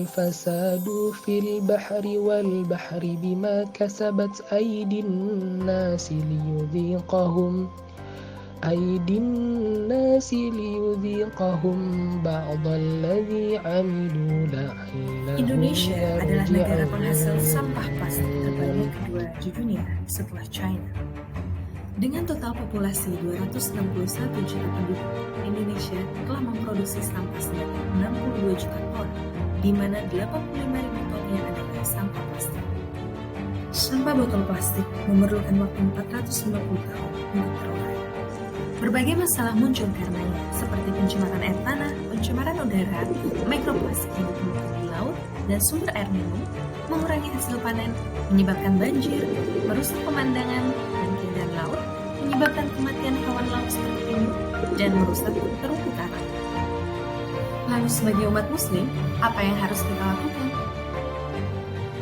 الفساد في البحر والبحر بما كسبت أيدي الناس ليذيقهم بعض الذي عملوا لعلهم Indonesia adalah negara penghasil يرجعون. sampah plastik terbanyak kedua di dunia setelah China. Dengan total populasi 261 juta penduduk, Indonesia telah memproduksi sampah sebanyak 62 juta ton, di mana 85 ribu tonnya adalah sampah plastik. Sampah botol plastik memerlukan waktu 450 tahun untuk terurai. Berbagai masalah muncul karenanya, seperti pencemaran air tanah, pencemaran udara, mikroplastik yang ditemukan di laut dan sumber air minum, mengurangi hasil panen, menyebabkan banjir, merusak pemandangan dan keindahan laut, menyebabkan kematian hewan laut seperti penyu, dan merusak terumbu karang. Lalu sebagai umat muslim, apa yang harus kita lakukan?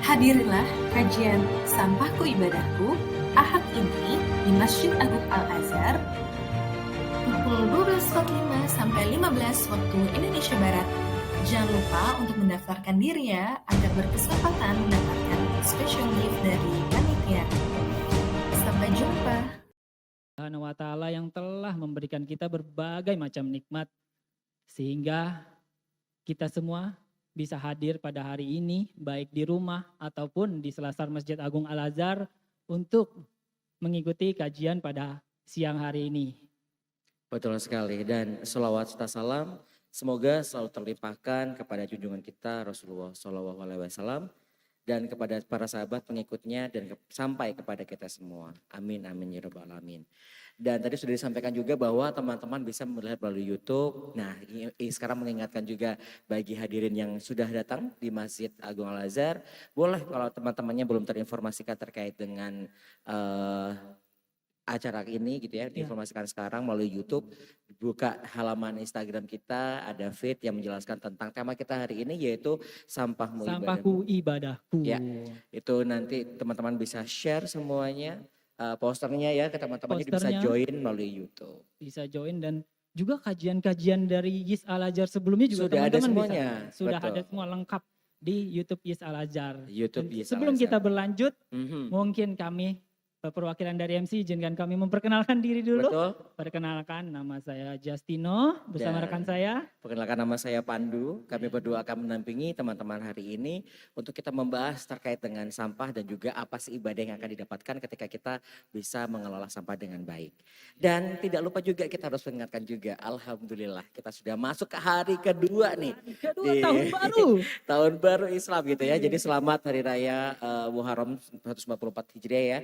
Hadirilah kajian Sampahku Ibadahku Ahad ini di Masjid Agung Al-Azhar pukul 12.45 sampai 15 waktu Indonesia Barat. Jangan lupa untuk mendaftarkan diri ya, agar berkesempatan mendapatkan special gift dari panitia. Sampai jumpa. Subhanahu wa ta'ala yang telah memberikan kita berbagai macam nikmat, sehingga kita semua bisa hadir pada hari ini, baik di rumah ataupun di selasar Masjid Agung Al-Azhar untuk mengikuti kajian pada siang hari ini. Betul sekali, dan sholawat serta salam semoga selalu terlimpahkan kepada junjungan kita Rasulullah SAW dan kepada para sahabat pengikutnya dan sampai kepada kita semua. Amin, amin, ya rabbal alamin. Dan tadi sudah disampaikan juga bahwa teman-teman bisa melihat melalui YouTube. Nah, ini sekarang mengingatkan juga bagi hadirin yang sudah datang di Masjid Agung Al-Azhar, boleh kalau teman-temannya belum terinformasikan terkait dengan acara ini gitu ya, diinformasikan sekarang melalui YouTube. Buka halaman Instagram kita, ada feed yang menjelaskan tentang tema kita hari ini, yaitu Sampahku Ibadahku. Ya, itu nanti teman-teman bisa share semuanya, posternya ya, ke teman-temannya bisa join melalui YouTube. Bisa join, dan juga kajian-kajian dari Yis Al-Azhar sebelumnya juga sudah ada semuanya. Sudah ada semua lengkap di YouTube Yis Al-Azhar. Sebelum kita berlanjut, mungkin kami perwakilan dari MC izinkan kami memperkenalkan diri dulu. Betul. Perkenalkan, nama saya Justino bersama rekan saya. Perkenalkan, nama saya Pandu. Kami berdua akan menampingi teman-teman hari ini untuk kita membahas terkait dengan sampah dan juga apa sih ibadah yang akan didapatkan ketika kita bisa mengelola sampah dengan baik. Dan tidak lupa juga kita harus mengingatkan juga, alhamdulillah kita sudah masuk ke hari kedua nih. Tahun baru. Tahun baru Islam gitu ya. Jadi selamat Hari Raya Muharram 1444 Hijriah ya.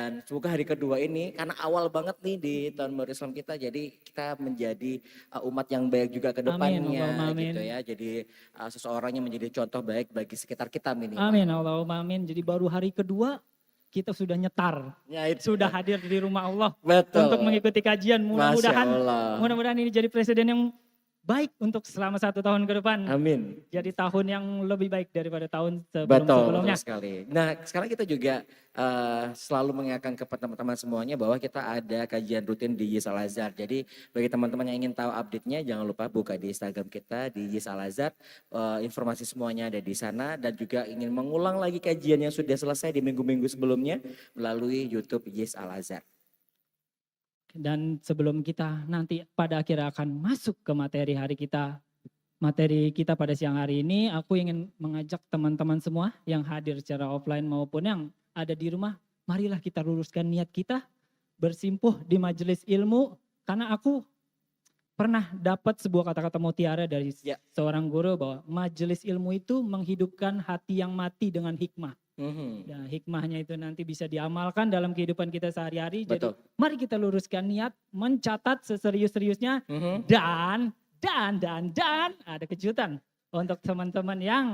Dan semoga hari kedua ini, karena awal banget nih di tahun baru Islam kita, jadi kita menjadi umat yang baik juga ke depannya gitu ya. Jadi seseorang yang menjadi contoh baik bagi sekitar kita minimal. Amin, Allahumma amin. Jadi baru hari kedua kita sudah nyetar, sudah hadir di rumah Allah. Betul. Untuk mengikuti kajian. Mudah-mudahan ini jadi presiden yang baik untuk selama 1 tahun ke depan. Amin. Jadi tahun yang lebih baik daripada tahun Betul sebelumnya. sekali. Nah, sekarang kita juga selalu mengingatkan kepada teman-teman semuanya bahwa kita ada kajian rutin di Yis Al-Azhar. Jadi bagi teman-teman yang ingin tahu update-nya, jangan lupa buka di Instagram kita di Yis Al-Azhar. Informasi semuanya ada di sana, dan juga ingin mengulang lagi kajian yang sudah selesai di minggu-minggu sebelumnya melalui YouTube Yis Al-Azhar. Dan sebelum kita nanti pada akhirnya akan masuk ke materi kita pada siang hari ini, aku ingin mengajak teman-teman semua yang hadir secara offline maupun yang ada di rumah, marilah kita luruskan niat kita bersimpuh di majelis ilmu, karena aku pernah dapat sebuah kata-kata mutiara dari seorang guru bahwa majelis ilmu itu menghidupkan hati yang mati dengan hikmah. Nah, hikmahnya itu nanti bisa diamalkan dalam kehidupan kita sehari-hari. Jadi mari kita luruskan niat, mencatat seserius-seriusnya, dan ada kejutan untuk teman-teman yang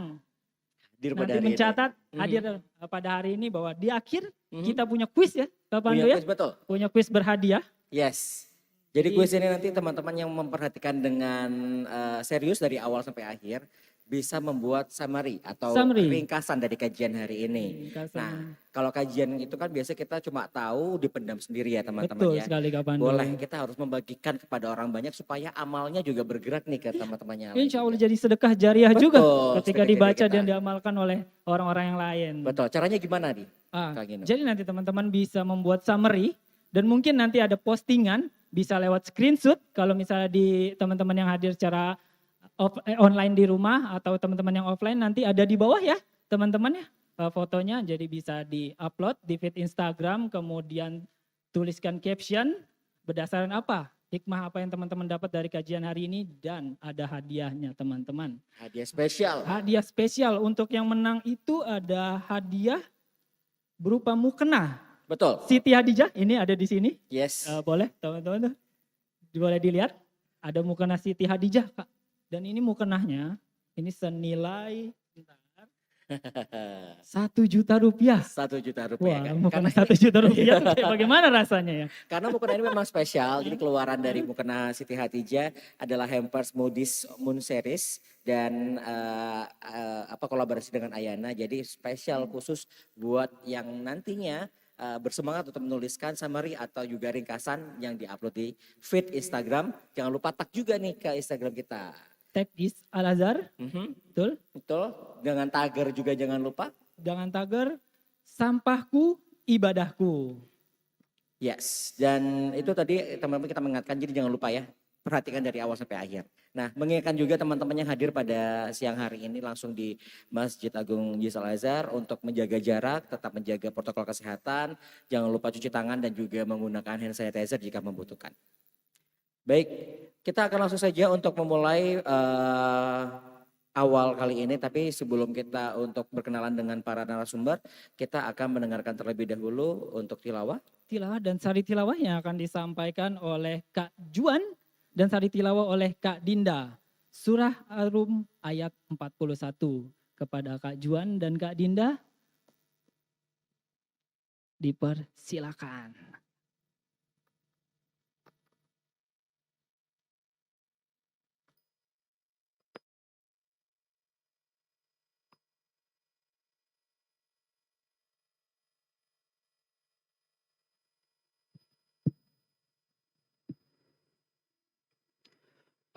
nanti mencatat hadir pada hari ini, bahwa di akhir kita punya kuis ya, Pandu ya? Punya kuis berhadiah. Yes. Jadi kuis ini nanti teman-teman yang memperhatikan dengan serius dari awal sampai akhir, bisa membuat summary atau Summary. ringkasan dari kajian hari ini. Ringkasan. Nah, kalau kajian itu kan biasa kita cuma tahu dipendam sendiri ya teman-teman Betul ya. sekali Kak Pandu. Boleh, kita harus membagikan kepada orang banyak supaya amalnya juga bergerak nih ke teman-temannya lain Insya Allah juga. jadi sedekah jariah juga Betul, ketika sedekah dibaca jariah dan kita. diamalkan oleh orang-orang yang lain. Betul, caranya gimana nih? Kak Gino? Jadi nanti teman-teman bisa membuat summary dan mungkin nanti ada postingan bisa lewat screenshot kalau misalnya di teman-teman yang hadir secara online di rumah atau teman-teman yang offline nanti ada di bawah ya teman-teman ya fotonya, jadi bisa di-upload di feed Instagram, kemudian tuliskan caption berdasarkan apa, hikmah apa yang teman-teman dapat dari kajian hari ini, dan ada hadiahnya teman-teman. Hadiah spesial. Hadiah spesial untuk yang menang itu ada hadiah berupa mukena. Betul. Siti Hadijah ini ada di sini. Yes. Boleh teman-teman tuh. Boleh dilihat. Ada mukena Siti Hadijah Kak. Dan ini mukenahnya ini senilai 1 juta rupiah. 1 juta rupiah. Wah, Kan? mukena 1 juta rupiah kayak bagaimana rasanya ya? Karena mukena ini memang spesial, jadi keluaran dari mukena Siti Hadijah adalah hampers Moody's Moon Series dan kolaborasi dengan Ayana. Jadi spesial khusus buat yang nantinya bersemangat untuk menuliskan summary atau juga ringkasan yang diupload di feed Instagram. Jangan lupa tag juga nih ke Instagram kita. Tag is Al-Azhar, betul? Betul, dengan tagar juga jangan lupa. Jangan tagar, sampahku ibadahku. Yes, dan itu tadi teman-teman kita mengingatkan, jadi jangan lupa ya, perhatikan dari awal sampai akhir. Nah, mengingatkan juga teman-teman yang hadir pada siang hari ini langsung di Masjid Agung Jis Al-Azhar untuk menjaga jarak, tetap menjaga protokol kesehatan, jangan lupa cuci tangan dan juga menggunakan hand sanitizer jika membutuhkan. Baik, kita akan langsung saja untuk memulai awal kali ini, tapi sebelum kita untuk berkenalan dengan para narasumber, kita akan mendengarkan terlebih dahulu untuk tilawah. Tilawah dan sari tilawah yang akan disampaikan oleh Kak Juan dan sari tilawah oleh Kak Dinda. Surah Ar-Rum ayat 41. Kepada Kak Juan dan Kak Dinda, dipersilakan.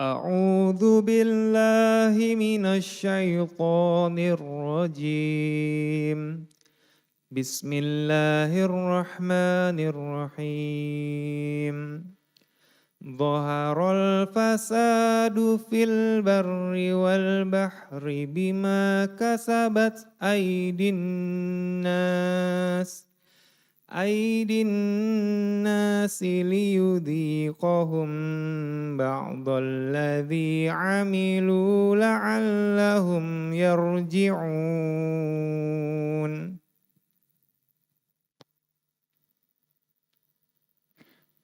أعوذ بالله من الشيطان الرجيم بسم الله الرحمن الرحيم ظهر الفساد في البر والبحر بما كسبت أيدي الناس ليذيقهم بعض الذي عملوا لعلهم يرجعون.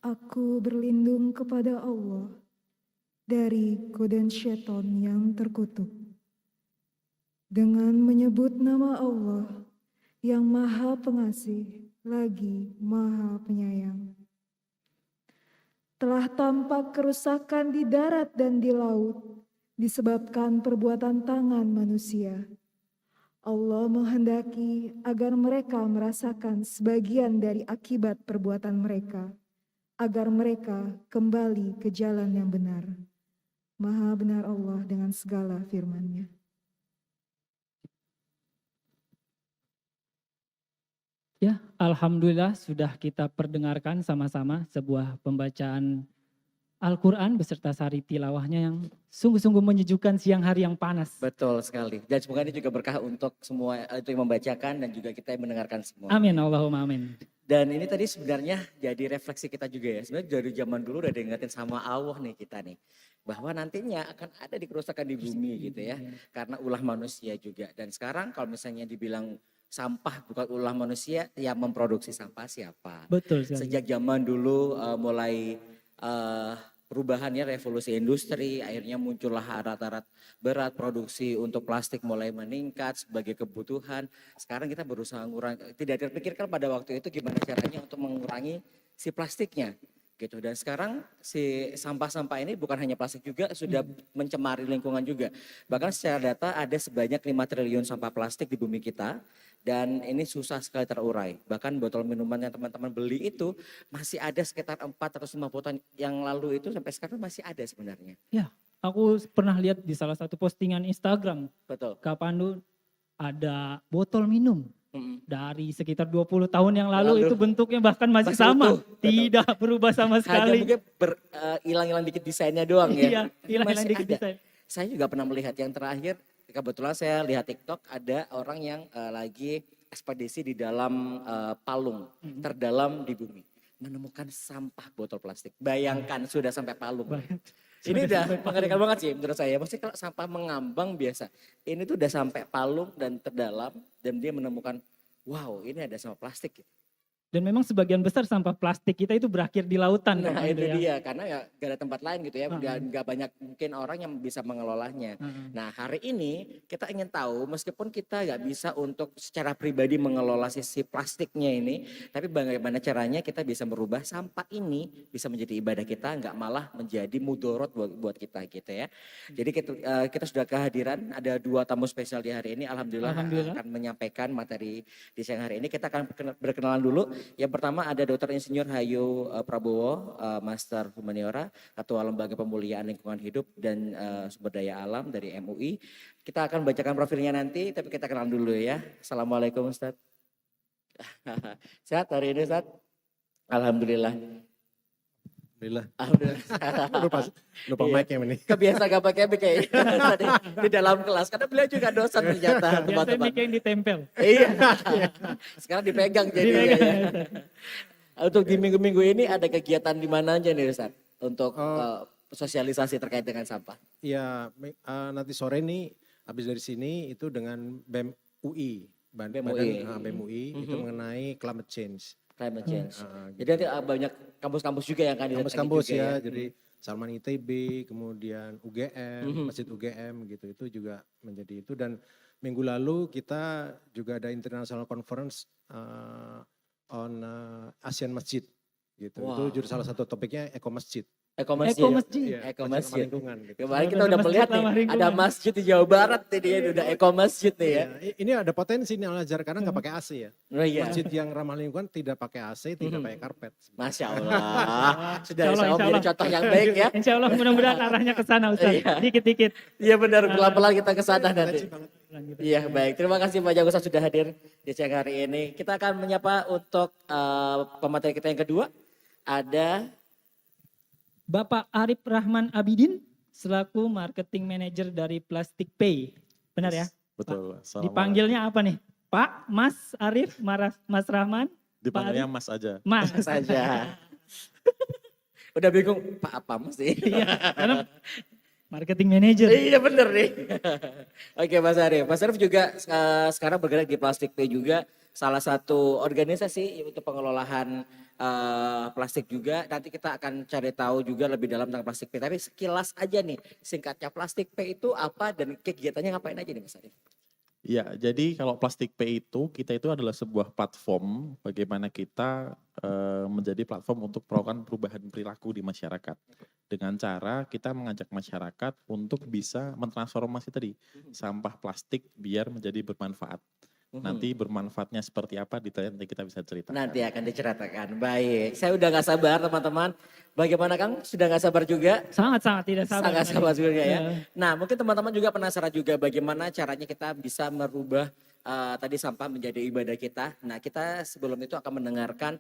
Aku berlindung kepada Allah dari godaan syaitan yang terkutuk. Dengan menyebut nama Allah yang Maha Pengasih lagi Maha Penyayang. Telah tampak kerusakan di darat dan di laut disebabkan perbuatan tangan manusia. Allah menghendaki agar mereka merasakan sebagian dari akibat perbuatan mereka, agar mereka kembali ke jalan yang benar. Maha benar Allah dengan segala firman-Nya. Ya, alhamdulillah sudah kita perdengarkan sama-sama sebuah pembacaan Al-Quran beserta sari tilawahnya yang sungguh-sungguh menyejukkan siang hari yang panas. Betul sekali. Dan semoga ini juga berkah untuk semua itu yang membacakan dan juga kita yang mendengarkan semua. Amin, Allahumma amin. Dan ini tadi sebenarnya jadi refleksi kita juga ya. Sebenarnya dari zaman dulu udah diingetin sama Allah nih kita nih. Bahwa nantinya akan ada kerusakan di bumi gitu ya. Karena ulah manusia juga. Dan sekarang kalau misalnya dibilang sampah bukan ulah manusia, yang memproduksi sampah siapa? Betul sekali. Sejak zaman dulu mulai perubahannya revolusi industri, akhirnya muncullah alat-alat berat, produksi untuk plastik mulai meningkat sebagai kebutuhan. Sekarang kita berusaha mengurangi, tidak terpikirkan pada waktu itu gimana caranya untuk mengurangi si plastiknya. gitu. Dan sekarang si sampah-sampah ini bukan hanya plastik juga, sudah mencemari lingkungan juga. Bahkan secara data ada sebanyak 5 triliun sampah plastik di bumi kita dan ini susah sekali terurai. Bahkan botol minuman yang teman-teman beli itu masih ada sekitar 450 tahun yang lalu itu sampai sekarang masih ada sebenarnya. Ya, aku pernah lihat di salah satu postingan Instagram, Betul. Kak Pandu, ada botol minum Mm-mm. dari sekitar 20 tahun yang lalu, Lalu. itu bentuknya bahkan masih Masih sama, utuh, betul. tidak berubah sama Hanya sekali. mungkin hilang-hilang dikit desainnya doang ya. Iya, Ini hilang-hilang masih dikit ada. desain. Saya juga pernah melihat yang terakhir, kebetulan saya lihat TikTok ada orang yang lagi ekspedisi di dalam palung terdalam di bumi. Menemukan sampah botol plastik. Bayangkan sudah sampai palung. Ini udah mengerikan banget sih menurut saya. Maksudnya kalau sampah mengambang biasa. Ini tuh udah sampai palung dan terdalam dan dia menemukan wow ini ada sampah plastik gitu. Dan memang sebagian besar sampah plastik kita itu berakhir di lautan. Kak Nah Pandu itu ya. dia karena ya gak ada tempat lain gitu ya, gak banyak mungkin orang yang bisa mengelolanya. Nah hari ini kita ingin tahu meskipun kita gak bisa untuk secara pribadi mengelola sisi plastiknya ini, tapi bagaimana caranya kita bisa merubah sampah ini bisa menjadi ibadah kita, gak malah menjadi mudorot buat kita gitu ya. Jadi kita sudah kehadiran ada 2 tamu spesial di hari ini, alhamdulillah akan menyampaikan materi di siang hari ini. Kita akan berkenalan dulu. Yang pertama ada Dr. Insinyur Hayu Prabowo, Master Humaniora, Ketua Lembaga Pemuliaan Lingkungan Hidup dan Sumber Daya Alam dari MUI. Kita akan bacakan profilnya nanti, tapi kita kenal dulu ya. Assalamualaikum Ustadz. Sehat hari ini Ustadz? Alhamdulillah. Alhamdulillah. Lupa Iya. mic-nya ini. Kebiasa gak pakai mic kayaknya di dalam kelas. Karena beliau juga dosen ternyata Biasanya teman-teman. mic yang ditempel. Iya. Sekarang dipegang jadi ya. Untuk di minggu-minggu ini ada kegiatan di mana aja nih Ustaz? Untuk sosialisasi terkait dengan sampah. Ya, nanti sore nih habis dari sini itu dengan BEM UI. BEM BEM UI itu mengenai climate change. Climate change. Gitu. Jadi nanti banyak kampus-kampus juga yang akan didatangi Kampus-kampus juga ya, jadi Salman ITB, kemudian UGM, Masjid UGM gitu, itu juga menjadi itu. Dan minggu lalu kita juga ada International Conference on Asian Masjid gitu. Wow. Itu salah satu topiknya Eco Masjid. Eco-masjid. Iya, Eco masjid Masjid. ramah lingkungan gitu. Kemarin kita Ada udah masjid melihat ramah nih, lingkungan. ada masjid di Jawa Barat ini ya, udah Eco Masjid nih ya. Iya, ini ada potensi nih Al-Azhar karena nggak pakai AC ya. Oh iya. Masjid yang ramah lingkungan tidak pakai AC, tidak pakai karpet. Masya Allah. Sudah Insya Allah, saya insya menjadi Allah. contoh yang baik ya. Insya Allah mudah-mudahan arahnya ke sana Ustaz. Iya. Dikit-dikit. Iya benar, pelan-pelan kita ke sana nanti. banget. Iya baik, terima kasih Pak Jago sudah hadir di siang hari ini. Kita akan menyapa untuk pemateri kita yang kedua. Ada Bapak Arif Rahman Abidin selaku marketing manager dari Plastic Pay. Benar ya? Betul. Dipanggilnya apa nih? Pak, Mas Arif, Mas Rahman? Dipanggilnya Mas aja. Mas. saja. Udah bingung, Pak apa Mas sih? Iya, karena marketing manager. Iya bener nih. Oke Mas Arif. Mas Arif juga sekarang bergerak di Plastic Pay juga. Salah satu organisasi untuk pengelolaan plastik juga. Nanti kita akan cari tahu juga lebih dalam tentang Plastic Pay. Tapi sekilas aja nih, singkatnya Plastic Pay itu apa dan kegiatannya ngapain aja nih Mas Arif? Ya, jadi kalau Plastic Pay kita itu adalah sebuah platform bagaimana kita menjadi platform untuk melakukan perubahan perilaku di masyarakat. Dengan cara kita mengajak masyarakat untuk bisa mentransformasi tadi sampah plastik biar menjadi bermanfaat. Nanti bermanfaatnya seperti apa detailnya nanti kita bisa ceritakan. Nanti akan diceritakan. Baik, saya udah gak sabar teman-teman. Bagaimana Kang? Sudah gak sabar juga? Sangat-sangat tidak sabar. Sangat sabar juga ya. Iya. Nah mungkin teman-teman juga penasaran juga bagaimana caranya kita bisa merubah tadi sampah menjadi ibadah kita. Nah kita sebelum itu akan mendengarkan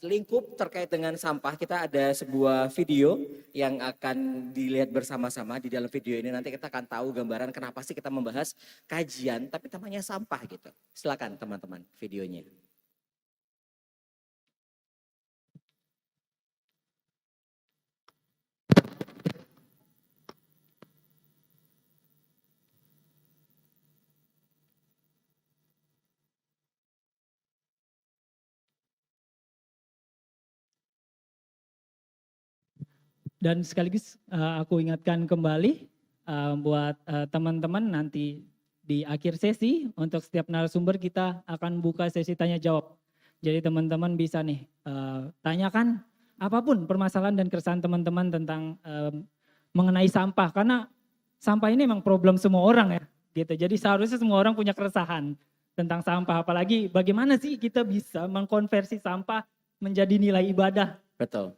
lingkup terkait dengan sampah. Kita ada sebuah video yang akan dilihat bersama-sama. Di dalam video ini nanti kita akan tahu gambaran kenapa sih kita membahas kajian tapi namanya sampah gitu. Silakan teman-teman videonya. Dan sekaligus aku ingatkan kembali buat teman-teman nanti di akhir sesi untuk setiap narasumber kita akan buka sesi tanya jawab. Jadi teman-teman bisa nih tanyakan apapun permasalahan dan keresahan teman-teman tentang mengenai sampah, karena sampah ini memang problem semua orang ya, gitu. Jadi seharusnya semua orang punya keresahan tentang sampah, apalagi bagaimana sih kita bisa mengkonversi sampah menjadi nilai ibadah. Betul.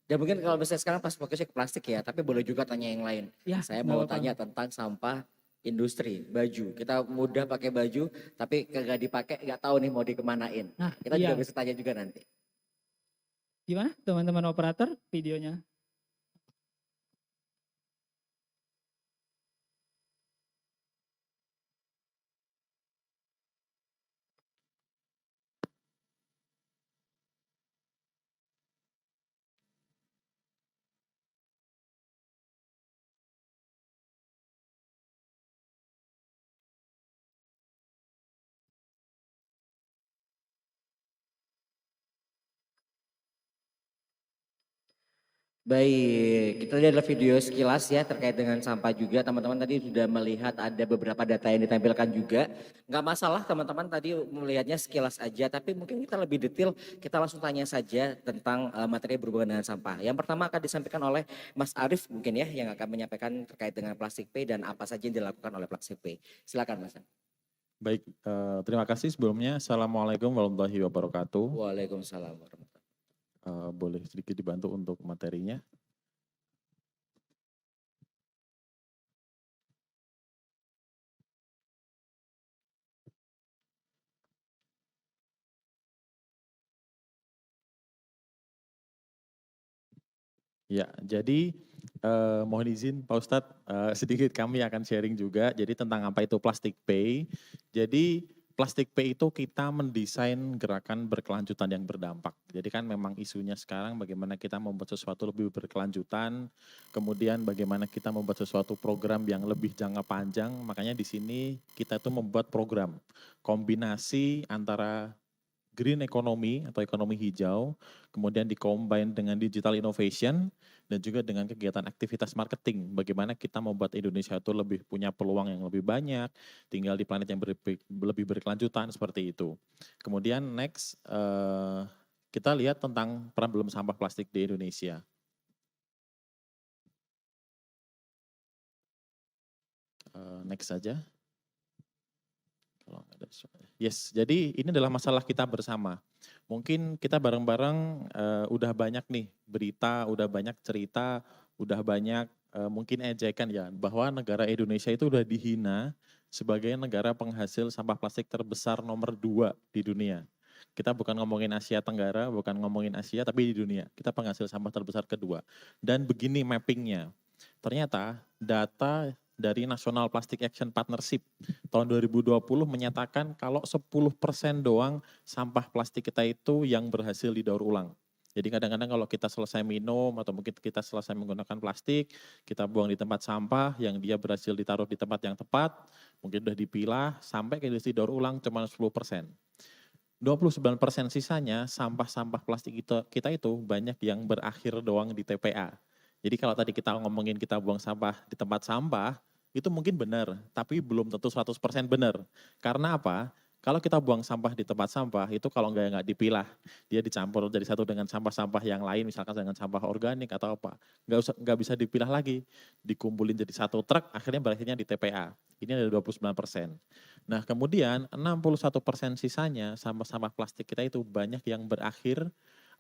Dan mungkin kalau misalnya sekarang pas fokusnya ke plastik ya, tapi boleh juga tanya yang lain. Ya, Saya nggak mau apa-apa. tanya tentang sampah industri, baju. Kita mudah pakai baju, tapi kagak dipakai, nggak tahu nih mau dikemanain. Nah, Kita iya. juga bisa tanya juga nanti. Gimana teman-teman operator videonya? Baik, itu tadi adalah video sekilas ya terkait dengan sampah juga. Teman-teman tadi sudah melihat ada beberapa data yang ditampilkan juga. Nggak masalah teman-teman tadi melihatnya sekilas aja, tapi mungkin kita lebih detail, kita langsung tanya saja tentang materi berhubungan dengan sampah. Yang pertama akan disampaikan oleh Mas Arief mungkin ya, yang akan menyampaikan terkait dengan plastik Pay dan apa saja yang dilakukan oleh plastik Pay. Silakan Mas. Baik, terima kasih sebelumnya. Assalamualaikum warahmatullahi wabarakatuh. Waalaikumsalam warahmatullahi. Boleh sedikit dibantu untuk materinya. Ya, jadi mohon izin Pak Ustadz, sedikit kami akan sharing juga. Jadi tentang apa itu Plastik Pay. Jadi Plastik Pay itu kita mendesain gerakan berkelanjutan yang berdampak. Jadi kan memang isunya sekarang bagaimana kita membuat sesuatu lebih berkelanjutan, kemudian bagaimana kita membuat sesuatu program yang lebih jangka panjang. Makanya di sini kita itu membuat program kombinasi antara green economy atau ekonomi hijau, kemudian dikombin dengan digital innovation, dan juga dengan kegiatan aktivitas marketing. Bagaimana kita membuat Indonesia itu lebih punya peluang yang lebih banyak, tinggal di planet yang lebih berkelanjutan, seperti itu. Kemudian next, kita lihat tentang problem sampah plastik di Indonesia. Next saja. Yes, jadi ini adalah masalah kita bersama. Mungkin kita bareng-bareng udah banyak nih berita, udah banyak cerita, udah banyak mungkin ejekan ya, bahwa negara Indonesia itu udah dihina sebagai negara penghasil sampah plastik terbesar nomor 2 di dunia. Kita bukan ngomongin Asia Tenggara, bukan ngomongin Asia, tapi di dunia. Kita penghasil sampah terbesar kedua. Dan begini mappingnya. Ternyata data dari National Plastic Action Partnership tahun 2020 menyatakan kalau 10% doang sampah plastik kita itu yang berhasil didaur ulang. Jadi kadang-kadang kalau kita selesai minum atau mungkin kita selesai menggunakan plastik, kita buang di tempat sampah yang dia berhasil ditaruh di tempat yang tepat, mungkin sudah dipilah sampai ke industri daur ulang cuma 10%. 29% sisanya sampah-sampah plastik kita itu banyak yang berakhir doang di TPA. Jadi kalau tadi kita ngomongin kita buang sampah di tempat sampah, itu mungkin benar, tapi belum tentu 100% benar. Karena apa? Kalau kita buang sampah di tempat sampah, itu kalau nggak dipilah, dia dicampur jadi satu dengan sampah-sampah yang lain, misalkan dengan sampah organik atau apa. Nggak bisa dipilah lagi, dikumpulin jadi satu truk, akhirnya berakhirnya di TPA. Ini ada 29%. Nah kemudian 61% sisanya sampah-sampah plastik kita itu banyak yang berakhir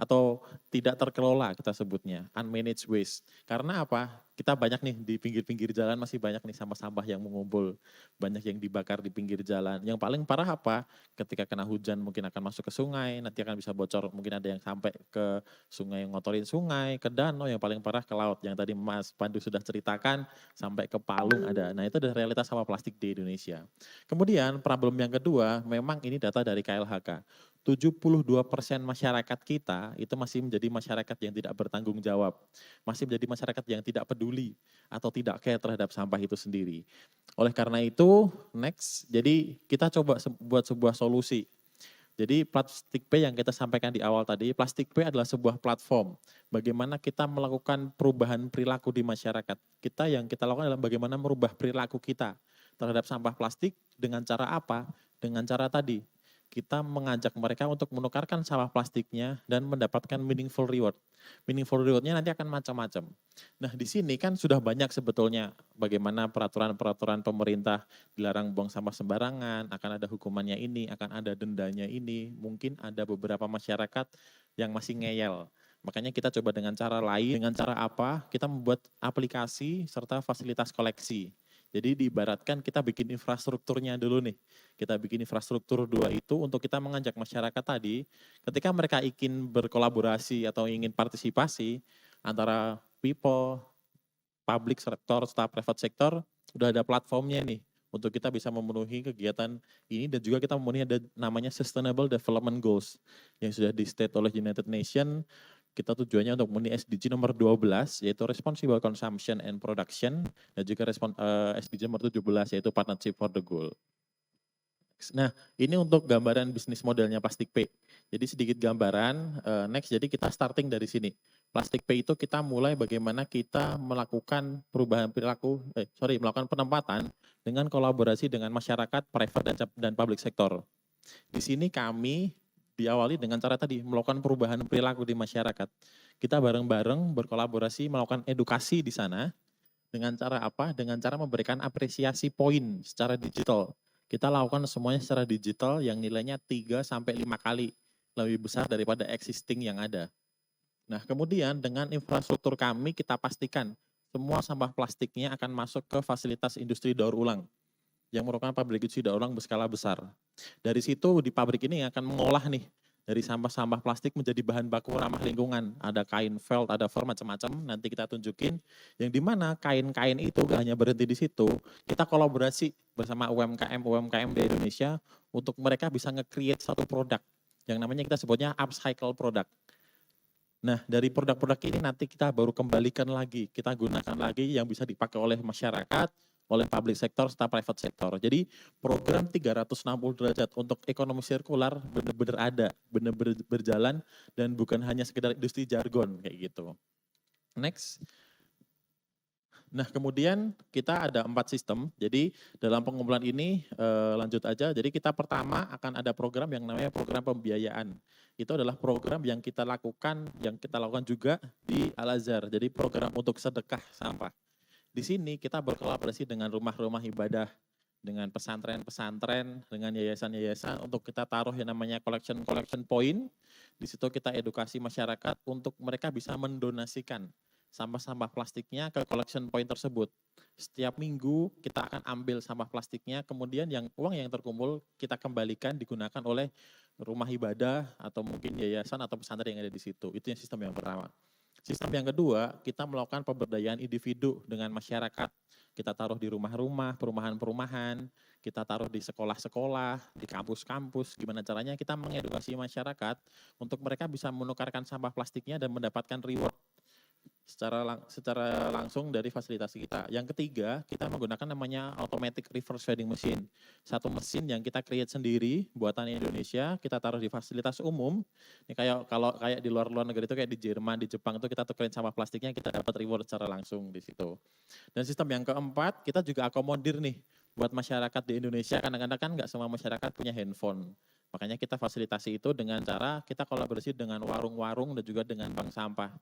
atau tidak terkelola kita sebutnya, unmanaged waste. Karena apa? Kita banyak nih di pinggir-pinggir jalan masih banyak nih sampah-sampah yang mengumpul, banyak yang dibakar di pinggir jalan. Yang paling parah apa? Ketika kena hujan mungkin akan masuk ke sungai, nanti akan bisa bocor, mungkin ada yang sampai ke sungai, ngotorin sungai, ke danau, yang paling parah ke laut. Yang tadi Mas Pandu sudah ceritakan, sampai ke Palung ada. Nah itu adalah realitas sampah plastik di Indonesia. Kemudian problem yang kedua, memang ini data dari KLHK. 72% masyarakat kita itu masih menjadi masyarakat yang tidak bertanggung jawab. Masih menjadi masyarakat yang tidak peduli atau tidak care terhadap sampah itu sendiri. Oleh karena itu, next, jadi kita coba buat sebuah solusi. Jadi Plastik Pay yang kita sampaikan di awal tadi, Plastik Pay adalah sebuah platform. Bagaimana kita melakukan perubahan perilaku di masyarakat. Yang kita lakukan adalah bagaimana merubah perilaku kita terhadap sampah plastik dengan cara apa? Dengan cara tadi, kita mengajak mereka untuk menukarkan sampah plastiknya dan mendapatkan meaningful reward. Meaningful reward-nya nanti akan macam-macam. Nah, di sini kan sudah banyak sebetulnya bagaimana peraturan-peraturan pemerintah dilarang buang sampah sembarangan, akan ada hukumannya ini, akan ada dendanya ini. Mungkin ada beberapa masyarakat yang masih ngeyel. Makanya kita coba dengan cara lain, dengan cara apa? Kita membuat aplikasi serta fasilitas koleksi. Jadi diibaratkan kita bikin infrastrukturnya dulu nih. Kita bikin infrastruktur 2 itu untuk kita mengajak masyarakat tadi, ketika mereka ingin berkolaborasi atau ingin partisipasi antara people, public sector, serta private sector, udah ada platformnya nih untuk kita bisa memenuhi kegiatan ini dan juga kita memenuhi ada namanya Sustainable Development Goals yang sudah di state oleh United Nations. Kita tujuannya untuk memenuhi SDG nomor 12 yaitu Responsible Consumption and Production dan juga SDG nomor 17 yaitu Partnership for the Goal. Nah, ini untuk gambaran bisnis modelnya Plastik Pay. Jadi sedikit gambaran, next jadi kita starting dari sini. Plastik Pay itu kita mulai bagaimana kita melakukan perubahan perilaku, melakukan penempatan dengan kolaborasi dengan masyarakat, private dan public sector. Di sini kami diawali dengan cara tadi melakukan perubahan perilaku di masyarakat. Kita bareng-bareng berkolaborasi melakukan edukasi di sana dengan cara apa? Dengan cara memberikan apresiasi poin secara digital. Kita lakukan semuanya secara digital yang nilainya 3 sampai 5 kali lebih besar daripada existing yang ada. Nah, kemudian dengan infrastruktur kami kita pastikan semua sampah plastiknya akan masuk ke fasilitas industri daur ulang yang merupakan pabrik industri daur ulang berskala besar. Dari situ di pabrik ini akan mengolah nih dari sampah-sampah plastik menjadi bahan baku ramah lingkungan. Ada kain felt, ada fur macam-macam. Nanti kita tunjukin yang dimana kain-kain itu gak hanya berhenti di situ. Kita kolaborasi bersama UMKM di Indonesia untuk mereka bisa nge-create satu produk yang namanya kita sebutnya upcycle product. Nah, dari produk-produk ini nanti kita baru kembalikan lagi, kita gunakan lagi yang bisa dipakai oleh masyarakat, oleh public sector, serta private sector. Jadi program 360 derajat untuk ekonomi sirkular benar-benar ada, benar-benar berjalan dan bukan hanya sekedar industri jargon kayak gitu. Next. Nah, kemudian kita ada 4 sistem. Jadi dalam pengumpulan ini lanjut aja. Jadi kita pertama akan ada program yang namanya program pembiayaan. Itu adalah program yang kita lakukan juga di Al-Azhar. Jadi program untuk sedekah sampah. Di sini kita berkolaborasi dengan rumah-rumah ibadah, dengan pesantren-pesantren, dengan yayasan-yayasan untuk kita taruh yang namanya collection point. Di situ kita edukasi masyarakat untuk mereka bisa mendonasikan sampah-sampah plastiknya ke collection point tersebut. Setiap minggu kita akan ambil sampah plastiknya, kemudian uang yang terkumpul kita kembalikan digunakan oleh rumah ibadah atau mungkin yayasan atau pesantren yang ada di situ. Itu yang sistem yang pertama. Sistem yang kedua, kita melakukan pemberdayaan individu dengan masyarakat. Kita taruh di rumah-rumah, perumahan-perumahan, kita taruh di sekolah-sekolah, di kampus-kampus. Gimana caranya kita mengedukasi masyarakat untuk mereka bisa menukarkan sampah plastiknya dan mendapatkan reward secara langsung dari fasilitas kita. Yang ketiga, kita menggunakan namanya automatic reverse vending machine. Satu mesin yang kita create sendiri, buatan Indonesia, kita taruh di fasilitas umum. Ini kayak di luar negeri itu kayak di Jerman, di Jepang itu kita tukerin sampah plastiknya, kita dapat reward secara langsung di situ. Dan sistem yang keempat, kita juga akomodir nih buat masyarakat di Indonesia. Kadang-kadang kan nggak semua masyarakat punya handphone. Makanya kita fasilitasi itu dengan cara kita kolaborasi dengan warung-warung dan juga dengan bank sampah.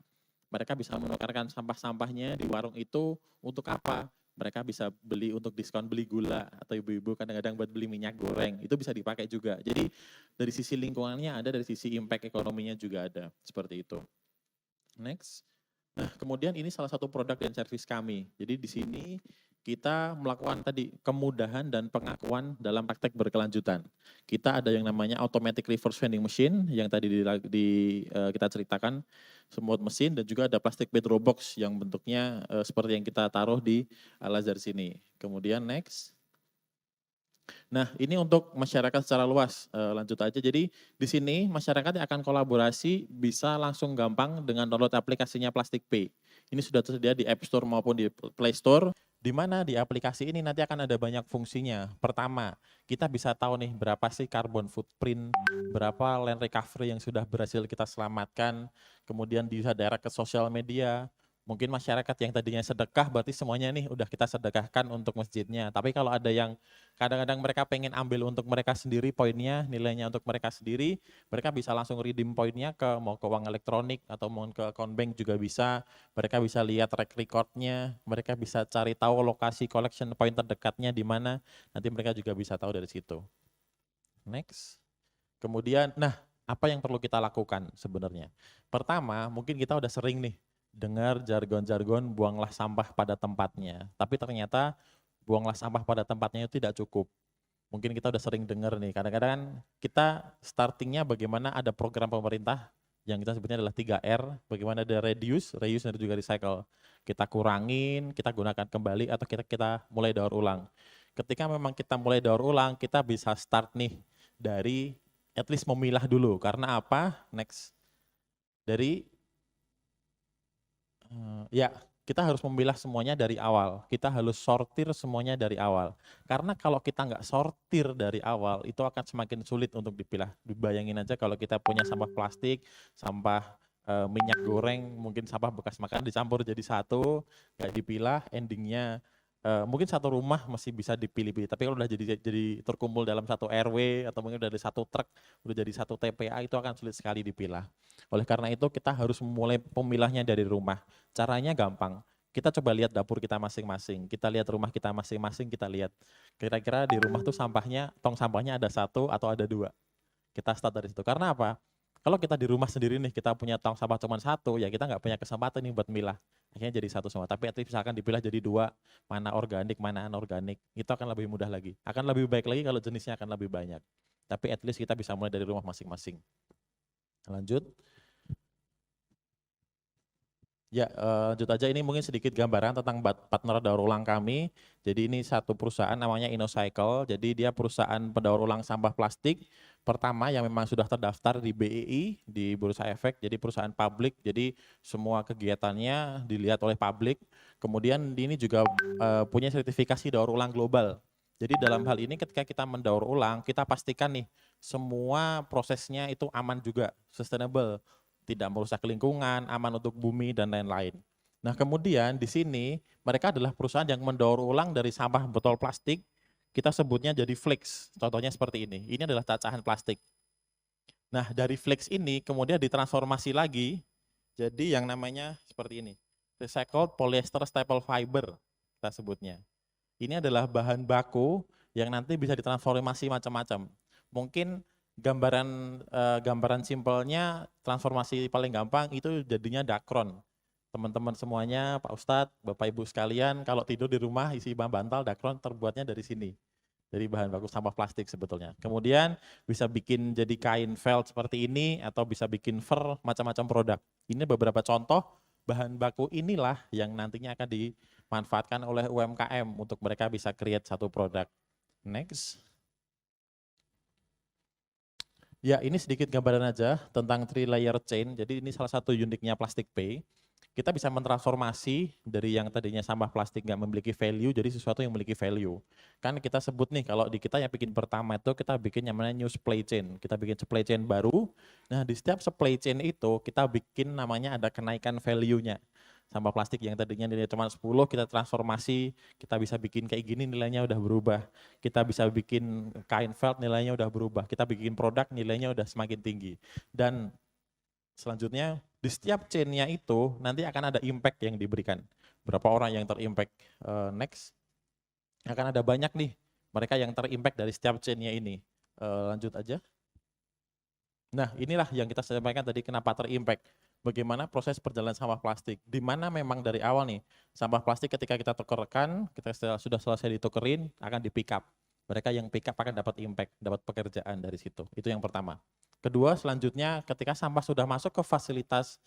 Mereka bisa menukarkan sampah-sampahnya di warung itu untuk apa? Mereka bisa beli untuk diskon beli gula atau ibu-ibu kadang-kadang buat beli minyak goreng. Itu bisa dipakai juga. Jadi dari sisi lingkungannya ada, dari sisi impact ekonominya juga ada. Seperti itu. Next. Nah, kemudian ini salah satu produk dan servis kami. Jadi di sini kita melakukan tadi kemudahan dan pengakuan dalam praktek berkelanjutan. Kita ada yang namanya automatic reverse vending machine yang tadi kita ceritakan, semut mesin, dan juga ada plastic bed box yang bentuknya seperti yang kita taruh di Al-Azhar sini. Kemudian next. Nah, ini untuk masyarakat secara luas, lanjut aja. Jadi di sini masyarakat yang akan kolaborasi bisa langsung gampang dengan download aplikasinya Plastik Pay. Ini sudah tersedia di App Store maupun di Play Store, di mana di aplikasi ini nanti akan ada banyak fungsinya. Pertama, kita bisa tahu nih berapa sih carbon footprint, berapa land recovery yang sudah berhasil kita selamatkan, kemudian bisa direct ke sosial media, Mungkin masyarakat yang tadinya sedekah berarti semuanya nih udah kita sedekahkan untuk masjidnya. Tapi kalau ada yang kadang-kadang mereka pengen ambil untuk mereka sendiri poinnya, nilainya untuk mereka sendiri, mereka bisa langsung redeem poinnya mau ke uang elektronik atau mau ke account bank juga bisa. Mereka bisa lihat track recordnya, mereka bisa cari tahu lokasi collection point terdekatnya di mana. Nanti mereka juga bisa tahu dari situ. Next. Kemudian, nah apa yang perlu kita lakukan sebenarnya? Pertama, mungkin kita udah sering nih dengar jargon-jargon buanglah sampah pada tempatnya. Tapi ternyata buanglah sampah pada tempatnya itu tidak cukup. Mungkin kita udah sering dengar nih, kadang-kadang kita startingnya bagaimana ada program pemerintah yang kita sebutnya adalah 3R, bagaimana ada reduce, reuse, dan juga recycle. Kita kurangin, kita gunakan kembali, atau kita mulai daur ulang. Ketika memang kita mulai daur ulang, kita bisa start nih dari at least memilah dulu. Karena apa? Next. Kita harus memilah semuanya dari awal. Kita harus sortir semuanya dari awal. Karena kalau kita nggak sortir dari awal, itu akan semakin sulit untuk dipilah. Bayangin aja kalau kita punya sampah plastik, sampah minyak goreng, mungkin sampah bekas makan dicampur jadi satu, nggak dipilah, endingnya mungkin satu rumah masih bisa dipilih-pilih. Tapi kalau udah jadi terkumpul dalam satu RW atau mungkin dari satu truk, udah jadi satu TPA, itu akan sulit sekali dipilah. Oleh karena itu kita harus memulai pemilahnya dari rumah. Caranya gampang. Kita coba lihat dapur kita masing-masing. Kita lihat rumah kita masing-masing, kita lihat kira-kira di rumah tuh sampahnya, tong sampahnya ada satu atau ada dua. Kita start dari situ. Karena apa? Kalau kita di rumah sendiri nih, kita punya tong sampah cuma satu, ya kita nggak punya kesempatan nih buat milah. Akhirnya jadi satu semua. Tapi at least misalkan dipilah jadi dua, mana organik, mana anorganik. Itu akan lebih mudah lagi. Akan lebih baik lagi kalau jenisnya akan lebih banyak. Tapi at least kita bisa mulai dari rumah masing-masing. Lanjut. Ya, lanjut aja, ini mungkin sedikit gambaran tentang partner daur ulang kami. Jadi ini satu perusahaan namanya InnoCycle. Jadi dia perusahaan pendaur ulang sampah plastik pertama yang memang sudah terdaftar di BEI, di Bursa Efek. Jadi perusahaan publik, jadi semua kegiatannya dilihat oleh publik. Kemudian ini juga punya sertifikasi daur ulang global. Jadi dalam hal ini ketika kita mendaur ulang, kita pastikan nih semua prosesnya itu aman juga, sustainable. Tidak merusak lingkungan, aman untuk bumi, dan lain-lain. Nah kemudian di sini mereka adalah perusahaan yang mendaur ulang dari sampah botol plastik, kita sebutnya jadi flakes, contohnya seperti ini. Ini adalah cacahan plastik. Nah dari flakes ini kemudian ditransformasi lagi, jadi yang namanya seperti ini, recycled polyester staple fiber, kita sebutnya. Ini adalah bahan baku yang nanti bisa ditransformasi macam-macam. Mungkin gambaran simpelnya, transformasi paling gampang itu jadinya dakron. Teman-teman semuanya, Pak Ustadz, Bapak Ibu sekalian, kalau tidur di rumah isi bantal, dakron terbuatnya dari sini. Dari bahan baku sampah plastik sebetulnya. Kemudian bisa bikin jadi kain felt seperti ini, atau bisa bikin fur, macam-macam produk. Ini beberapa contoh bahan baku inilah yang nantinya akan dimanfaatkan oleh UMKM untuk mereka bisa create satu produk. Next. Ya, ini sedikit gambaran aja tentang 3-layer chain. Jadi ini salah satu uniknya Plastic Pay. Kita bisa mentransformasi dari yang tadinya sampah plastik nggak memiliki value jadi sesuatu yang memiliki value. Kan kita sebut nih, kalau di kita yang bikin pertama itu kita bikin yang namanya new supply chain. Kita bikin supply chain baru. Nah di setiap supply chain itu kita bikin namanya ada kenaikan value-nya. Sampah plastik yang tadinya nilainya cuma 10, kita transformasi, kita bisa bikin kayak gini nilainya udah berubah. Kita bisa bikin kain felt nilainya udah berubah. Kita bikin produk nilainya udah semakin tinggi. Dan selanjutnya di setiap chain-nya itu nanti akan ada impact yang diberikan. Berapa orang yang terimpact? Next. Akan ada banyak nih mereka yang terimpact dari setiap chain-nya ini. Lanjut aja. Nah inilah yang kita sampaikan tadi kenapa terimpact. Bagaimana proses perjalanan sampah plastik, di mana memang dari awal nih, sampah plastik ketika kita tukarkan, kita sudah selesai ditukerin, akan di pick up. Mereka yang pick up akan dapat impact, dapat pekerjaan dari situ. Itu yang pertama. Kedua, selanjutnya ketika sampah sudah masuk ke fasilitas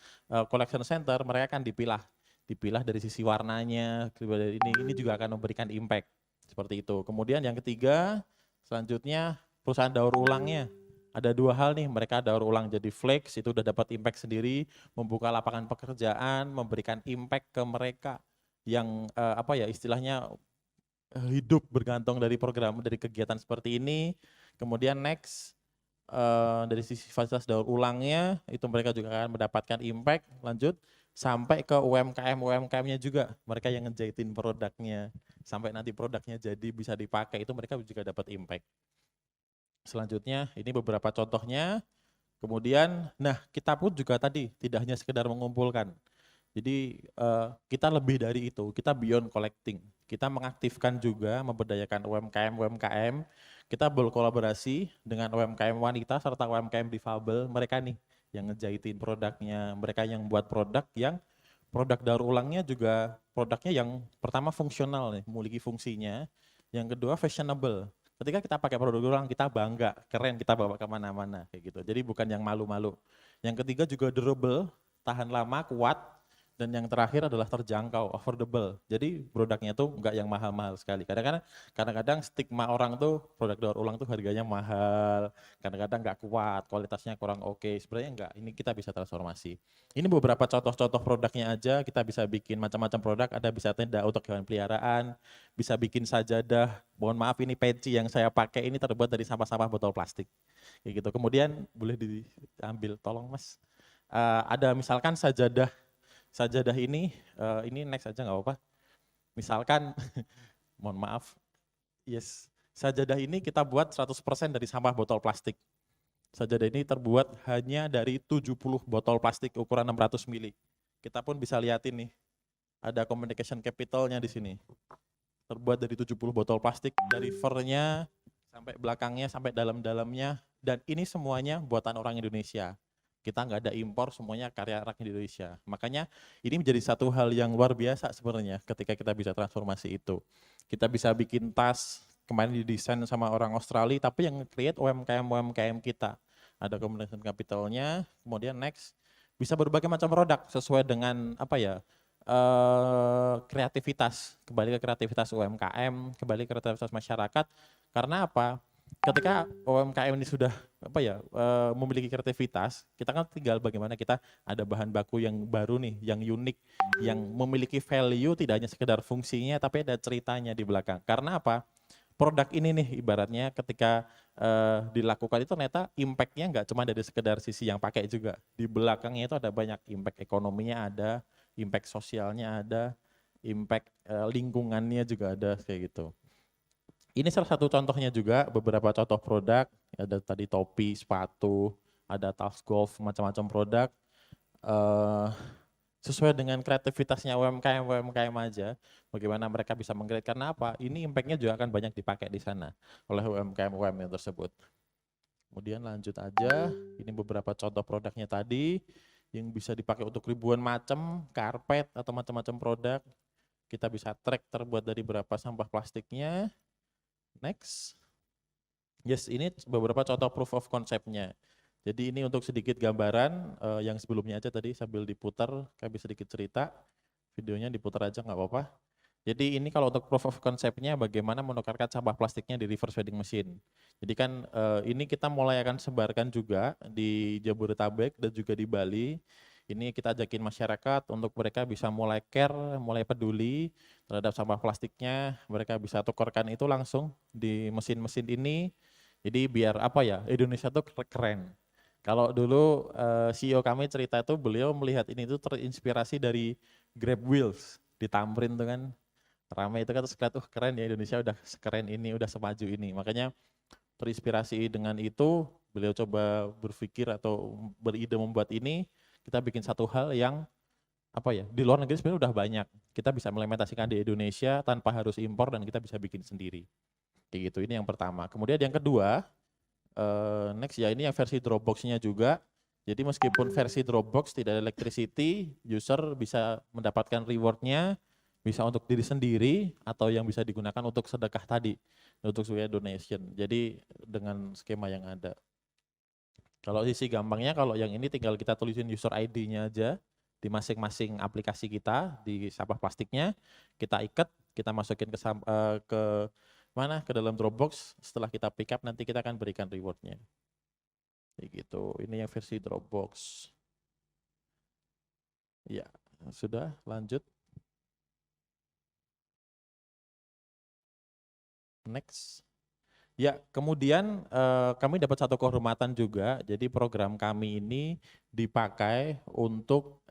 collection center, mereka akan dipilah. Dipilah dari sisi warnanya, ini juga akan memberikan impact. Seperti itu. Kemudian yang ketiga, selanjutnya perusahaan daur ulangnya. Ada dua hal nih, mereka daur ulang jadi flex, itu udah dapat impact sendiri, membuka lapangan pekerjaan, memberikan impact ke mereka yang istilahnya hidup bergantung dari program, dari kegiatan seperti ini. Kemudian next, dari sisi fasilitas daur ulangnya, itu mereka juga akan mendapatkan impact. Lanjut, sampai ke UMKM-UMKM-nya juga, mereka yang ngejahitin produknya, sampai nanti produknya jadi bisa dipakai, itu mereka juga dapat impact. Selanjutnya, ini beberapa contohnya. Kemudian, nah kita pun juga tadi tidak hanya sekedar mengumpulkan. Jadi kita lebih dari itu, kita beyond collecting. Kita mengaktifkan juga, memberdayakan UMKM, kita berkolaborasi dengan UMKM wanita serta UMKM difabel, mereka nih yang ngejahitin produknya, mereka yang buat produk daur ulangnya juga produknya yang pertama fungsional nih, memiliki fungsinya, yang kedua fashionable. Ketika kita pakai produk ulang kita bangga, keren, kita bawa kemana-mana kayak gitu. Jadi bukan yang malu-malu. Yang ketiga juga durable, tahan lama, kuat. Dan yang terakhir adalah terjangkau, affordable. Jadi produknya tuh enggak yang mahal-mahal sekali. Kadang-kadang stigma orang tuh produk daur ulang tuh harganya mahal, kadang-kadang enggak kuat, kualitasnya kurang oke. Sebenarnya enggak, ini kita bisa transformasi. Ini beberapa contoh-contoh produknya aja, kita bisa bikin macam-macam produk, ada bisa tenda untuk hewan peliharaan, bisa bikin sajadah. Mohon maaf ini peci yang saya pakai ini terbuat dari sampah-sampah botol plastik. Kayak gitu. Kemudian boleh diambil, tolong Mas. Ada misalkan sajadah ini next aja nggak apa-apa. Misalkan, mohon maaf, yes, sajadah ini kita buat 100% dari sampah botol plastik. Sajadah ini terbuat hanya dari 70 botol plastik ukuran 600 mili. Kita pun bisa lihatin nih, ada communication capitalnya di sini. Terbuat dari 70 botol plastik, dari fur-nya sampai belakangnya, sampai dalam-dalamnya, dan ini semuanya buatan orang Indonesia. Kita nggak ada impor, semuanya karya rakyat Indonesia. Makanya ini menjadi satu hal yang luar biasa sebenarnya ketika kita bisa transformasi itu. Kita bisa bikin tas, kemarin didesain sama orang Australia, tapi yang create UMKM kita. Ada communication capitalnya, kemudian next, bisa berbagai macam produk sesuai dengan kreativitas, kembali ke kreativitas UMKM, kembali ke kreativitas masyarakat. Karena apa? Ketika UMKM ini sudah memiliki kreativitas, kita kan tinggal bagaimana kita ada bahan baku yang baru nih, yang unik, yang memiliki value, tidak hanya sekedar fungsinya, tapi ada ceritanya di belakang. Karena apa? Produk ini nih ibaratnya ketika dilakukan itu ternyata impact-nya nggak cuma dari sekedar sisi yang pakai juga. Di belakangnya itu ada banyak impact ekonominya ada, impact sosialnya ada, impact lingkungannya juga ada kayak gitu. Ini salah satu contohnya juga, beberapa contoh produk, ada tadi topi, sepatu, ada tas golf, macam-macam produk. Sesuai dengan kreativitasnya UMKM aja, bagaimana mereka bisa meng-create, karena apa? Ini impact-nya juga akan banyak dipakai di sana oleh UMKM tersebut. Kemudian lanjut aja, ini beberapa contoh produknya tadi, yang bisa dipakai untuk ribuan macam, karpet atau macam-macam produk. Kita bisa track terbuat dari berapa sampah plastiknya. Next. Yes, ini beberapa contoh proof of concept-nya. Jadi ini untuk sedikit gambaran, yang sebelumnya aja tadi sambil diputar, kayak bisa sedikit cerita. Videonya diputar aja nggak apa-apa. Jadi ini kalau untuk proof of concept-nya bagaimana menukarkan sampah plastiknya di reverse vending machine. Jadi kan ini kita mulai akan sebarkan juga di Jabodetabek dan juga di Bali. Ini kita ajakin masyarakat untuk mereka bisa mulai care, mulai peduli terhadap sampah plastiknya. Mereka bisa tukarkan itu langsung di mesin-mesin ini. Jadi biar Indonesia tuh keren. Kalau dulu CEO kami cerita itu beliau melihat ini tuh terinspirasi dari Grab Wheels di Tamrin tuh kan. Ramai itu kan terus lihat keren ya, Indonesia udah sekeren ini, udah semaju ini. Makanya terinspirasi dengan itu beliau coba berpikir atau beride membuat ini. Kita bikin satu hal yang di luar negeri sebenarnya udah banyak. Kita bisa implementasikan di Indonesia tanpa harus impor dan kita bisa bikin sendiri. Kayak gitu, ini yang pertama. Kemudian yang kedua, next ya ini yang versi Dropbox-nya juga. Jadi meskipun versi Dropbox tidak ada electricity, user bisa mendapatkan reward-nya, bisa untuk diri sendiri atau yang bisa digunakan untuk sedekah tadi, untuk sebagai donation. Jadi dengan skema yang ada. Kalau sisi gampangnya, kalau yang ini tinggal kita tulisin user ID-nya aja di masing-masing aplikasi kita, di sampah plastiknya, kita ikat, kita masukin ke dalam Dropbox. Setelah kita pick up, nanti kita akan berikan reward-nya. Kayak gitu, ini yang versi Dropbox. Ya, sudah lanjut. Next. Ya, kemudian kami dapat satu kehormatan juga. Jadi program kami ini dipakai untuk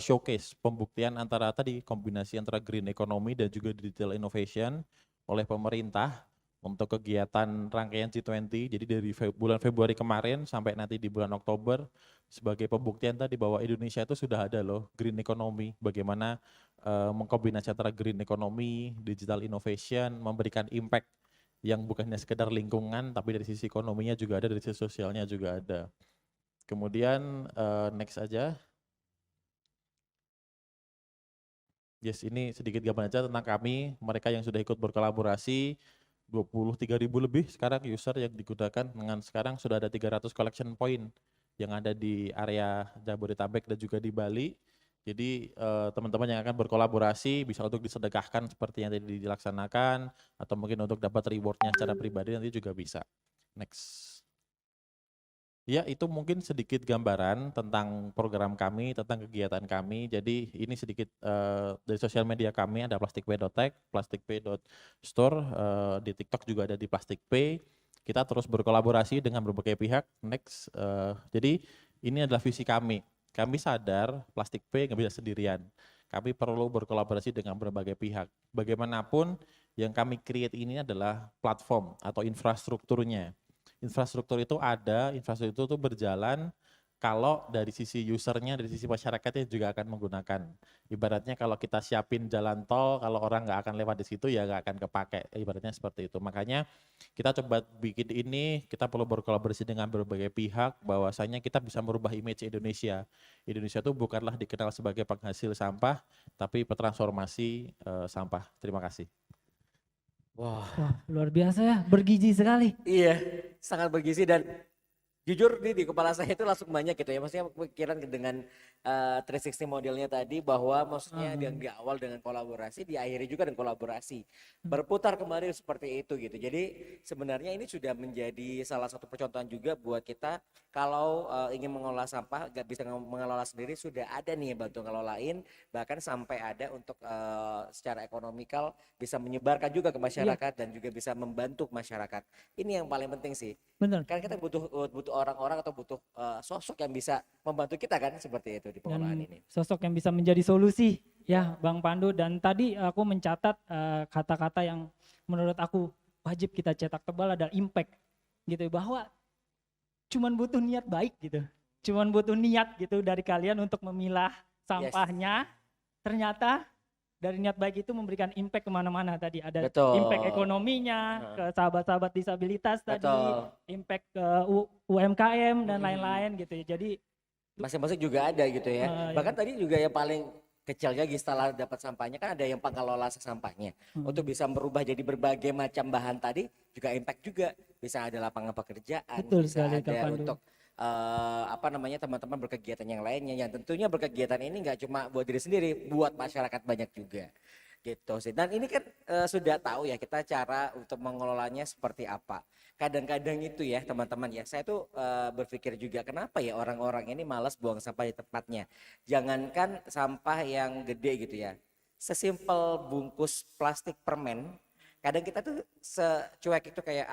showcase pembuktian antara tadi kombinasi antara green economy dan juga digital innovation oleh pemerintah untuk kegiatan rangkaian G20. Jadi dari bulan Februari kemarin sampai nanti di bulan Oktober sebagai pembuktian tadi bahwa Indonesia itu sudah ada loh green economy. Bagaimana mengkombinasi antara green economy, digital innovation, memberikan impact yang bukan hanya sekedar lingkungan, tapi dari sisi ekonominya juga ada, dari sisi sosialnya juga ada. Kemudian next aja. Yes, ini sedikit gambaran aja tentang kami, mereka yang sudah ikut berkolaborasi, 23.000 lebih sekarang user yang digunakan, dengan sekarang sudah ada 300 collection point yang ada di area Jabodetabek dan juga di Bali. Jadi teman-teman yang akan berkolaborasi bisa untuk disedekahkan seperti yang tadi dilaksanakan, atau mungkin untuk dapat rewardnya secara pribadi nanti juga bisa. Next. Ya, itu mungkin sedikit gambaran tentang program kami, tentang kegiatan kami. Jadi ini sedikit dari sosial media kami, ada plastikpay.tech, plastikpay.store, di TikTok juga ada di plastikpay. Kita terus berkolaborasi dengan berbagai pihak. Next. Jadi ini adalah visi kami. Kami sadar Plastik Pay nggak bisa sendirian. Kami perlu berkolaborasi dengan berbagai pihak. Bagaimanapun yang kami create ini adalah platform atau infrastrukturnya. Infrastruktur itu ada, infrastruktur itu berjalan kalau dari sisi usernya, dari sisi masyarakatnya juga akan menggunakan. Ibaratnya kalau kita siapin jalan tol, kalau orang nggak akan lewat di situ ya nggak akan kepake. Ibaratnya seperti itu. Makanya kita coba bikin ini, kita perlu berkolaborasi dengan berbagai pihak, bahwasanya kita bisa merubah image Indonesia. Indonesia itu bukanlah dikenal sebagai penghasil sampah, tapi petransformasi sampah. Terima kasih. Wah, Wah, luar biasa ya, bergizi sekali. iya, sangat bergizi dan jujur di kepala saya itu langsung banyak gitu ya. Maksudnya pikiran dengan 360 modelnya tadi, bahwa maksudnya yang di awal dengan kolaborasi, diakhiri juga dengan kolaborasi. Berputar kembali seperti itu gitu. Jadi sebenarnya ini sudah menjadi salah satu percontohan juga buat kita kalau ingin mengelola sampah, gak bisa mengelola sendiri, sudah ada nih yang bantu ngelolain, bahkan sampai ada untuk secara ekonomikal bisa menyebarkan juga ke masyarakat dan juga bisa membantu masyarakat. Ini yang paling penting sih. Benar. Kan kita butuh orang-orang atau butuh sosok yang bisa membantu kita kan, seperti itu di pengelolaan Dan ini. sosok yang bisa menjadi solusi ya Bang Pandu. Dan tadi aku mencatat kata-kata yang menurut aku wajib kita cetak tebal adalah impact gitu, bahwa cuman butuh niat baik gitu, cuman butuh niat gitu dari kalian untuk memilah sampahnya. Ternyata dari niat baik itu memberikan impact kemana-mana. Tadi ada impact ekonominya ke sahabat-sahabat disabilitas, tadi impact ke UMKM dan lain-lain gitu ya. Jadi masing-masing juga ada gitu ya. Bahkan tadi juga yang paling kecilnya setelah dapat sampahnya kan ada yang pengelola sampahnya. Untuk bisa merubah jadi berbagai macam bahan tadi juga impact juga. Bisa ada lapangan pekerjaan, betul bisa sekali, ada Kak Pandu. untuk teman-teman berkegiatan yang lainnya, yang tentunya berkegiatan ini nggak cuma buat diri sendiri, buat masyarakat banyak juga gitu sih. Dan ini kan sudah tahu ya kita cara untuk mengelolanya seperti apa. Kadang-kadang itu ya teman-teman ya, saya tuh berpikir juga kenapa ya orang-orang ini malas buang sampah di tempatnya. Jangankan sampah yang gede gitu ya, sesimpel bungkus plastik permen, kadang kita tuh secuek itu kayak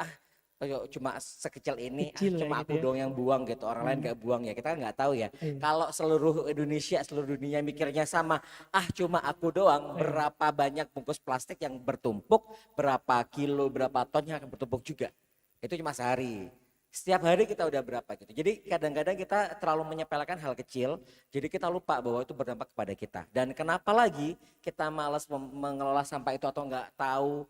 cuma sekecil ini, cuma aku doang yang buang gitu, orang lain gak buang ya, kita nggak tahu ya. Kalau seluruh Indonesia, seluruh dunia mikirnya sama, cuma aku doang, berapa banyak bungkus plastik yang bertumpuk, berapa kilo, berapa ton yang akan bertumpuk juga. Itu cuma sehari. Setiap hari kita udah berapa gitu. Jadi kadang-kadang kita terlalu menyepelekan hal kecil, jadi kita lupa bahwa itu berdampak kepada kita. Dan kenapa lagi kita malas mengelola sampah itu atau nggak tahu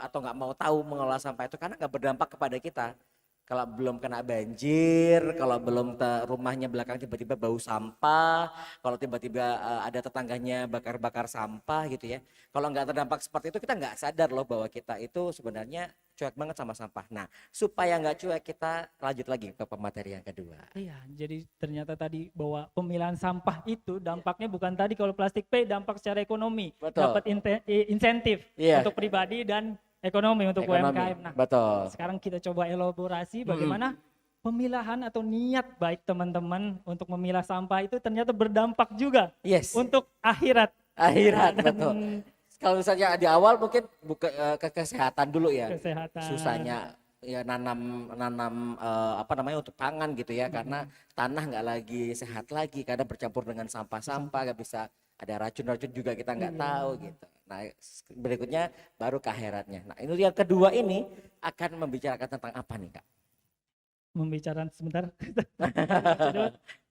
atau nggak mau tahu mengelola sampah itu, karena nggak berdampak kepada kita. Kalau belum kena banjir, kalau belum rumahnya belakang tiba-tiba bau sampah, kalau tiba-tiba ada tetangganya bakar-bakar sampah gitu ya. Kalau nggak terdampak seperti itu, kita nggak sadar loh bahwa kita itu sebenarnya cuek banget sama sampah. Nah, supaya nggak cuek, kita lanjut lagi ke pemateri yang kedua. Iya, jadi ternyata tadi bahwa pemilahan sampah itu dampaknya bukan tadi kalau Plastik Pay dampak secara ekonomi, dapat insentif untuk pribadi dan ekonomi untuk UMKM. Nah, sekarang kita coba elaborasi bagaimana pemilahan atau niat baik teman-teman untuk memilah sampah itu ternyata berdampak juga untuk akhirat. Betul. Kalau misalnya di awal mungkin ke kesehatan dulu ya. Kesehatan. Susahnya ya nanam apa namanya untuk pangan gitu ya, karena tanah nggak lagi sehat lagi, kadang bercampur dengan sampah-sampah, nggak bisa ada racun-racun juga kita nggak tahu gitu. Nah berikutnya baru ke akhiratnya. Nah ini yang kedua ini akan membicarakan tentang apa nih Kak? Membicarakan sebentar.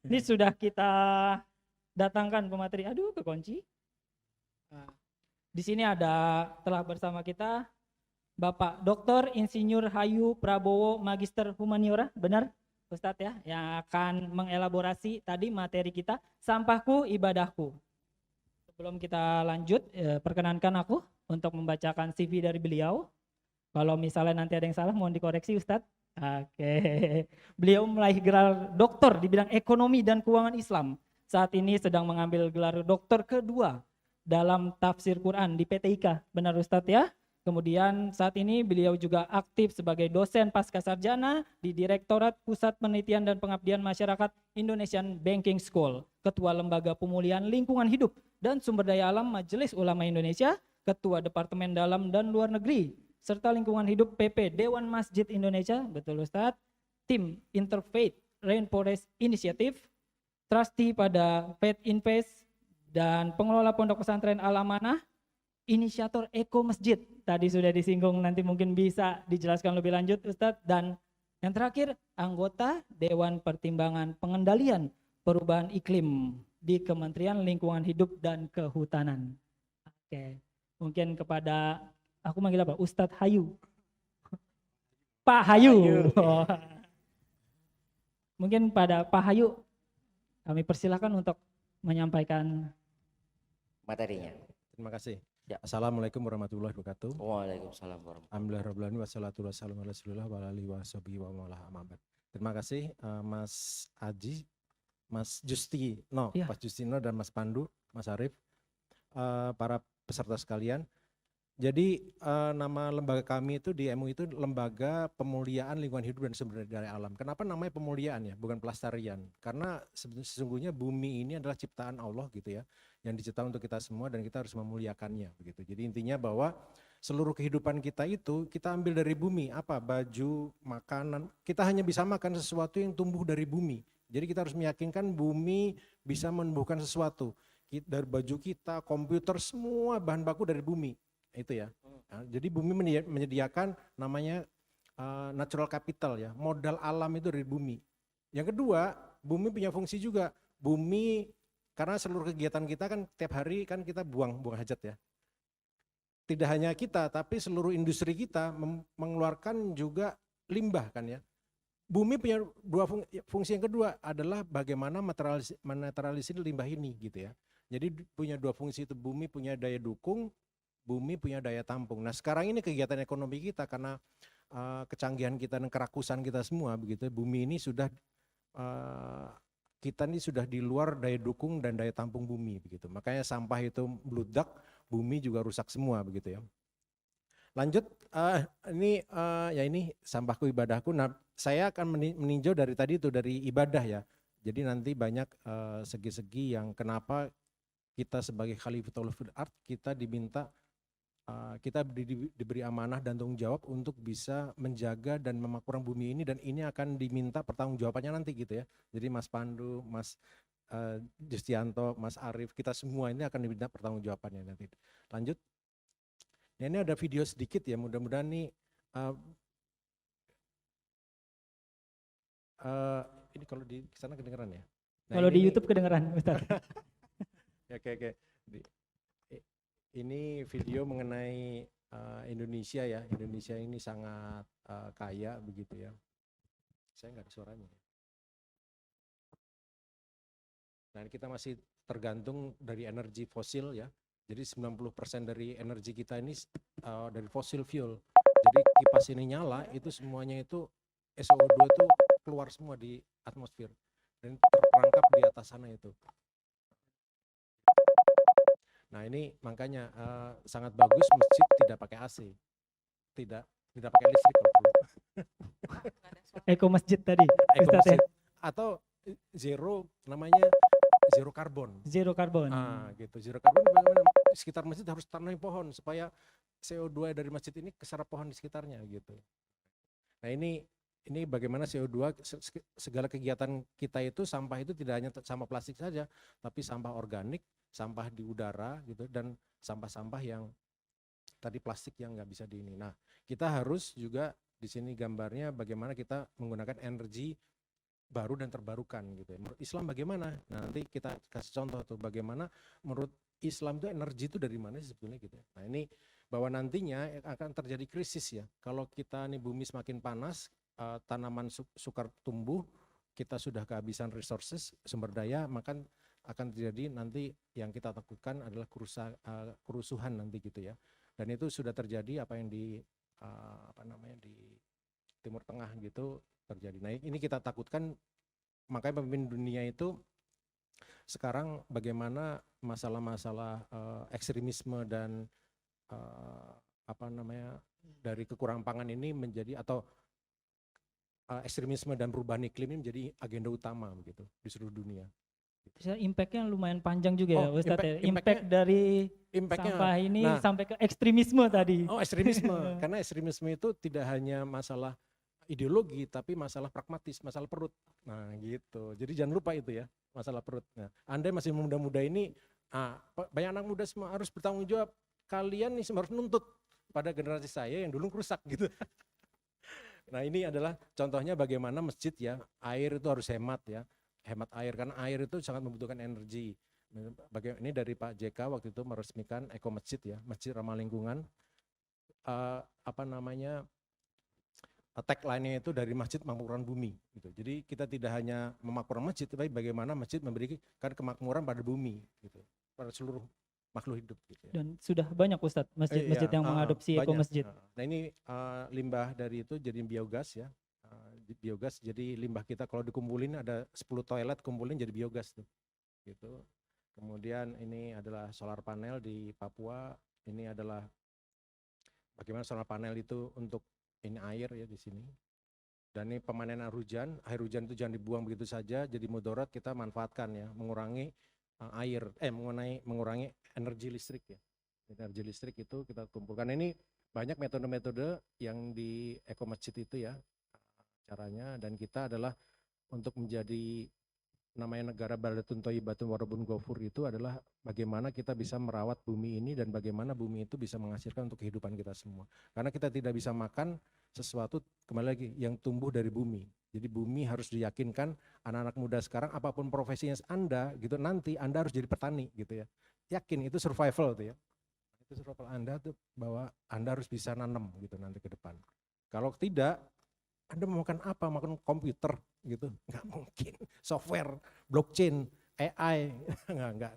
Ini sudah kita datangkan pemateri. Aduh, kekunci. Nah, di sini telah bersama kita Bapak Dr. Insinyur Hayu Prabowo Magister Humaniora, benar Ustadz ya, yang akan mengelaborasi tadi materi kita, sampahku ibadahku. Sebelum kita lanjut, perkenankan aku untuk membacakan CV dari beliau. Kalau misalnya nanti ada yang salah mohon dikoreksi Ustadz. Oke. Beliau meraih gelar doktor di bidang ekonomi dan keuangan Islam. Saat ini sedang mengambil gelar doktor kedua dalam tafsir Quran di PTIK. Benar Ustadz ya? Kemudian saat ini beliau juga aktif sebagai dosen pascasarjana di Direktorat Pusat Penelitian dan Pengabdian Masyarakat Indonesian Banking School, Ketua Lembaga Pemulihan Lingkungan Hidup dan Sumber Daya Alam Majelis Ulama Indonesia, Ketua Departemen Dalam dan Luar Negeri, serta Lingkungan Hidup PP Dewan Masjid Indonesia, betul Ustadz, tim Interfaith Rainforest Initiative, trustee pada Faith Invest, dan pengelola Pondok Pesantren Al-Amanah, inisiator Eko Masjid, tadi sudah disinggung, nanti mungkin bisa dijelaskan lebih lanjut Ustadz. Dan yang terakhir, anggota Dewan Pertimbangan Pengendalian Perubahan Iklim di Kementerian Lingkungan Hidup dan Kehutanan. Oke, mungkin kepada, aku manggil apa? Ustadz Hayu. Pak Hayu. Mungkin pada Pak Hayu, kami persilakan untuk menyampaikan Materinya. Terima kasih. Ya. Assalamualaikum warahmatullahi wabarakatuh. Waalaikumsalam warahmatullahi wabarakatuh. Alhamdulillahirrahmanirrahim. Wassalatu wassalamu ala rasulillah wa alihi wa sahbihi wa mawalah amma ba'd. Terima kasih Mas Aji, Mas Justino, Ya. Mas Justino dan Mas Pandu, Mas Arif, para peserta sekalian. Jadi nama lembaga kami itu di MUI itu Lembaga Pemuliaan Lingkungan Hidup dan Sumber Daya Alam. Kenapa namanya pemuliaan ya, bukan pelestarian? Karena sesungguhnya bumi ini adalah ciptaan Allah gitu ya, yang diciptakan untuk kita semua dan kita harus memuliakannya begitu. Jadi intinya bahwa seluruh kehidupan kita itu kita ambil dari bumi, apa? Baju, makanan. Kita hanya bisa makan sesuatu yang tumbuh dari bumi. Jadi kita harus meyakinkan bumi bisa menumbuhkan sesuatu. Dari baju kita, komputer, semua bahan baku dari bumi. Itu ya. Nah, jadi bumi menyediakan namanya natural capital ya, modal alam itu dari bumi. Yang kedua, bumi punya fungsi juga. Bumi, karena seluruh kegiatan kita kan tiap hari kan kita buang hajat ya. Tidak hanya kita, tapi seluruh industri kita mengeluarkan juga limbah kan ya. Bumi punya dua fungsi, yang kedua adalah bagaimana menetralisir limbah ini gitu ya. Jadi punya dua fungsi itu, bumi punya daya dukung, bumi punya daya tampung. Nah sekarang ini kegiatan ekonomi kita karena kecanggihan kita dan kerakusan kita semua begitu, bumi ini sudah kita ini sudah di luar daya dukung dan daya tampung bumi begitu. Makanya sampah itu meludak, bumi juga rusak semua begitu ya. Lanjut, ini sampahku ibadahku. Nah saya akan meninjau dari tadi itu dari ibadah ya. Jadi nanti banyak segi-segi yang kenapa kita sebagai Khalifatul fil Ard kita diminta, kita diberi amanah dan tanggung jawab untuk bisa menjaga dan memakmurkan bumi ini, dan ini akan diminta pertanggungjawabannya nanti gitu ya. Jadi Mas Pandu, Mas Justianto, Mas Arif, kita semua ini akan diminta pertanggungjawabannya nanti. Lanjut. Ya, ini ada video sedikit ya, mudah-mudahan nih ini kalau di sana kedengeran ya. Nah, kalau di YouTube kedengeran Ustaz. Oke. Ini video mengenai Indonesia ya. Indonesia ini sangat kaya begitu ya. Saya nggak ada suaranya. Nah, kita masih tergantung dari energi fosil ya. Jadi 90% dari energi kita ini dari fossil fuel. Jadi kipas ini nyala, itu semuanya itu SO2 itu keluar semua di atmosfer dan terperangkap di atas sana itu. Nah ini makanya sangat bagus masjid tidak pakai AC, tidak pakai listrik kalau perlu. Eko masjid tadi, Eko Ustaz, masjid. ya? Atau zero, namanya zero karbon. Zero karbon. Gitu. Zero karbon bagaimana? Sekitar masjid harus tanam pohon supaya CO2 dari masjid ini keserap pohon di sekitarnya gitu. Nah ini bagaimana CO2 segala kegiatan kita itu sampah itu tidak hanya sampah plastik saja, tapi sampah organik, sampah di udara gitu, dan sampah-sampah yang tadi plastik yang nggak bisa di ini. Nah, kita harus juga di sini gambarnya bagaimana kita menggunakan energi baru dan terbarukan gitu ya. Menurut Islam bagaimana? Nah, nanti kita kasih contoh tuh bagaimana menurut Islam itu energi itu dari mana sih sebetulnya gitu ya. Nah, ini bahwa nantinya akan terjadi krisis ya. Kalau kita nih bumi semakin panas, tanaman sukar tumbuh, kita sudah kehabisan resources, sumber daya, maka akan terjadi nanti yang kita takutkan adalah kerusuhan nanti gitu ya. Dan itu sudah terjadi apa yang di di Timur Tengah gitu terjadi. Nah, ini kita takutkan, makanya pemimpin dunia itu sekarang bagaimana masalah-masalah ekstremisme dan dari kekurangan pangan ini menjadi atau ekstremisme dan perubahan iklim ini menjadi agenda utama begitu di seluruh dunia. Impact-nya lumayan panjang juga ya Ustadz ya. Impact-nya dari sampah ini sampai ke ekstremisme tadi. Oh, ekstremisme. Karena ekstremisme itu tidak hanya masalah ideologi tapi masalah pragmatis, masalah perut. Nah, gitu. Jadi jangan lupa itu ya, masalah perut. Nah, Anda masih muda-muda ini, banyak anak muda semua harus bertanggung jawab. Kalian nih harus nuntut pada generasi saya yang dulu rusak gitu. Nah, ini adalah contohnya bagaimana masjid ya, air itu harus hemat ya. Hemat air, karena air itu sangat membutuhkan energi. Ini dari Pak JK waktu itu meresmikan Eko Masjid ya, Masjid Ramah Lingkungan. Tagline-nya itu dari masjid makmuran bumi gitu. Jadi kita tidak hanya memakmurkan masjid, tapi bagaimana masjid memberikan kemakmuran pada bumi gitu, pada seluruh makhluk hidup gitu ya. Dan sudah banyak Ustadz masjid-masjid yang mengadopsi Eko Masjid. Nah, ini limbah dari itu jadi biogas ya. Biogas, jadi limbah kita kalau dikumpulin ada 10 toilet kumpulin jadi biogas tuh gitu. Kemudian ini adalah solar panel di Papua. Ini adalah bagaimana solar panel itu untuk ini air ya di sini. Dan ini pemanenan air hujan itu jangan dibuang begitu saja, jadi mudarat, kita manfaatkan ya, mengurangi mengurangi energi listrik ya. Energi listrik itu kita kumpulkan. Ini banyak metode-metode yang di Eko Masjid itu ya caranya, dan kita adalah untuk menjadi namanya negara baldatun thayyibatun warabun ghafur itu adalah bagaimana kita bisa merawat bumi ini dan bagaimana bumi itu bisa menghasilkan untuk kehidupan kita semua. Karena kita tidak bisa makan sesuatu kembali lagi yang tumbuh dari bumi. Jadi bumi harus diyakinkan anak-anak muda sekarang apapun profesinya Anda gitu, nanti Anda harus jadi petani gitu ya. Yakin itu survival tuh ya. Itu survival Anda tuh bahwa Anda harus bisa nanam gitu nanti ke depan. Kalau tidak, Anda mau makan apa? Makan komputer gitu? Nggak mungkin. Software, blockchain, AI,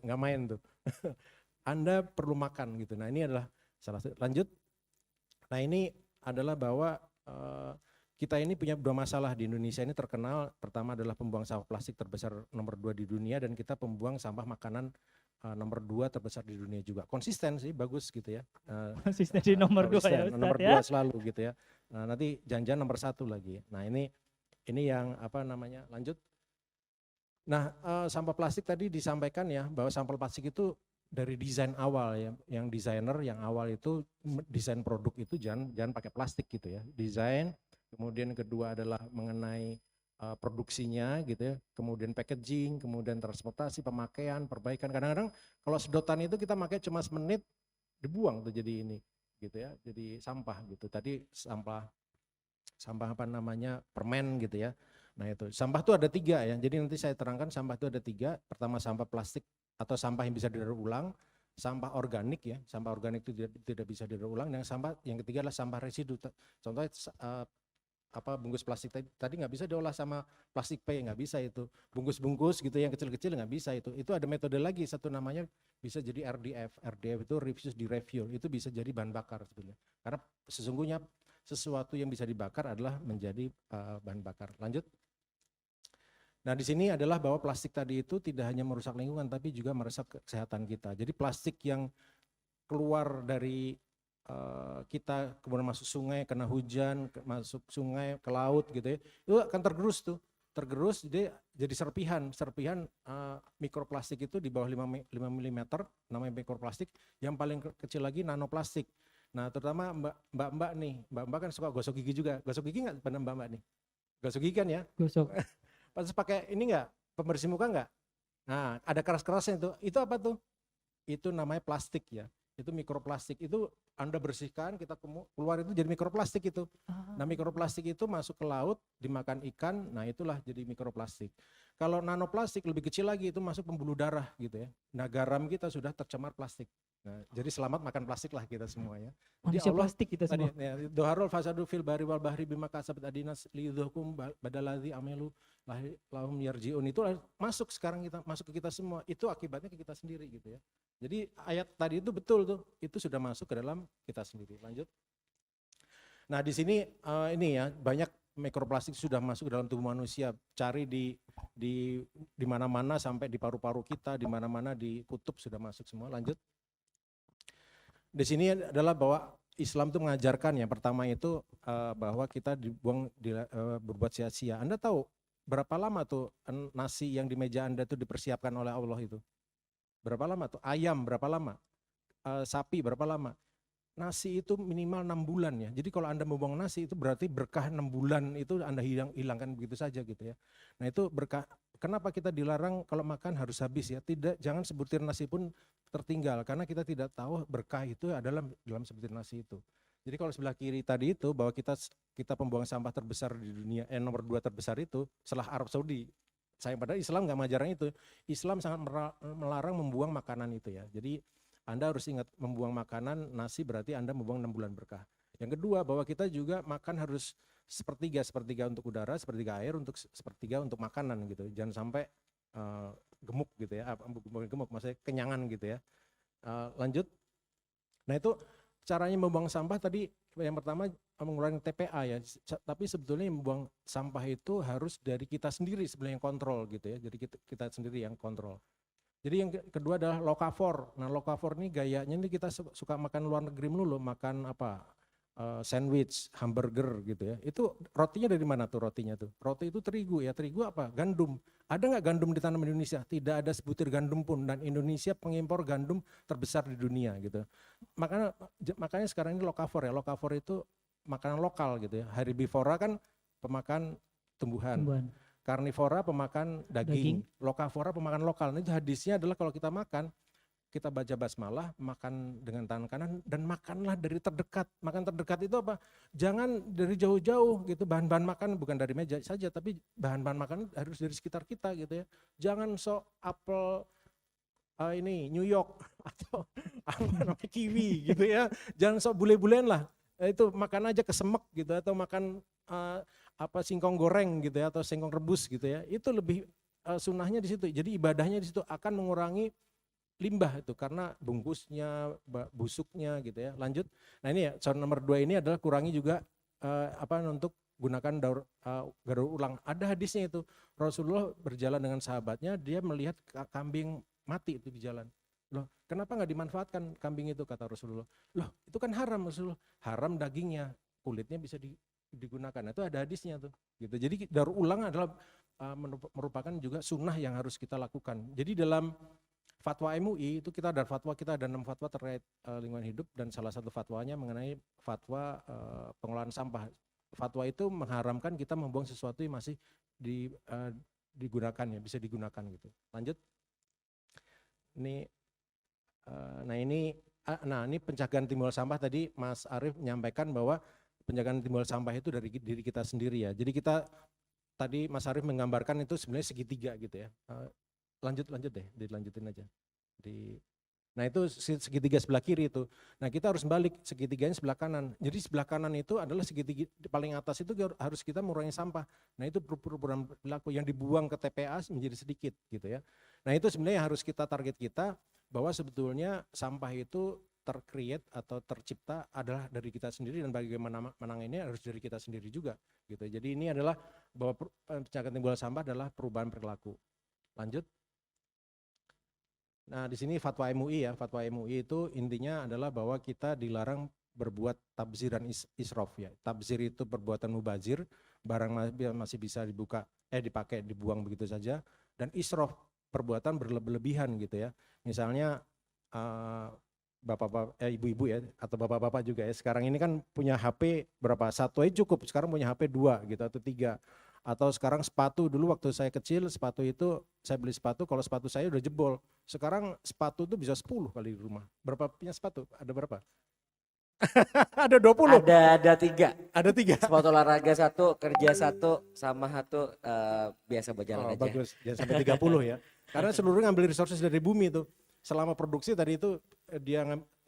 nggak main tuh. Anda perlu makan gitu. Nah, ini adalah salah satu. Lanjut. Nah, ini adalah bahwa kita ini punya dua masalah di Indonesia ini terkenal. Pertama adalah pembuang sampah plastik terbesar nomor 2 di dunia, dan kita pembuang sampah makanan nomor 2 terbesar di dunia juga. Konsisten sih, bagus gitu ya. Konsisten di nomor 2 ya Ustadz nomor ya. 2 selalu gitu ya. Nah, nanti jangan nomor 1 lagi. Nah, ini yang lanjut. Nah, sampah plastik tadi disampaikan ya, bahwa sampah plastik itu dari desain awal ya, yang desainer yang awal itu desain produk itu jangan pakai plastik gitu ya. Desain, kemudian kedua adalah mengenai produksinya gitu ya, kemudian packaging, kemudian transportasi, pemakaian, perbaikan. Kadang-kadang kalau sedotan itu kita pakai cuma semenit dibuang tuh jadi ini gitu ya, jadi sampah gitu. Tadi sampah permen gitu ya. Nah, itu sampah itu ada 3 ya, jadi nanti saya terangkan sampah itu ada 3. Pertama sampah plastik atau sampah yang bisa didaur ulang, sampah organik ya, sampah organik itu tidak bisa didaur ulang, dan yang ketiga adalah sampah residu. Contohnya bungkus plastik tadi nggak bisa diolah sama plastik P, nggak bisa itu. Bungkus-bungkus gitu yang kecil-kecil nggak bisa itu. Itu ada metode lagi, satu namanya bisa jadi RDF. RDF itu refuse di refuel, itu bisa jadi bahan bakar sebetulnya. Karena sesungguhnya sesuatu yang bisa dibakar adalah menjadi bahan bakar. Lanjut. Nah, di sini adalah bahwa plastik tadi itu tidak hanya merusak lingkungan tapi juga merusak kesehatan kita. Jadi plastik yang keluar dari kita kemudian masuk sungai, kena hujan, masuk sungai ke laut gitu ya, itu akan tergerus jadi serpihan mikroplastik itu di bawah 5 mm namanya mikroplastik, yang paling kecil lagi nanoplastik. Nah terutama mbak-mbak nih, mbak-mbak kan suka gosok gigi juga. Gosok gigi nggak pada mbak-mbak nih? Gosok gigi kan ya? Gosok. Pas pakai ini nggak? Pembersih muka nggak? Nah ada keras-kerasnya itu. Itu apa tuh? Itu namanya plastik ya. Itu mikroplastik. Itu Anda bersihkan, kita keluar itu jadi mikroplastik itu. Nah mikroplastik itu masuk ke laut, dimakan ikan, nah itulah jadi mikroplastik. Kalau nanoplastik lebih kecil lagi, itu masuk pembuluh darah gitu ya. Nah garam kita sudah tercemar plastik. Nah, jadi selamat makan plastik lah kita semua ya. Jadi Manusia plastik kita semua. Doharul fasadu fil bari wal bahri bima kasabat adinas liyudhukum badaladzi amelu lahum yarjiun, itu masuk sekarang kita, masuk ke kita semua. Itu akibatnya ke kita sendiri gitu ya. Jadi ayat tadi itu betul tuh, itu sudah masuk ke dalam kita sendiri. Lanjut. Nah di sini ini ya, banyak mikroplastik sudah masuk ke dalam tubuh manusia. Cari di mana-mana sampai di paru-paru kita, di mana-mana di kutub sudah masuk semua. Lanjut. Di sini adalah bahwa Islam itu mengajarkan yang pertama itu bahwa kita dibuang berbuat sia-sia. Anda tahu berapa lama tuh nasi yang di meja Anda itu dipersiapkan oleh Allah itu? Berapa lama tuh? Ayam berapa lama? Sapi berapa lama? Nasi itu minimal 6 bulan ya. Jadi kalau Anda membuang nasi itu berarti berkah 6 bulan itu Anda hilangkan begitu saja gitu ya. Nah itu berkah. Kenapa kita dilarang kalau makan harus habis ya? Tidak, jangan sebutir nasi pun tertinggal karena kita tidak tahu berkah itu adalah dalam sebutir nasi itu. Jadi kalau sebelah kiri tadi itu bahwa kita pembuang sampah terbesar di dunia, nomor 2 terbesar itu setelah Arab Saudi. Padahal Islam nggak mengajarkan itu. Islam sangat melarang membuang makanan itu ya. Jadi Anda harus ingat, membuang makanan nasi berarti Anda membuang 6 bulan berkah. Yang kedua bahwa kita juga makan harus sepertiga untuk udara, sepertiga air, sepertiga untuk makanan gitu. Jangan sampai gemuk gitu ya, bukan gemuk, maksudnya kenyangan gitu ya. Lanjut. Nah itu caranya membuang sampah tadi yang pertama mengurangi TPA ya, tapi sebetulnya membuang sampah itu harus dari kita sendiri sebenarnya yang kontrol gitu ya, jadi kita sendiri yang kontrol. Jadi yang kedua adalah lokavor. Nah lokavor ini gayanya ini kita suka makan luar negeri melulu, makan apa? Sandwich, hamburger gitu ya. Itu rotinya dari mana tuh rotinya tuh? Roti itu terigu ya, terigu apa? Gandum. Ada nggak gandum ditanam di Indonesia? Tidak ada sebutir gandum pun, dan Indonesia pengimpor gandum terbesar di dunia gitu. Makanya sekarang ini lokavor ya. Lokavor itu makanan lokal gitu ya. Herbivora kan pemakan tumbuhan. Karnivora pemakan daging. Lokavora pemakan lokal. Nah, itu hadisnya adalah kalau kita makan, kita baca basmalah, makan dengan tangan kanan, dan makanlah dari terdekat. Makan terdekat itu apa? Jangan dari jauh-jauh gitu. Bahan-bahan makan bukan dari meja saja, tapi bahan-bahan makan harus dari sekitar kita gitu ya. Jangan sok apel ini New York atau apa namanya kiwi gitu ya. Jangan sok bule-bulean lah. Itu makan aja kesemek gitu, atau makan singkong goreng gitu ya, atau singkong rebus gitu ya. Itu lebih sunnahnya di situ. Jadi ibadahnya di situ akan mengurangi limbah itu karena bungkusnya, busuknya gitu ya. Lanjut. Nah ini ya, contoh nomor 2 ini adalah kurangi juga untuk gunakan daur ulang. Ada hadisnya itu. Rasulullah berjalan dengan sahabatnya, dia melihat kambing mati itu di jalan. Loh, kenapa nggak dimanfaatkan kambing itu, kata Rasulullah. Loh, itu kan haram Rasulullah. Haram dagingnya, kulitnya bisa digunakan. Nah, itu ada hadisnya tuh. Gitu. Jadi daur ulang adalah merupakan juga sunnah yang harus kita lakukan. Jadi dalam fatwa MUI itu kita ada 6 fatwa terkait lingkungan hidup, dan salah satu fatwanya mengenai fatwa pengelolaan sampah. Fatwa itu mengharamkan kita membuang sesuatu yang masih digunakan ya, bisa digunakan gitu. Lanjut. Ini ini pencegahan timbul sampah. Tadi Mas Arief menyampaikan bahwa pencegahan timbul sampah itu dari diri kita sendiri ya. Jadi kita tadi Mas Arief menggambarkan itu sebenarnya segitiga gitu ya. Lanjut deh, dilanjutin aja. Nah itu segitiga sebelah kiri itu. Nah kita harus balik, segitiganya sebelah kanan. Jadi sebelah kanan itu adalah segitiga paling atas itu harus kita mengurangi sampah. Nah itu perubahan perilaku yang dibuang ke TPA menjadi sedikit gitu ya. Nah itu sebenarnya harus kita target kita, bahwa sebetulnya sampah itu tercreate atau tercipta adalah dari kita sendiri, dan bagaimana menanganinya harus dari kita sendiri juga gitu. Jadi ini adalah bahwa pencegahan timbul sampah adalah perubahan perilaku. Lanjut. Nah di sini fatwa MUI ya, fatwa MUI itu intinya adalah bahwa kita dilarang berbuat tabzir dan israf ya. Tabzir itu perbuatan mubazir, barang masih bisa dipakai, dibuang begitu saja. Dan israf perbuatan berlebihan gitu ya. Misalnya ibu-ibu ya atau bapak-bapak juga ya. Sekarang ini kan punya HP berapa? Satu aja cukup. Sekarang punya HP 2 gitu atau 3. Atau sekarang sepatu, dulu waktu saya kecil sepatu itu saya beli sepatu, kalau sepatu saya udah jebol. Sekarang sepatu tuh bisa 10 kali di rumah. Berapa punya sepatu? Ada berapa? Ada 20. Ada 3. Ada 3. Sepatu olahraga 1, kerja 1, sama 1 biasa berjalan aja. Bagus, jangan sampai 30 ya. Karena seluruhnya ngambil resources dari bumi tuh. Selama produksi tadi itu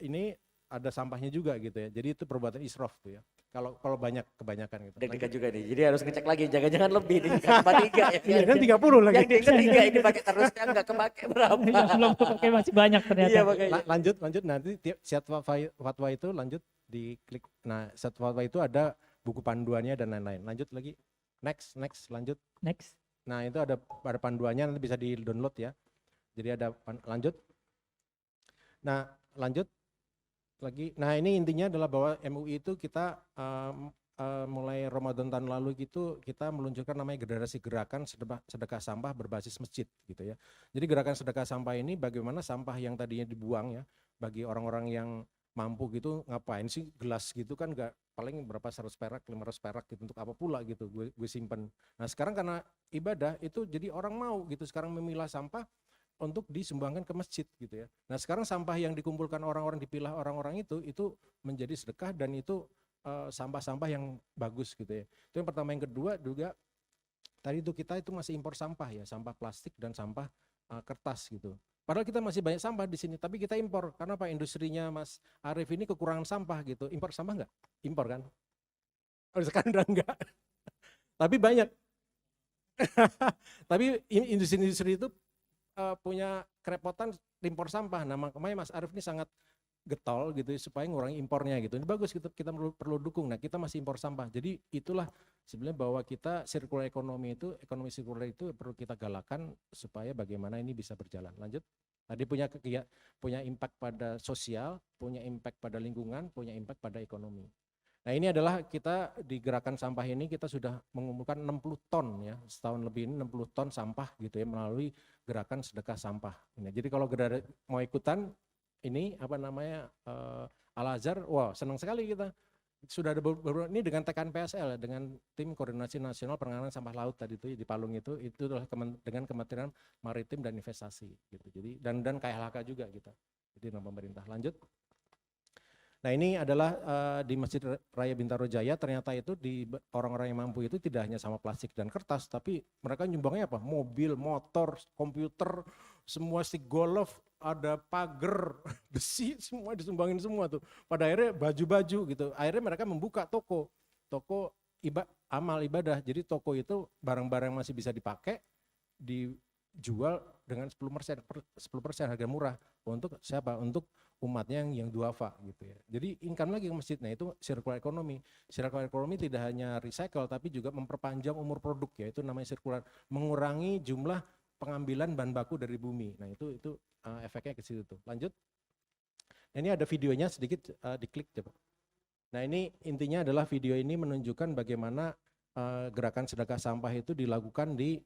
ini ada sampahnya juga gitu ya. Jadi itu perbuatan israf tuh ya. Kalau kebanyakan gitu. Deg-degan juga nih. Jadi harus ngecek lagi, jangan-jangan lebih nih. Kan 3 ya. Iya kan 30 lagi. Yang ketiga ini pakai terus kan enggak kepake berapa. Yang belum kepake masih banyak ternyata. Iya makanya. Lanjut nanti Syat Fatwa itu lanjut diklik. Nah, Syat Fatwa itu ada buku panduannya dan lain-lain. Lanjut lagi. Next lanjut. Next. Nah, itu ada panduannya, nanti bisa di-download ya. Jadi ada lanjut. Nah, lanjut lagi. Nah, ini intinya adalah bahwa MUI itu kita mulai Ramadan tahun lalu gitu kita meluncurkan namanya generasi gerakan sedekah sampah berbasis masjid gitu ya. Jadi gerakan sedekah sampah ini bagaimana sampah yang tadinya dibuang ya bagi orang-orang yang mampu gitu, ngapain sih gelas gitu kan nggak paling berapa 100 perak 500 perak gitu untuk apa pula gitu gue simpen. Nah sekarang karena ibadah itu jadi orang mau gitu sekarang memilah sampah untuk disumbangkan ke masjid gitu ya. Nah sekarang sampah yang dikumpulkan orang-orang dipilah orang-orang itu menjadi sedekah dan itu sampah-sampah yang bagus gitu ya. Itu yang pertama. Yang kedua juga tadi itu kita itu masih impor sampah ya, sampah plastik dan sampah kertas gitu. Padahal kita masih banyak sampah di sini, tapi kita impor. Karena apa? Industrinya Mas Arief ini kekurangan sampah gitu. Impor sampah enggak? Impor kan? Oh, sekarang udah enggak. Tapi banyak. Tapi industri-industri itu punya kerepotan impor sampah. Nah makanya Mas Arief ini sangat getol gitu supaya ngurangi impornya gitu. Ini bagus kita perlu dukung. Nah kita masih impor sampah. Jadi itulah sebenarnya bahwa kita circular ekonomi sirkular itu perlu kita galakan supaya bagaimana ini bisa berjalan. Lanjut. Tadi punya impact pada sosial, punya impact pada lingkungan, punya impact pada ekonomi. Nah ini adalah kita di gerakan sampah ini kita sudah mengumpulkan 60 ton ya, setahun lebih ini 60 ton sampah gitu ya melalui gerakan sedekah sampah. Nah, jadi kalau mau ikutan ini apa namanya Al-Azhar, wah senang sekali kita. Sudah ada beberapa ini dengan tekan PSL dengan tim koordinasi nasional penanganan sampah laut tadi itu di Palung itu adalah dengan Kementerian Maritim dan Investasi gitu. Jadi dan KLHK juga kita. Jadi dengan pemerintah. Lanjut. Nah ini adalah di Masjid Raya Bintaro Jaya ternyata itu di orang-orang yang mampu itu tidak hanya sama plastik dan kertas tapi mereka nyumbangnya apa? Mobil, motor, komputer, semua stick golf, ada pagar, besi, semua disumbangin semua tuh. Pada akhirnya baju-baju gitu. Akhirnya mereka membuka toko amal ibadah. Jadi toko itu barang-barang masih bisa dipakai dijual dengan 10% harga murah untuk siapa? Untuk umatnya yang duafa gitu ya. Jadi income lagi ke masjid. Nah itu circular economy. Circular economy tidak hanya recycle tapi juga memperpanjang umur produk ya. Itu namanya circular, mengurangi jumlah pengambilan bahan baku dari bumi. Nah itu efeknya ke situ tuh. Lanjut. Nah, ini ada videonya sedikit diklik coba. Nah ini intinya adalah video ini menunjukkan bagaimana gerakan sedekah sampah itu dilakukan di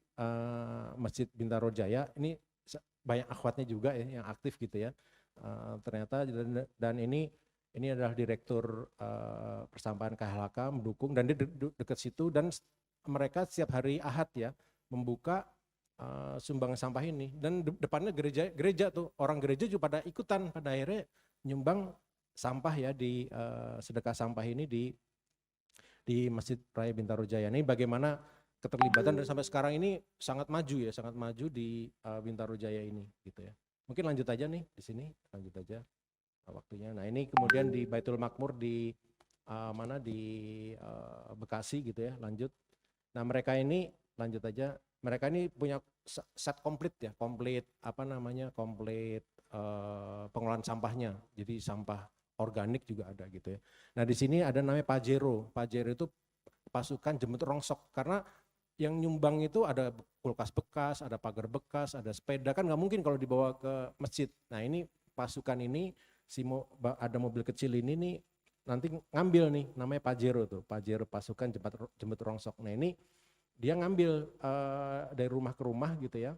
Masjid Bintaro Jaya. Ini banyak akhwatnya juga ya yang aktif gitu ya. Ternyata dan ini adalah direktur persampahan KLHK mendukung dan dia dekat situ dan mereka setiap hari Ahad ya membuka sumbangan sampah ini dan depannya gereja tuh orang gereja juga pada ikutan pada akhirnya nyumbang sampah ya di sedekah sampah ini di Masjid Raya Bintaro Jaya. Ini bagaimana keterlibatan dan sampai sekarang ini sangat maju di Bintaro Jaya ini gitu ya. Mungkin lanjut aja nih di sini, lanjut aja waktunya. Nah ini kemudian di Baitul Makmur di Bekasi gitu ya, lanjut. Nah mereka ini lanjut aja, mereka ini punya set komplit pengolahan sampahnya. Jadi sampah organik juga ada gitu ya. Nah di sini ada namanya Pajero. Pajero itu pasukan jemput rongsok karena yang nyumbang itu ada kulkas bekas, ada pagar bekas, ada sepeda, kan nggak mungkin kalau dibawa ke masjid. Nah ini pasukan ini, ada mobil kecil ini nih, nanti ngambil nih, namanya Pajero tuh, Pajero pasukan jemput rongsok. Nah ini dia ngambil dari rumah ke rumah gitu ya,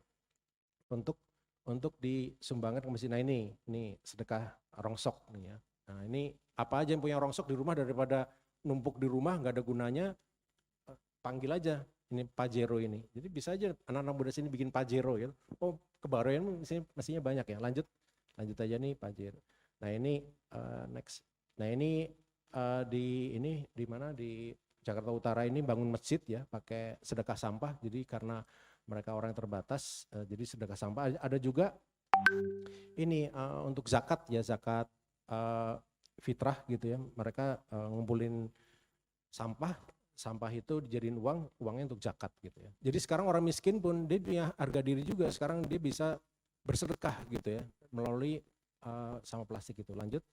untuk untuk disumbangkan ke masjid. Nah ini sedekah rongsok nih ya. Nah ini apa aja yang punya rongsok di rumah, daripada numpuk di rumah nggak ada gunanya, panggil aja ini Pajero ini. Jadi bisa aja anak-anak muda sini bikin Pajero ya. Oh kebaroyan mestinya banyak ya. Lanjut aja nih Pajero. Nah ini next. Nah ini di mana di Jakarta Utara ini bangun masjid ya pakai sedekah sampah. Jadi karena mereka orang yang terbatas, jadi sedekah sampah. Ada juga ini untuk zakat ya, zakat fitrah gitu ya. Mereka ngumpulin sampah itu dijadiin uangnya untuk zakat gitu ya. Jadi sekarang orang miskin pun dia punya harga diri juga. Sekarang dia bisa bersedekah gitu ya melalui sampah plastik itu. Lanjut.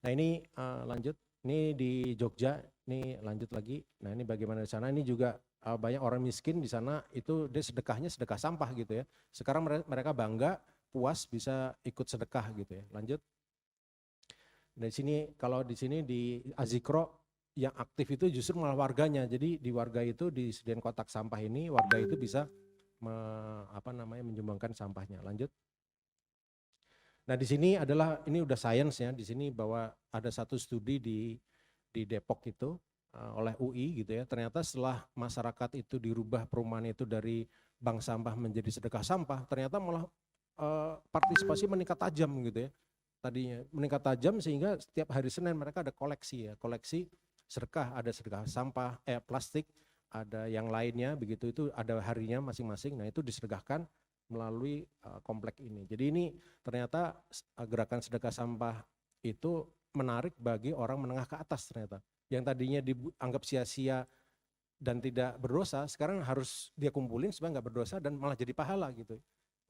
Nah ini lanjut. Ini di Jogja. Ini lanjut lagi. Nah ini bagaimana di sana? Ini juga banyak orang miskin di sana itu dia sedekahnya sedekah sampah gitu ya. Sekarang mereka bangga, puas bisa ikut sedekah gitu ya. Lanjut. Dari sini kalau di sini di Azikro yang aktif itu justru malah warganya. Jadi di warga itu disediakan kotak sampah ini, warga itu bisa menyumbangkan sampahnya. Lanjut. Nah di sini ini udah sains ya. Di sini bahwa ada satu studi di Depok itu oleh UI gitu ya. Ternyata setelah masyarakat itu dirubah perumahan itu dari bank sampah menjadi sedekah sampah, ternyata malah partisipasi meningkat tajam gitu ya. Tadinya meningkat tajam sehingga setiap hari Senin mereka ada koleksi ya, koleksi sedekah, ada sedekah sampah, plastik, ada yang lainnya begitu, itu ada harinya masing-masing. Nah itu disedekahkan melalui komplek ini. Jadi ini ternyata gerakan sedekah sampah itu menarik bagi orang menengah ke atas ternyata. Yang tadinya dianggap sia-sia dan tidak berdosa, sekarang harus dia kumpulin supaya nggak berdosa dan malah jadi pahala gitu.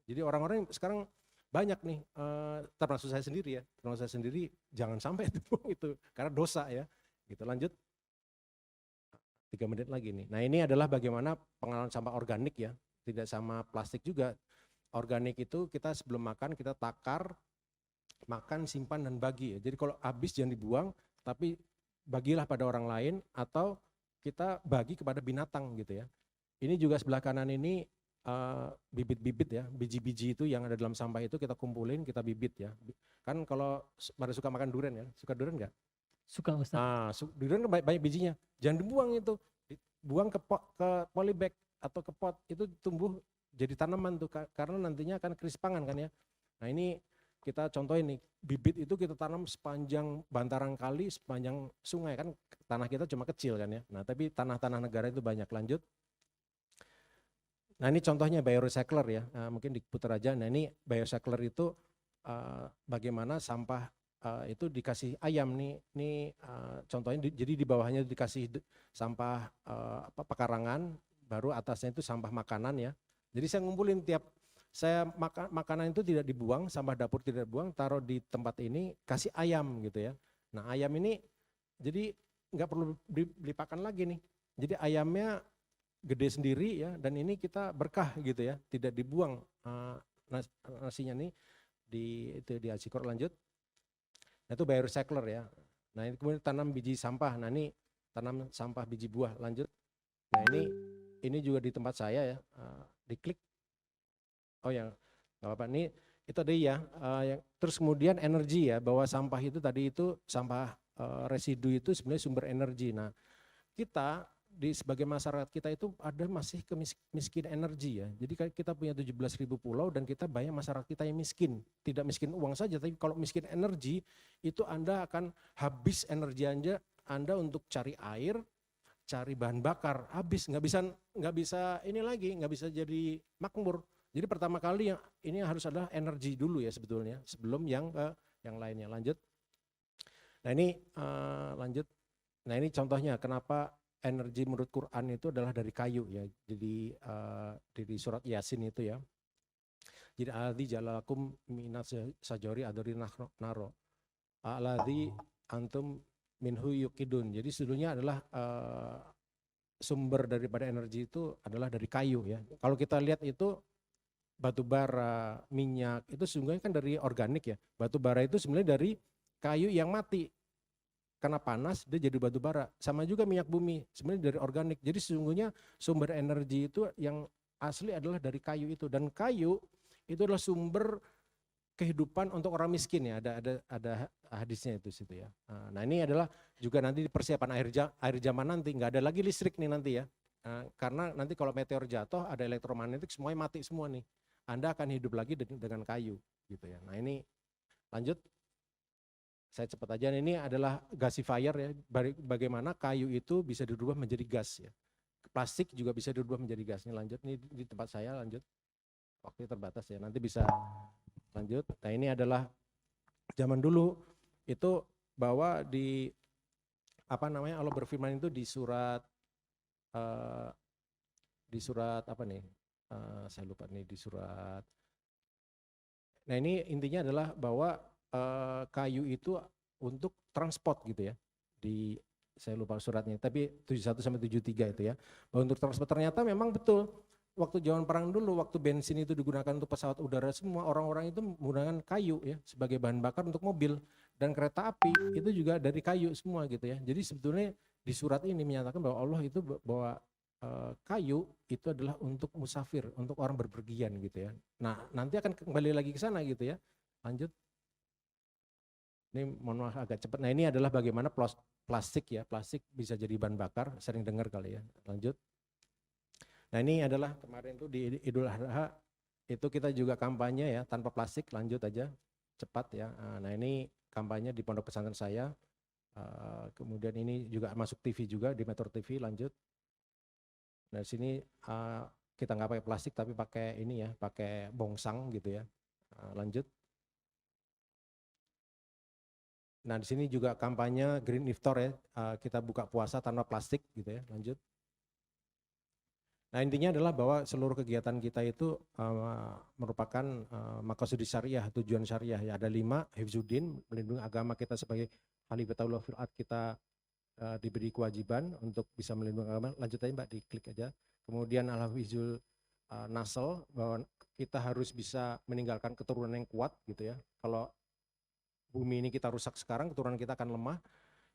Jadi orang-orang sekarang banyak nih, termasuk saya sendiri ya, jangan sampai itu karena dosa ya. Gitu. Lanjut. 3 menit lagi nih. Nah ini adalah bagaimana pengelolaan sampah organik ya, tidak sama plastik juga. Organik itu kita sebelum makan kita takar, makan, simpan dan bagi ya. Jadi kalau habis jangan dibuang, tapi bagilah pada orang lain atau kita bagi kepada binatang gitu ya. Ini juga sebelah kanan ini bibit-bibit ya, biji-biji itu yang ada dalam sampah itu kita kumpulin, kita bibit ya. Kan kalau pada suka makan durian ya, suka durian nggak? Suka Ustaz. Durian kan banyak bijinya, jangan dibuang itu, buang ke polybag atau ke pot, itu tumbuh jadi tanaman tuh karena nantinya akan krisis pangan kan ya. Nah ini kita contohin nih, bibit itu kita tanam sepanjang bantaran kali, sepanjang sungai kan, tanah kita cuma kecil kan ya. Nah tapi tanah-tanah negara itu banyak. Lanjut. Nah ini contohnya biorecycler ya, mungkin diputar aja. Nah ini biorecycler itu bagaimana sampah itu dikasih ayam nih contohnya jadi di bawahnya dikasih sampah pekarangan, baru atasnya itu sampah makanan ya. Jadi saya ngumpulin makanan itu tidak dibuang, sampah dapur tidak dibuang, taruh di tempat ini, kasih ayam gitu ya. Nah ayam ini jadi nggak perlu beli pakan lagi nih. Jadi ayamnya gede sendiri ya, dan ini kita berkah gitu ya, tidak dibuang nasinya nih di Azikro. Lanjut. Nah itu biorecycler ya. Nah ini kemudian tanam biji sampah. Nah ini tanam sampah biji buah. Lanjut. Nah ini juga di tempat saya ya. Diklik. Oh ya, nggak apa-apa. Ini itu tadi ya. Terus kemudian energi ya, bahwa sampah itu tadi itu sampah residu itu sebenarnya sumber energi. Nah kita sebagai masyarakat kita itu ada masih miskin energi ya. Jadi kita punya 17.000 pulau dan kita banyak masyarakat kita yang miskin. Tidak miskin uang saja, tapi kalau miskin energi itu Anda akan habis energi Anda untuk cari air, cari bahan bakar, habis, nggak bisa ini lagi, nggak bisa jadi makmur. Jadi pertama kali yang ini harus adalah energi dulu ya sebetulnya, sebelum yang lainnya. Lanjut. Nah ini lanjut. Nah ini contohnya kenapa energi menurut Quran itu adalah dari kayu ya. Jadi di surat Yasin itu ya. Jadi alladzi ja'alakum minas sajari adori naro. Alladzi antum minhu yuqidun. Jadi sebetulnya adalah sumber daripada energi itu adalah dari kayu ya. Kalau kita lihat itu batu bara, minyak itu sesungguhnya kan dari organik ya. Batu bara itu sebenarnya dari kayu yang mati. Karena panas dia jadi batu bara. Sama juga minyak bumi sebenarnya dari organik. Jadi sesungguhnya sumber energi itu yang asli adalah dari kayu itu. Dan kayu itu adalah sumber kehidupan untuk orang miskin ya, ada hadisnya itu situ ya. Nah ini adalah juga nanti persiapan akhir zaman nanti, nggak ada lagi listrik nih nanti ya. Karena nanti kalau meteor jatuh ada elektromagnetik semuanya mati semua nih. Anda akan hidup lagi dengan kayu gitu ya. Nah ini lanjut, saya cepat aja. Ini adalah gasifier ya, bagaimana kayu itu bisa dirubah menjadi gas ya. Plastik juga bisa dirubah menjadi gas. Ini lanjut, ini di tempat saya lanjut. Waktu terbatas ya, nanti bisa lanjut. Nah ini adalah zaman dulu itu bahwa di Allah berfirman itu di surat apa nih? Saya lupa nih di surat. Nah ini intinya adalah bahwa kayu itu untuk transport gitu ya. Saya lupa suratnya, tapi 71 sampai 73 itu ya. Bahwa untuk transport ternyata memang betul. Waktu zaman perang dulu, waktu bensin itu digunakan untuk pesawat udara semua, orang-orang itu menggunakan kayu ya sebagai bahan bakar untuk mobil, dan kereta api itu juga dari kayu semua gitu ya. Jadi sebetulnya di surat ini menyatakan bahwa Allah itu bahwa kayu itu adalah untuk musafir, untuk orang berpergian gitu ya. Nah nanti akan kembali lagi ke sana gitu ya. Lanjut. Ini mohon maaf agak cepat. Nah ini adalah bagaimana plastik ya, plastik bisa jadi bahan bakar, sering dengar kali ya. Lanjut. Nah ini adalah kemarin tuh di Idul Adha itu kita juga kampanye ya, tanpa plastik, lanjut aja cepat ya. Nah ini kampanye di pondok pesantren saya. Kemudian ini juga masuk TV juga di Metro TV, lanjut. Nah sini kita nggak pakai plastik tapi pakai ini ya, pakai bongsang gitu ya. Lanjut. Nah di sini juga kampanye Green Iftar ya, kita buka puasa tanpa plastik gitu ya, lanjut. Nah intinya adalah bahwa seluruh kegiatan kita itu merupakan maqasid syariah, tujuan syariah ya. Ada 5, hifzuddin, melindungi agama kita sebagai khalifatullah fil ard, kita diberi kewajiban untuk bisa melindungi agama. Lanjut aja Mbak, diklik aja. Kemudian al-hifzul nasl, bahwa kita harus bisa meninggalkan keturunan yang kuat gitu ya. Kalau bumi ini kita rusak sekarang, keturunan kita akan lemah.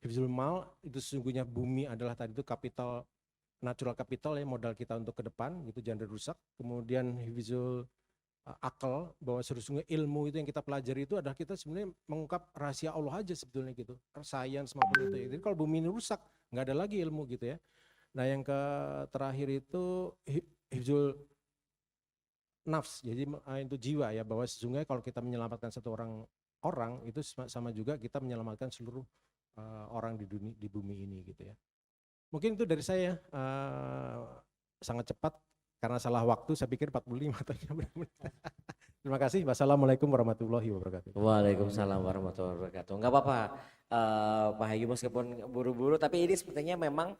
Hifzul mal, itu sesungguhnya bumi adalah tadi itu kapital, natural capital ya, modal kita untuk ke depan gitu, jangan dirusak. Kemudian hifzul akal, bahwa sesungguhnya ilmu itu yang kita pelajari itu adalah kita sebenarnya mengungkap rahasia Allah aja sebetulnya gitu, sains maupun itu ya. Jadi kalau bumi ini rusak nggak ada lagi ilmu gitu ya. Nah yang terakhir itu hifzul nafs, jadi itu jiwa ya, bahwa sesungguhnya kalau kita menyelamatkan satu orang itu sama juga kita menyelamatkan seluruh orang di bumi ini gitu ya. Mungkin itu dari saya, sangat cepat karena salah waktu, saya pikir 45 atau menit. Terima kasih. Wassalamualaikum warahmatullahi wabarakatuh. Waalaikumsalam warahmatullahi wabarakatuh. Enggak apa-apa Pak Hayu, meskipun buru-buru, tapi ini sepertinya memang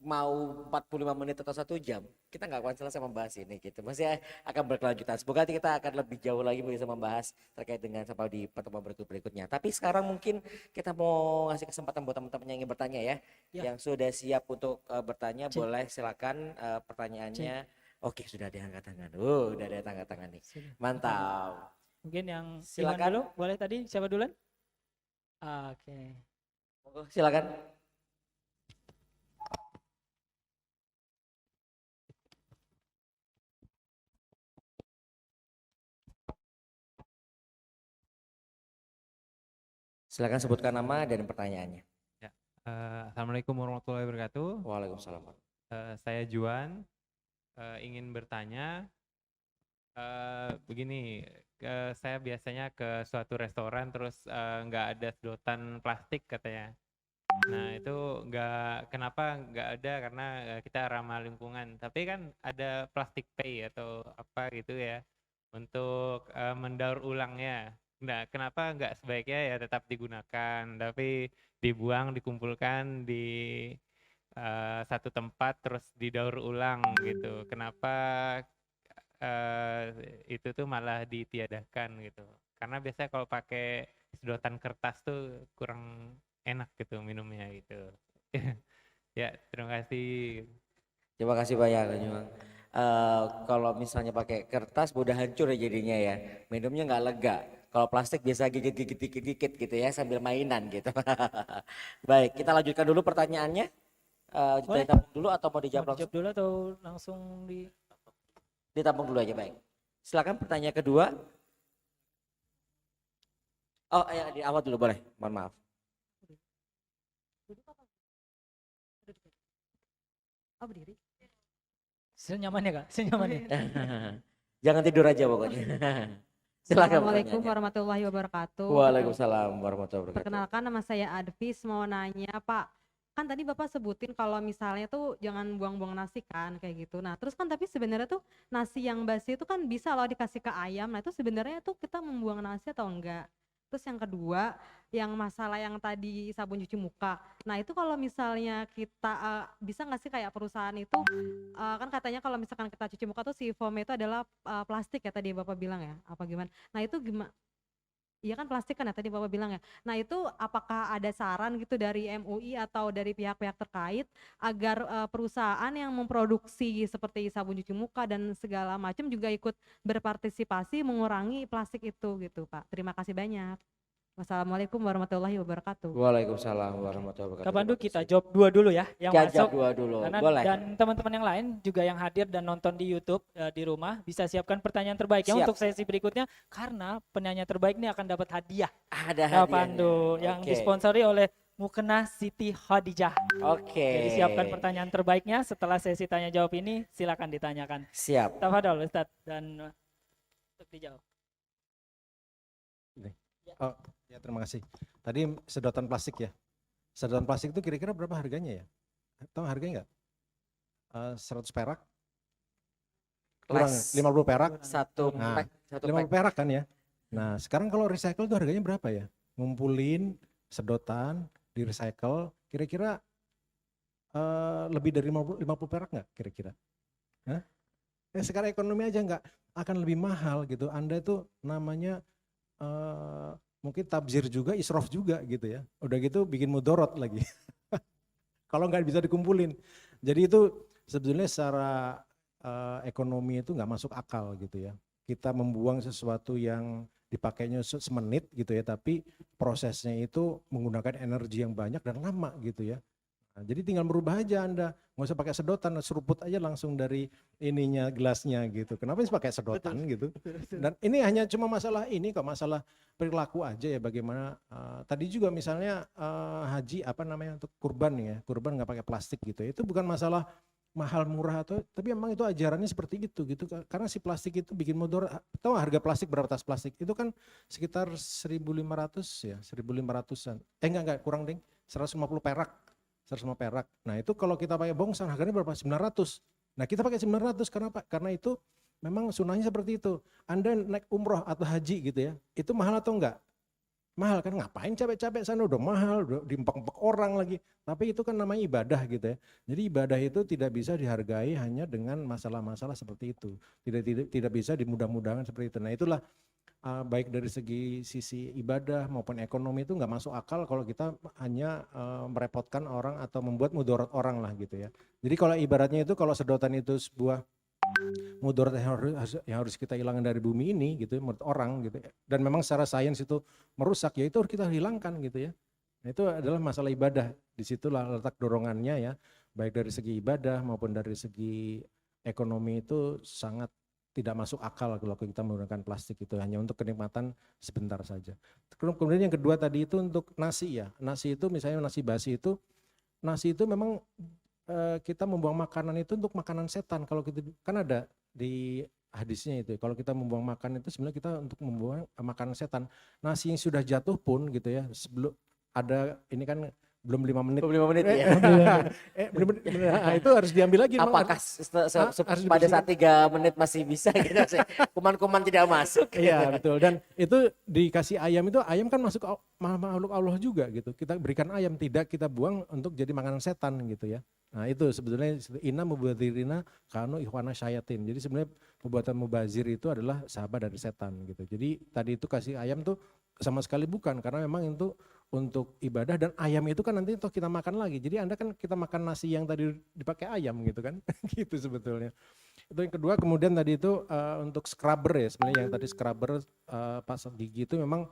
mau 45 menit atau 1 jam, kita nggak akan selesai membahas ini gitu. Masih akan berkelanjutan. Semoga nanti kita akan lebih jauh lagi bisa membahas terkait dengan sampai di pertemuan berikutnya. Tapi sekarang mungkin kita mau ngasih kesempatan buat teman-teman yang ingin bertanya ya. Yang sudah siap untuk bertanya, boleh silakan pertanyaannya. Oke, sudah ada angkat tangan. Udah ada angkat tangan nih. Mantap. Mungkin yang silakan dulu, boleh tadi siapa duluan? Oke. Monggo silakan. Silakan sebutkan nama dan pertanyaannya. Ya, Assalamualaikum warahmatullahi wabarakatuh. Waalaikumsalam. Saya Juan, ingin bertanya, begini, saya biasanya ke suatu restoran terus nggak ada sedotan plastik katanya. Nah itu kenapa nggak ada, karena kita ramah lingkungan. Tapi kan ada plastik pay atau apa gitu ya untuk mendaur ulangnya. Nah, kenapa nggak sebaiknya ya tetap digunakan, tapi dibuang, dikumpulkan di satu tempat terus didaur ulang gitu. Kenapa itu tuh malah ditiadakan gitu? Karena biasanya kalau pakai sedotan kertas tuh kurang enak gitu minumnya gitu. Ya, terima kasih. Terima kasih banyak Juang. Kalau misalnya pakai kertas mudah hancur ya jadinya ya. Minumnya nggak lega. Kalau plastik biasa gigit-gigit dikit-dikit gitu ya sambil mainan gitu. Baik, kita lanjutkan dulu pertanyaannya. Ditampung dulu atau mau dijawab langsung? Dijawab dulu atau langsung Ditampung dulu aja, baik. Silakan pertanyaan kedua. Oh, yang di awal dulu boleh. Mohon maaf. Oh berdiri. Senyamannya Kak, senyamannya. Jangan tidur aja pokoknya. Silakan Assalamualaikum pertanyaannya. warahmatullahi wabarakatuh. Waalaikumsalam warahmatullahi wabarakatuh. Perkenalkan nama saya Advis, mau nanya Pak, kan tadi Bapak sebutin kalau misalnya tuh jangan buang-buang nasi kan kayak gitu. Nah terus kan tapi sebenarnya tuh nasi yang basi itu kan bisa loh dikasih ke ayam. Nah itu sebenarnya tuh kita membuang nasi atau enggak? Terus yang kedua, yang masalah yang tadi sabun cuci muka. Nah itu kalau misalnya kita bisa nggak sih kayak perusahaan itu kan katanya kalau misalkan kita cuci muka tuh si foam itu adalah plastik ya tadi Bapak bilang ya, apa gimana? Nah itu gimana? Iya kan plastik kan ya tadi Bapak bilang ya. Nah itu apakah ada saran gitu dari MUI atau dari pihak-pihak terkait agar perusahaan yang memproduksi seperti sabun cuci muka dan segala macam juga ikut berpartisipasi mengurangi plastik itu gitu Pak. Terima kasih banyak. Wassalamualaikum warahmatullahi wabarakatuh. Waalaikumsalam warahmatullahi wabarakatuh. Kak Pandu kita jawab dua dulu ya yang Jawab masuk. dua dulu. Karena Boleh. dan teman-teman yang lain juga yang hadir dan nonton di YouTube di rumah bisa siapkan pertanyaan terbaiknya Siap. untuk sesi berikutnya karena penanya terbaik ini akan dapat hadiah. Ada Kak hadiahnya. Pandu yang Oke. disponsori oleh Mukena Siti Khadijah. Oke. Jadi siapkan pertanyaan terbaiknya setelah sesi tanya jawab ini silakan ditanyakan. Siap. Tafadhol Ustaz dan untuk dijawab. Oh, ya terima kasih. Tadi sedotan plastik ya. Sedotan plastik itu kira-kira berapa harganya ya? Tahu harganya nggak? 100 perak? Kurang, Les. 50 perak? Satu Nah, pack, satu 50 pack. perak kan ya? Nah sekarang kalau recycle itu harganya berapa ya? Ngumpulin sedotan, di recycle, kira-kira lebih dari 50 perak nggak kira-kira? Hah? Sekarang ekonomi aja nggak akan lebih mahal gitu. Anda itu namanya mungkin tabzir juga, israf juga gitu ya. Udah gitu bikin mudorot lagi. Kalau nggak bisa dikumpulin. Jadi itu sebetulnya secara ekonomi itu nggak masuk akal gitu ya. Kita membuang sesuatu yang dipakainya semenit gitu ya, tapi prosesnya itu menggunakan energi yang banyak dan lama gitu ya. Nah, jadi tinggal merubah aja Anda, nggak usah pakai sedotan, seruput aja langsung dari ininya gelasnya gitu. Kenapa sih pakai sedotan gitu? Dan ini hanya cuma masalah ini kok, masalah perilaku aja ya. Bagaimana tadi juga misalnya haji apa namanya untuk kurban ya, kurban nggak pakai plastik gitu. Itu bukan masalah mahal murah atau, tapi memang itu ajarannya seperti itu gitu. Karena si plastik itu bikin mudarat. Tahu harga plastik berapa tas plastik? Itu kan sekitar 1.500 ya, 1.500-an. Enggak kurang ding, 150 perak. 150 perak. Nah itu kalau kita pakai bongsang harganya berapa? 900. Nah kita pakai 900 karena apa? Karena itu memang sunahnya seperti itu. Anda naik umroh atau haji gitu ya, itu mahal atau enggak? Mahal kan, ngapain capek-capek sana, udah mahal, udah diempek-empek orang lagi. Tapi itu kan namanya ibadah gitu ya. Jadi ibadah itu tidak bisa dihargai hanya dengan masalah-masalah seperti itu. Tidak bisa dimudah-mudahkan seperti itu. Nah itulah baik dari segi sisi ibadah maupun ekonomi itu nggak masuk akal kalau kita hanya merepotkan orang atau membuat mudarat orang lah gitu ya. Jadi kalau ibaratnya itu kalau sedotan itu sebuah mudarat yang harus kita hilangkan dari bumi ini gitu menurut orang gitu ya. Dan memang secara sains itu merusak ya itu harus kita hilangkan gitu ya. Nah, itu adalah masalah ibadah. Disitulah letak dorongannya ya, baik dari segi ibadah maupun dari segi ekonomi itu sangat tidak masuk akal kalau kita menggunakan plastik itu hanya untuk kenikmatan sebentar saja. Kemudian yang kedua tadi itu untuk nasi ya. Nasi itu misalnya nasi basi itu, nasi itu memang kita membuang makanan itu untuk makanan setan. Kalau kita kan ada di hadisnya itu, kalau kita membuang makan itu sebenarnya kita untuk membuang makanan setan. Nasi yang sudah jatuh pun gitu ya, sebelum ada ini kan belum 5 menit. Belum 5 menit ya. Nah, itu harus diambil lagi. Apakah pada saat 3 menit masih bisa gitu? Kuman-kuman tidak masuk. Iya betul. Dan itu dikasih ayam itu, ayam kan masuk makhluk Allah juga gitu. Kita berikan ayam, tidak kita buang untuk jadi makanan setan gitu ya. Nah itu sebetulnya inna mubadzirina kanu ikhwana syayatin. Jadi sebenarnya perbuatan mubazir itu adalah sahabat dari setan gitu. Jadi tadi itu kasih ayam tuh sama sekali bukan, karena memang itu untuk ibadah, dan ayam itu kan nanti toh kita makan lagi. Jadi Anda kan kita makan nasi yang tadi dipakai ayam gitu kan. Gitu sebetulnya. Itu yang kedua. Kemudian tadi itu untuk scrubber ya, sebenarnya yang tadi scrubber pasang gigi itu memang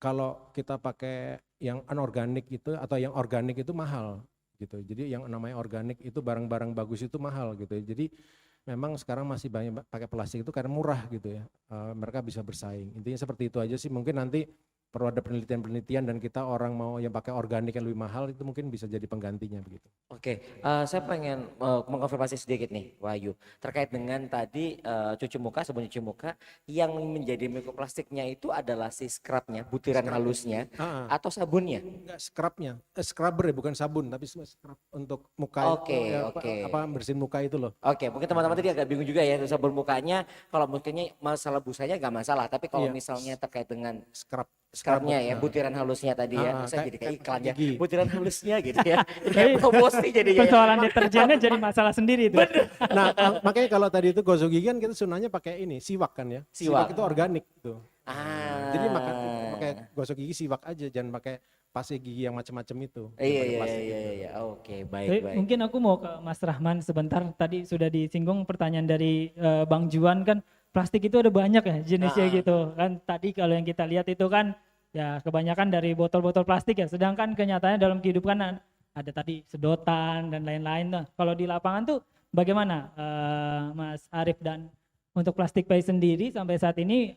kalau kita pakai yang anorganik itu atau yang organik itu mahal gitu. Jadi yang namanya organik itu barang-barang bagus itu mahal gitu. Jadi memang sekarang masih banyak pakai plastik itu karena murah gitu ya. Mereka bisa bersaing. Intinya seperti itu aja sih. Mungkin nanti perlu ada penelitian-penelitian dan kita orang mau yang pakai organik yang lebih mahal itu mungkin bisa jadi penggantinya begitu. Oke, saya pengen mengkonfirmasi sedikit nih, Wahyu, terkait dengan tadi cuci muka, sabun cuci muka, yang menjadi mikroplastiknya itu adalah si scrubnya, butiran halusnya, atau sabunnya? Enggak, scrubnya, scrubber ya, bukan sabun, tapi scrub untuk muka. Oke, apa bersihin muka itu loh. Oke, mungkin teman-teman tadi agak bingung juga ya, sabun mukanya, kalau mungkinnya masalah busanya nggak masalah, tapi kalau misalnya terkait dengan scrubnya ya, butiran halusnya tadi ya, saya jadi kayak iklannya, butiran halusnya gitu ya, kayak promosi jadi ya. Persoalan deterjennya jadi masalah sendiri itu. Nah, makanya kalau tadi itu gosok gigi kan kita sunahnya pakai ini, siwak kan ya. Siwak itu organik tuh. Jadi pakai gosok gigi siwak aja, jangan pakai pasta gigi yang macam-macam itu. Iya. Oke, baik. Mungkin aku mau ke Mas Rahman sebentar. Tadi sudah disinggung pertanyaan dari Bang Juan kan, plastik itu ada banyak ya jenisnya gitu kan. Tadi kalau yang kita lihat itu kan ya kebanyakan dari botol-botol plastik ya. Sedangkan kenyataannya dalam kehidupan ada tadi sedotan dan lain-lain. Nah, kalau di lapangan tuh bagaimana Mas Arief, dan untuk plastik pay sendiri sampai saat ini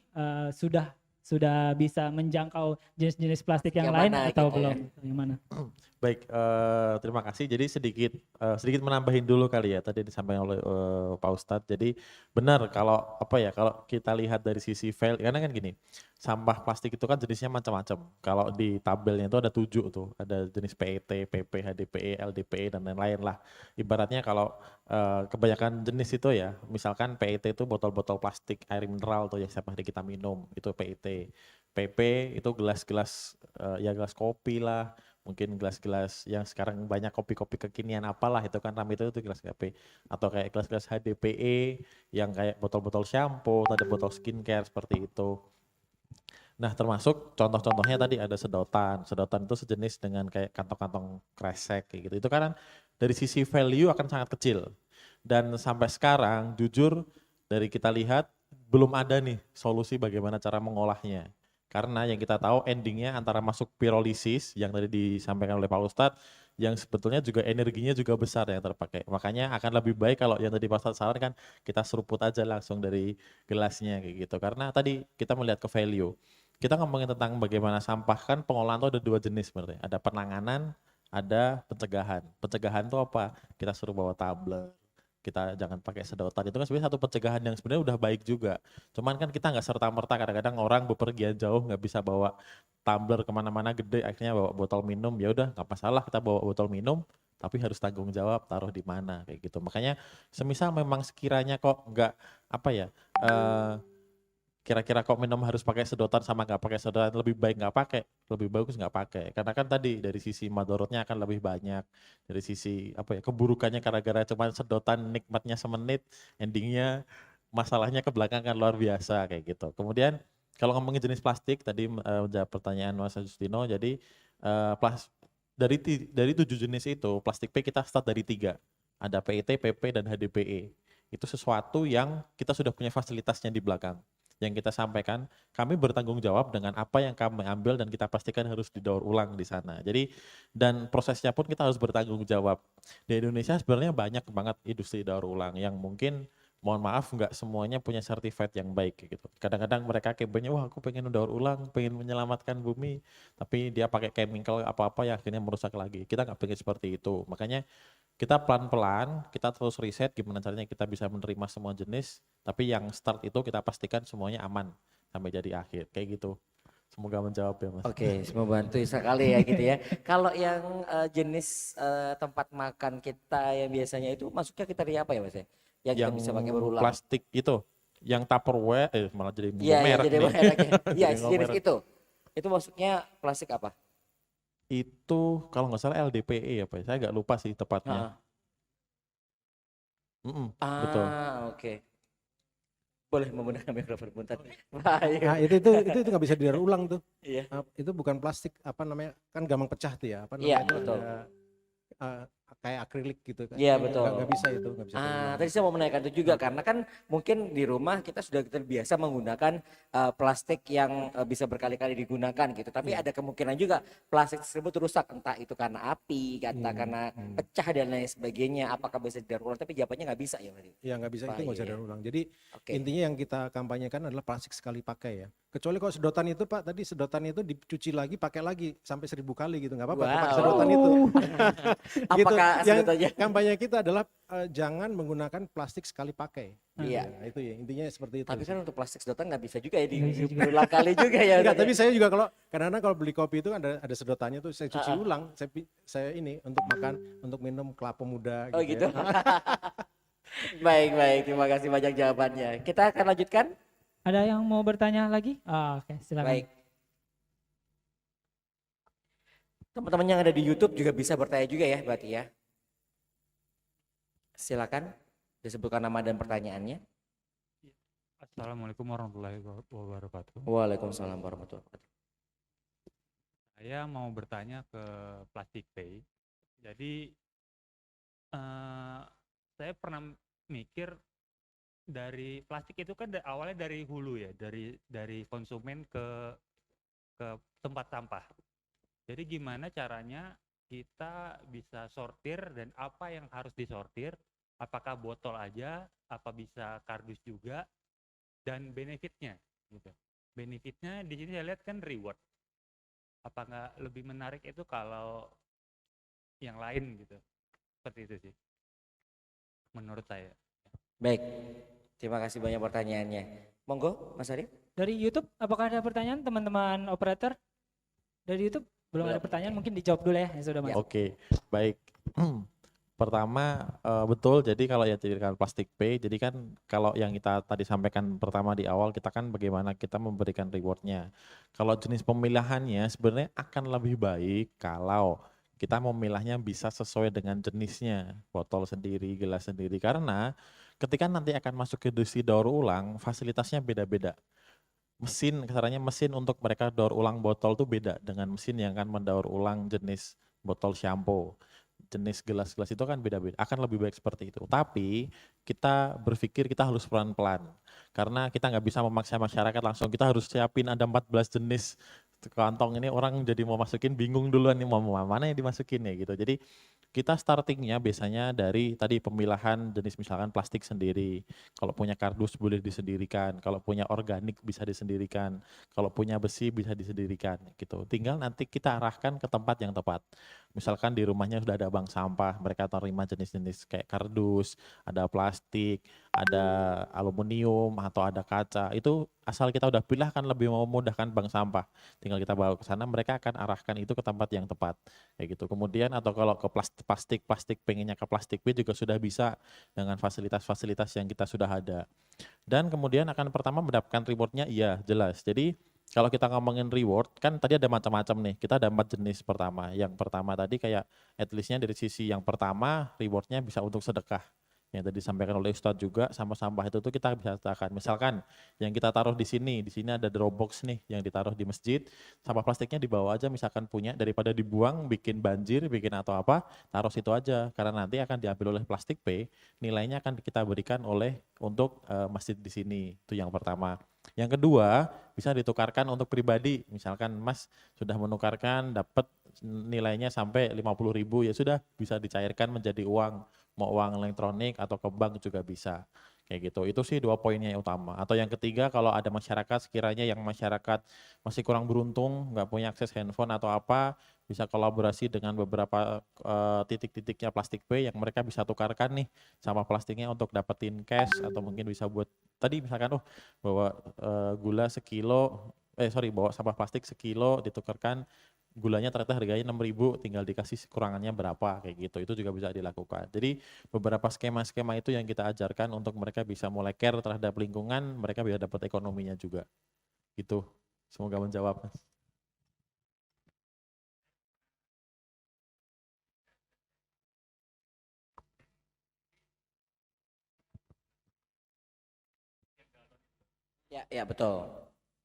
sudah bisa menjangkau jenis-jenis plastik yang lain atau gitu belum? Ya? Yang mana? Baik, terima kasih. Jadi sedikit menambahin dulu kali ya, tadi disampaikan oleh Pak Ustadz. Jadi benar kalau kalau kita lihat dari sisi value, karena kan gini, sampah plastik itu kan jenisnya macam-macam. Kalau di tabelnya itu ada 7 tuh, ada jenis PET, PP, HDPE, LDPE dan lain-lain lah. Ibaratnya kalau kebanyakan jenis itu ya, misalkan PET itu botol-botol plastik air mineral tuh yang setiap hari kita minum, itu PET. PP itu gelas-gelas ya gelas kopi lah, mungkin gelas-gelas yang sekarang banyak kopi-kopi kekinian apalah itu kan ramai itu gelas kopi, atau kayak gelas-gelas HDPE yang kayak botol-botol shampoo, ada botol skincare seperti itu. Nah, termasuk contoh-contohnya tadi ada sedotan. Sedotan itu sejenis dengan kayak kantong-kantong kresek kayak gitu. Itu kan dari sisi value akan sangat kecil. Dan sampai sekarang jujur dari kita lihat belum ada nih solusi bagaimana cara mengolahnya. Karena yang kita tahu endingnya antara masuk pirolisis yang tadi disampaikan oleh Pak Ustadz, yang sebetulnya juga energinya juga besar yang terpakai. Makanya akan lebih baik kalau yang tadi Pak Ustadz sarankan kita seruput aja langsung dari gelasnya kayak gitu. Karena tadi kita melihat ke value. Kita ngomongin tentang bagaimana sampah, kan pengolahan itu ada 2 jenis sebenarnya. Ada penanganan, ada pencegahan. Pencegahan itu apa? Kita suruh bawa tumbler, kita jangan pakai sedotan, itu kan sebenarnya satu pencegahan yang sebenarnya udah baik juga. Cuman kan kita nggak serta-merta, kadang-kadang orang bepergian jauh nggak bisa bawa tumbler kemana-mana gede, akhirnya bawa botol minum, ya udah nggak masalah kita bawa botol minum, tapi harus tanggung jawab taruh di mana kayak gitu. Makanya semisal memang sekiranya kok nggak kira-kira kok minum harus pakai sedotan sama nggak pakai sedotan, lebih baik nggak pakai, lebih bagus nggak pakai. Karena kan tadi dari sisi madorotnya akan lebih banyak, dari sisi keburukannya gara-gara cuma sedotan nikmatnya semenit, endingnya masalahnya ke belakang kan luar biasa kayak gitu. Kemudian kalau ngomongin jenis plastik tadi menjawab pertanyaan Mas Justino, jadi dari 7 jenis itu plastik P kita start dari 3, ada PET, PP dan HDPE. Itu sesuatu yang kita sudah punya fasilitasnya di belakang. Yang kita sampaikan, kami bertanggung jawab dengan apa yang kami ambil dan kita pastikan harus didaur ulang di sana. Jadi dan prosesnya pun kita harus bertanggung jawab. Di Indonesia sebenarnya banyak banget industri daur ulang yang mungkin mohon maaf nggak semuanya punya sertifikat yang baik gitu. Kadang-kadang mereka kayak wah aku pengen daur ulang, pengen menyelamatkan bumi, tapi dia pakai chemical apa-apa yang akhirnya merusak lagi. Kita nggak pengen seperti itu. Makanya kita pelan-pelan, kita terus riset gimana caranya kita bisa menerima semua jenis, tapi yang start itu kita pastikan semuanya aman sampai jadi akhir, kayak gitu. Semoga menjawab ya Mas. Oke, semoga bantu sekali ya gitu ya. Kalau yang jenis tempat makan kita yang biasanya itu masuknya kriteria apa ya Mas ya? Yang kita bisa pakai berulang. Plastik itu, yang Tupperware, malah jadi merek nih. Iya, jenis itu. Itu masuknya plastik apa? Itu kalau nggak salah LDPE ya Pak, saya nggak lupa sih tepatnya. Betul. Oke. Boleh menggunakan mikrofon bentar. Nah, itu nggak bisa didaur ulang tuh. Iya. Itu bukan plastik, kan gampang pecah tuh ya. Iya, betul. kayak akrilik gitu kan. Iya betul. Nggak bisa itu, nggak bisa terulang. Tadi saya mau menanyakan itu juga karena kan mungkin di rumah kita sudah terbiasa menggunakan plastik yang bisa berkali-kali digunakan gitu. Tapi ada kemungkinan juga plastik tersebut rusak, entah itu karena api, karena pecah dan lain sebagainya. Apakah bisa didaur ulang? Tapi jawabannya nggak bisa ya berarti. Ya nggak bisa, itu nggak bisa Bahaya. daur ulang. Jadi Oke. intinya yang kita kampanyekan adalah plastik sekali pakai ya. Kecuali kalau sedotan itu Pak, tadi sedotan itu dicuci lagi, pakai lagi sampai 1000 kali gitu, nggak apa-apa. Pakai Wow. sedotan itu. Gitu. Apakah Yang sedotannya? kampanye kita adalah jangan menggunakan plastik sekali pakai. Iya. Ya, itu ya intinya seperti itu. Tapi kan untuk plastik sedotan nggak bisa juga ya Nggak bisa juga. berulang kali juga ya. Enggak, Ustaz, tapi ya? saya juga kalau kadang-kadang kalau beli kopi itu kan ada sedotannya tuh saya cuci ulang. Saya ini untuk makan, untuk minum kelapa muda Oh gitu. gitu. Ya. Baik, terima kasih banyak jawabannya. Kita akan lanjutkan. Ada yang mau bertanya lagi? Oke, silakan. Baik. Teman-teman yang ada di YouTube juga bisa bertanya juga ya berarti ya. Silakan disebutkan nama dan pertanyaannya. Assalamualaikum warahmatullahi wabarakatuh. Waalaikumsalam warahmatullahi wabarakatuh. Saya mau bertanya ke Plastic Pay. Jadi saya pernah mikir dari plastik itu kan awalnya dari hulu ya, dari konsumen ke tempat sampah. Jadi gimana caranya kita bisa sortir dan apa yang harus disortir? Apakah botol aja, apa bisa kardus juga, dan benefitnya gitu. Benefitnya di sini saya lihat kan reward. Apa nggak lebih menarik itu kalau yang lain gitu? Seperti itu sih, menurut saya. Baik. Terima kasih banyak pertanyaannya. Monggo, Mas Arif. Dari YouTube, apakah ada pertanyaan teman-teman operator? Dari YouTube belum ada pertanyaan, mungkin dijawab dulu ya yang sudah masuk. Oke, baik. Pertama betul, jadi kalau yang dijadikan Plastic Pay, jadi kan kalau yang kita tadi sampaikan pertama di awal, kita kan bagaimana kita memberikan rewardnya. Kalau jenis pemilahannya sebenarnya akan lebih baik kalau kita memilahnya bisa sesuai dengan jenisnya, botol sendiri, gelas sendiri, karena ketika nanti akan masuk ke industri daur ulang, fasilitasnya beda-beda. Mesin, caranya mesin untuk mereka daur ulang botol tuh beda dengan mesin yang akan mendaur ulang jenis botol shampoo. Jenis gelas-gelas itu kan beda-beda, akan lebih baik seperti itu. Tapi kita berpikir kita harus pelan-pelan, karena kita nggak bisa memaksa masyarakat langsung, kita harus siapin ada 14 jenis kantong ini, orang jadi mau masukin bingung duluan nih mau mana yang dimasukin ya gitu. Jadi kita startingnya biasanya dari tadi pemilahan jenis misalkan plastik sendiri, kalau punya kardus boleh disendirikan, kalau punya organik bisa disendirikan, kalau punya besi bisa disendirikan gitu. Tinggal nanti kita arahkan ke tempat yang tepat. Misalkan di rumahnya sudah ada bank sampah, mereka terima jenis-jenis kayak kardus, ada plastik, ada aluminium atau ada kaca. Itu asal kita udah pilih kan lebih memudahkan bank sampah. Tinggal kita bawa ke sana, mereka akan arahkan itu ke tempat yang tepat. Kayak gitu. Kemudian atau kalau ke plastik pengennya ke plastik B juga sudah bisa dengan fasilitas-fasilitas yang kita sudah ada. Dan kemudian akan pertama mendapatkan rewardnya, iya jelas. Jadi kalau kita ngomongin reward, kan tadi ada macam-macam nih. Kita ada 4 jenis pertama. Yang pertama tadi kayak at least-nya dari sisi yang pertama, rewardnya bisa untuk sedekah. Yang tadi disampaikan oleh Ustadz juga, sampah-sampah itu tuh kita bisa sedekahkan. Misalkan yang kita taruh di sini ada Dropbox nih yang ditaruh di masjid, sampah plastiknya dibawa aja misalkan punya, daripada dibuang, bikin banjir, bikin atau apa, taruh situ aja. Karena nanti akan diambil oleh Plastic Pay, nilainya akan kita berikan untuk masjid di sini. Itu yang pertama. Yang kedua, bisa ditukarkan untuk pribadi. Misalkan Mas sudah menukarkan dapat nilainya sampai 50.000, ya sudah bisa dicairkan menjadi uang, mau uang elektronik atau ke bank juga bisa. Kayak gitu. Itu sih 2 poinnya yang utama. Atau yang ketiga, kalau ada masyarakat sekiranya yang masyarakat masih kurang beruntung, nggak punya akses handphone atau apa, bisa kolaborasi dengan beberapa titik-titiknya Plastic Pay yang mereka bisa tukarkan nih sama plastiknya untuk dapetin cash, atau mungkin bisa buat tadi misalkan bawa gula sekilo, bawa sampah plastik sekilo ditukarkan, gulanya ternyata harganya 6.000, tinggal dikasih kekurangannya berapa, kayak gitu. Itu juga bisa dilakukan. Jadi beberapa skema-skema itu yang kita ajarkan untuk mereka bisa mulai care terhadap lingkungan, mereka bisa dapat ekonominya juga. Gitu. Semoga menjawab, Mas. Ya betul.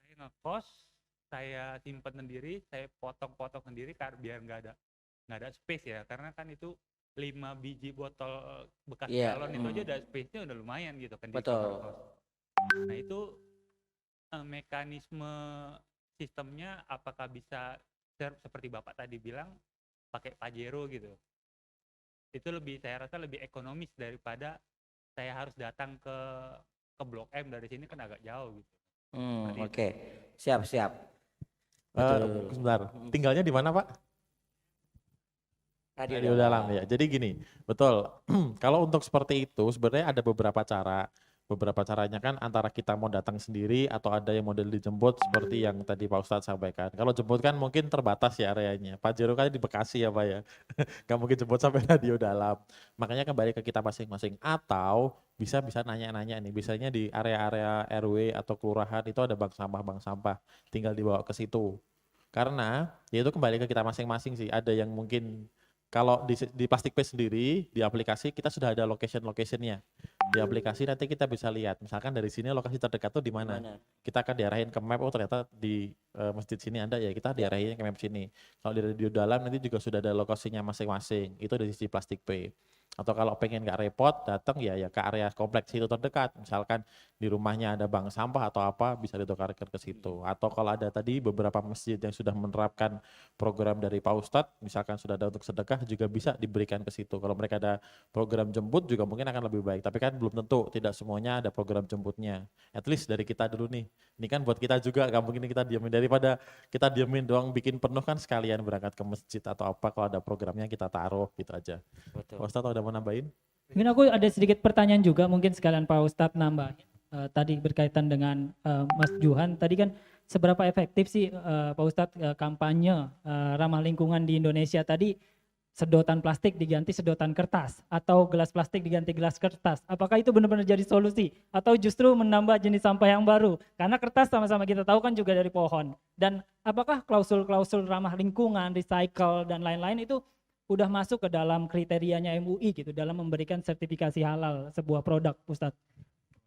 Saya ngekos, saya simpan sendiri, saya potong-potong sendiri biar nggak ada space ya, karena kan itu 5 biji botol bekas Iya, galon itu aja udah space-nya udah lumayan gitu kan di betul. kamar kos. Nah itu mekanisme sistemnya apakah bisa seperti Bapak tadi bilang pakai Pajero gitu. Itu lebih, saya rasa lebih ekonomis daripada saya harus datang ke Blok M, dari sini kan agak jauh gitu. Seperti itu. Oke, siap. Betul. Sebentar, tinggalnya di mana Pak? Radio dalam ya. Jadi gini, betul. Kalau untuk seperti itu sebenarnya ada beberapa cara. Beberapa caranya kan antara kita mau datang sendiri atau ada yang model dijemput seperti yang tadi Pak Ustadz sampaikan. Kalau jemput kan mungkin terbatas ya areanya. Pajero kan di Bekasi ya Pak ya. Gak mungkin jemput sampai radio dalam. Makanya kembali ke kita masing-masing. Atau bisa nanya-nanya nih. Biasanya di area-area RW atau kelurahan itu ada bank sampah. Tinggal dibawa ke situ. Karena ya itu kembali ke kita masing-masing sih. Ada yang mungkin kalau di Plastik Pay sendiri, di aplikasi kita sudah ada location-locationnya. Di aplikasi nanti kita bisa lihat, misalkan dari sini lokasi terdekat tuh di mana. Kita akan diarahin ke map, oh ternyata di masjid sini ada ya, kita diarahin ke map sini. Kalau di radio dalam nanti juga sudah ada lokasinya masing-masing, itu dari sisi Plastik Pay. Atau kalau pengen nggak repot, datang ya ke area kompleks itu terdekat. Misalkan di rumahnya ada bank sampah atau apa, bisa ditukarkan ke situ. Atau kalau ada tadi beberapa masjid yang sudah menerapkan program dari Pak Ustadz, misalkan sudah ada untuk sedekah, juga bisa diberikan ke situ. Kalau mereka ada program jemput juga mungkin akan lebih baik. Tapi kan belum tentu, tidak semuanya ada program jemputnya. At least dari kita dulu nih. Ini kan buat kita juga, gak mungkin kita diamin. Daripada kita diamin doang bikin penuh kan sekalian berangkat ke masjid atau apa, kalau ada programnya kita taruh gitu aja. Betul. Pak Ustadz ada mau nambahin? Mungkin aku ada sedikit pertanyaan juga, mungkin sekalian Pak Ustadz nambah. Tadi berkaitan dengan Mas Juhan, tadi kan seberapa efektif sih Pak Ustadz kampanye ramah lingkungan di Indonesia tadi, sedotan plastik diganti sedotan kertas atau gelas plastik diganti gelas kertas. Apakah itu benar-benar jadi solusi atau justru menambah jenis sampah yang baru? Karena kertas sama-sama kita tahu kan juga dari pohon. Dan apakah klausul-klausul ramah lingkungan, recycle dan lain-lain itu udah masuk ke dalam kriterianya MUI gitu dalam memberikan sertifikasi halal sebuah produk, Ustadz?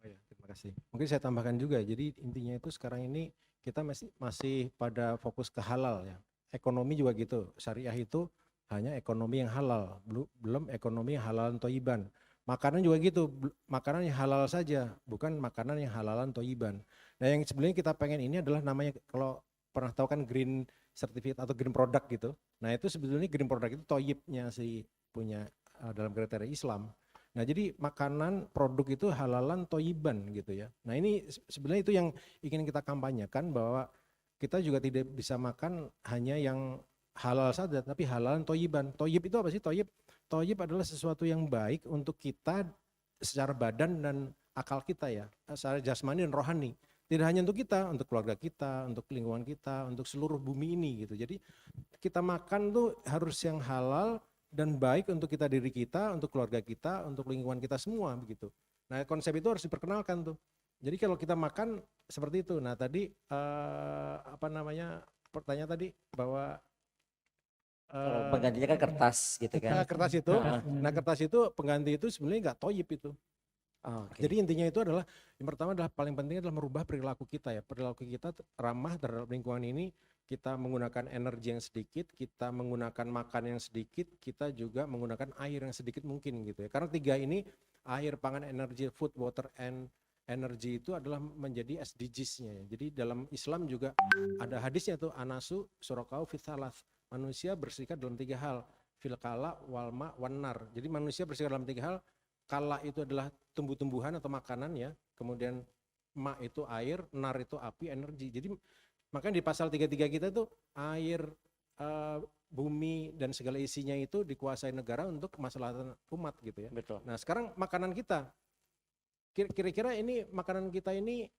Oh ya, terima kasih. Mungkin saya tambahkan juga. Jadi intinya itu sekarang ini kita masih pada fokus ke halal ya. Ekonomi juga gitu. Syariah itu hanya ekonomi yang halal, belum ekonomi yang halalan toyiban. Makanan juga gitu, makanan yang halal saja, bukan makanan yang halalan toyiban. Nah yang sebenarnya kita pengen ini adalah namanya, kalau pernah tahu kan green certificate atau green product gitu. Nah itu sebetulnya green product itu toyibnya sih punya dalam kriteria Islam. Nah jadi makanan produk itu halalan toyiban gitu ya. Nah ini sebenarnya itu yang ingin kita kampanyekan, bahwa kita juga tidak bisa makan hanya yang halal saja, tapi halalan toyiban. Toyib itu apa sih? Toyib adalah sesuatu yang baik untuk kita secara badan dan akal kita ya, secara jasmani dan rohani. Tidak hanya untuk kita, untuk keluarga kita, untuk lingkungan kita, untuk seluruh bumi ini gitu. Jadi kita makan tuh harus yang halal dan baik untuk kita, diri kita, untuk keluarga kita, untuk lingkungan kita semua begitu. Nah konsep itu harus diperkenalkan tuh. Jadi kalau kita makan seperti itu. Nah tadi pertanyaan tadi bahwa penggantinya kan kertas gitu kan. Kertas itu, nah kertas itu pengganti itu sebenarnya nggak toyib itu. Jadi intinya itu adalah, yang pertama adalah paling penting adalah merubah perilaku kita ya. Perilaku kita ramah terhadap lingkungan ini, kita menggunakan energi yang sedikit, kita menggunakan makan yang sedikit, kita juga menggunakan air yang sedikit mungkin gitu ya. Karena tiga ini, air, pangan, energi, food, water, and energy itu adalah menjadi SDGs-nya ya. Jadi dalam Islam juga ada hadisnya tuh, anasu surakau fitsalas. Manusia berserikat dalam tiga hal, fil kala, walma, wanar. Jadi manusia berserikat dalam tiga hal. Kala itu adalah tumbuh-tumbuhan atau makanan ya, kemudian ma itu air, nar itu api, energi. Jadi makanya di pasal 33 kita itu air, bumi dan segala isinya itu dikuasai negara untuk kemaslahatan umat gitu ya. Betul. Nah sekarang makanan kita, kira-kira ini makanan kita ini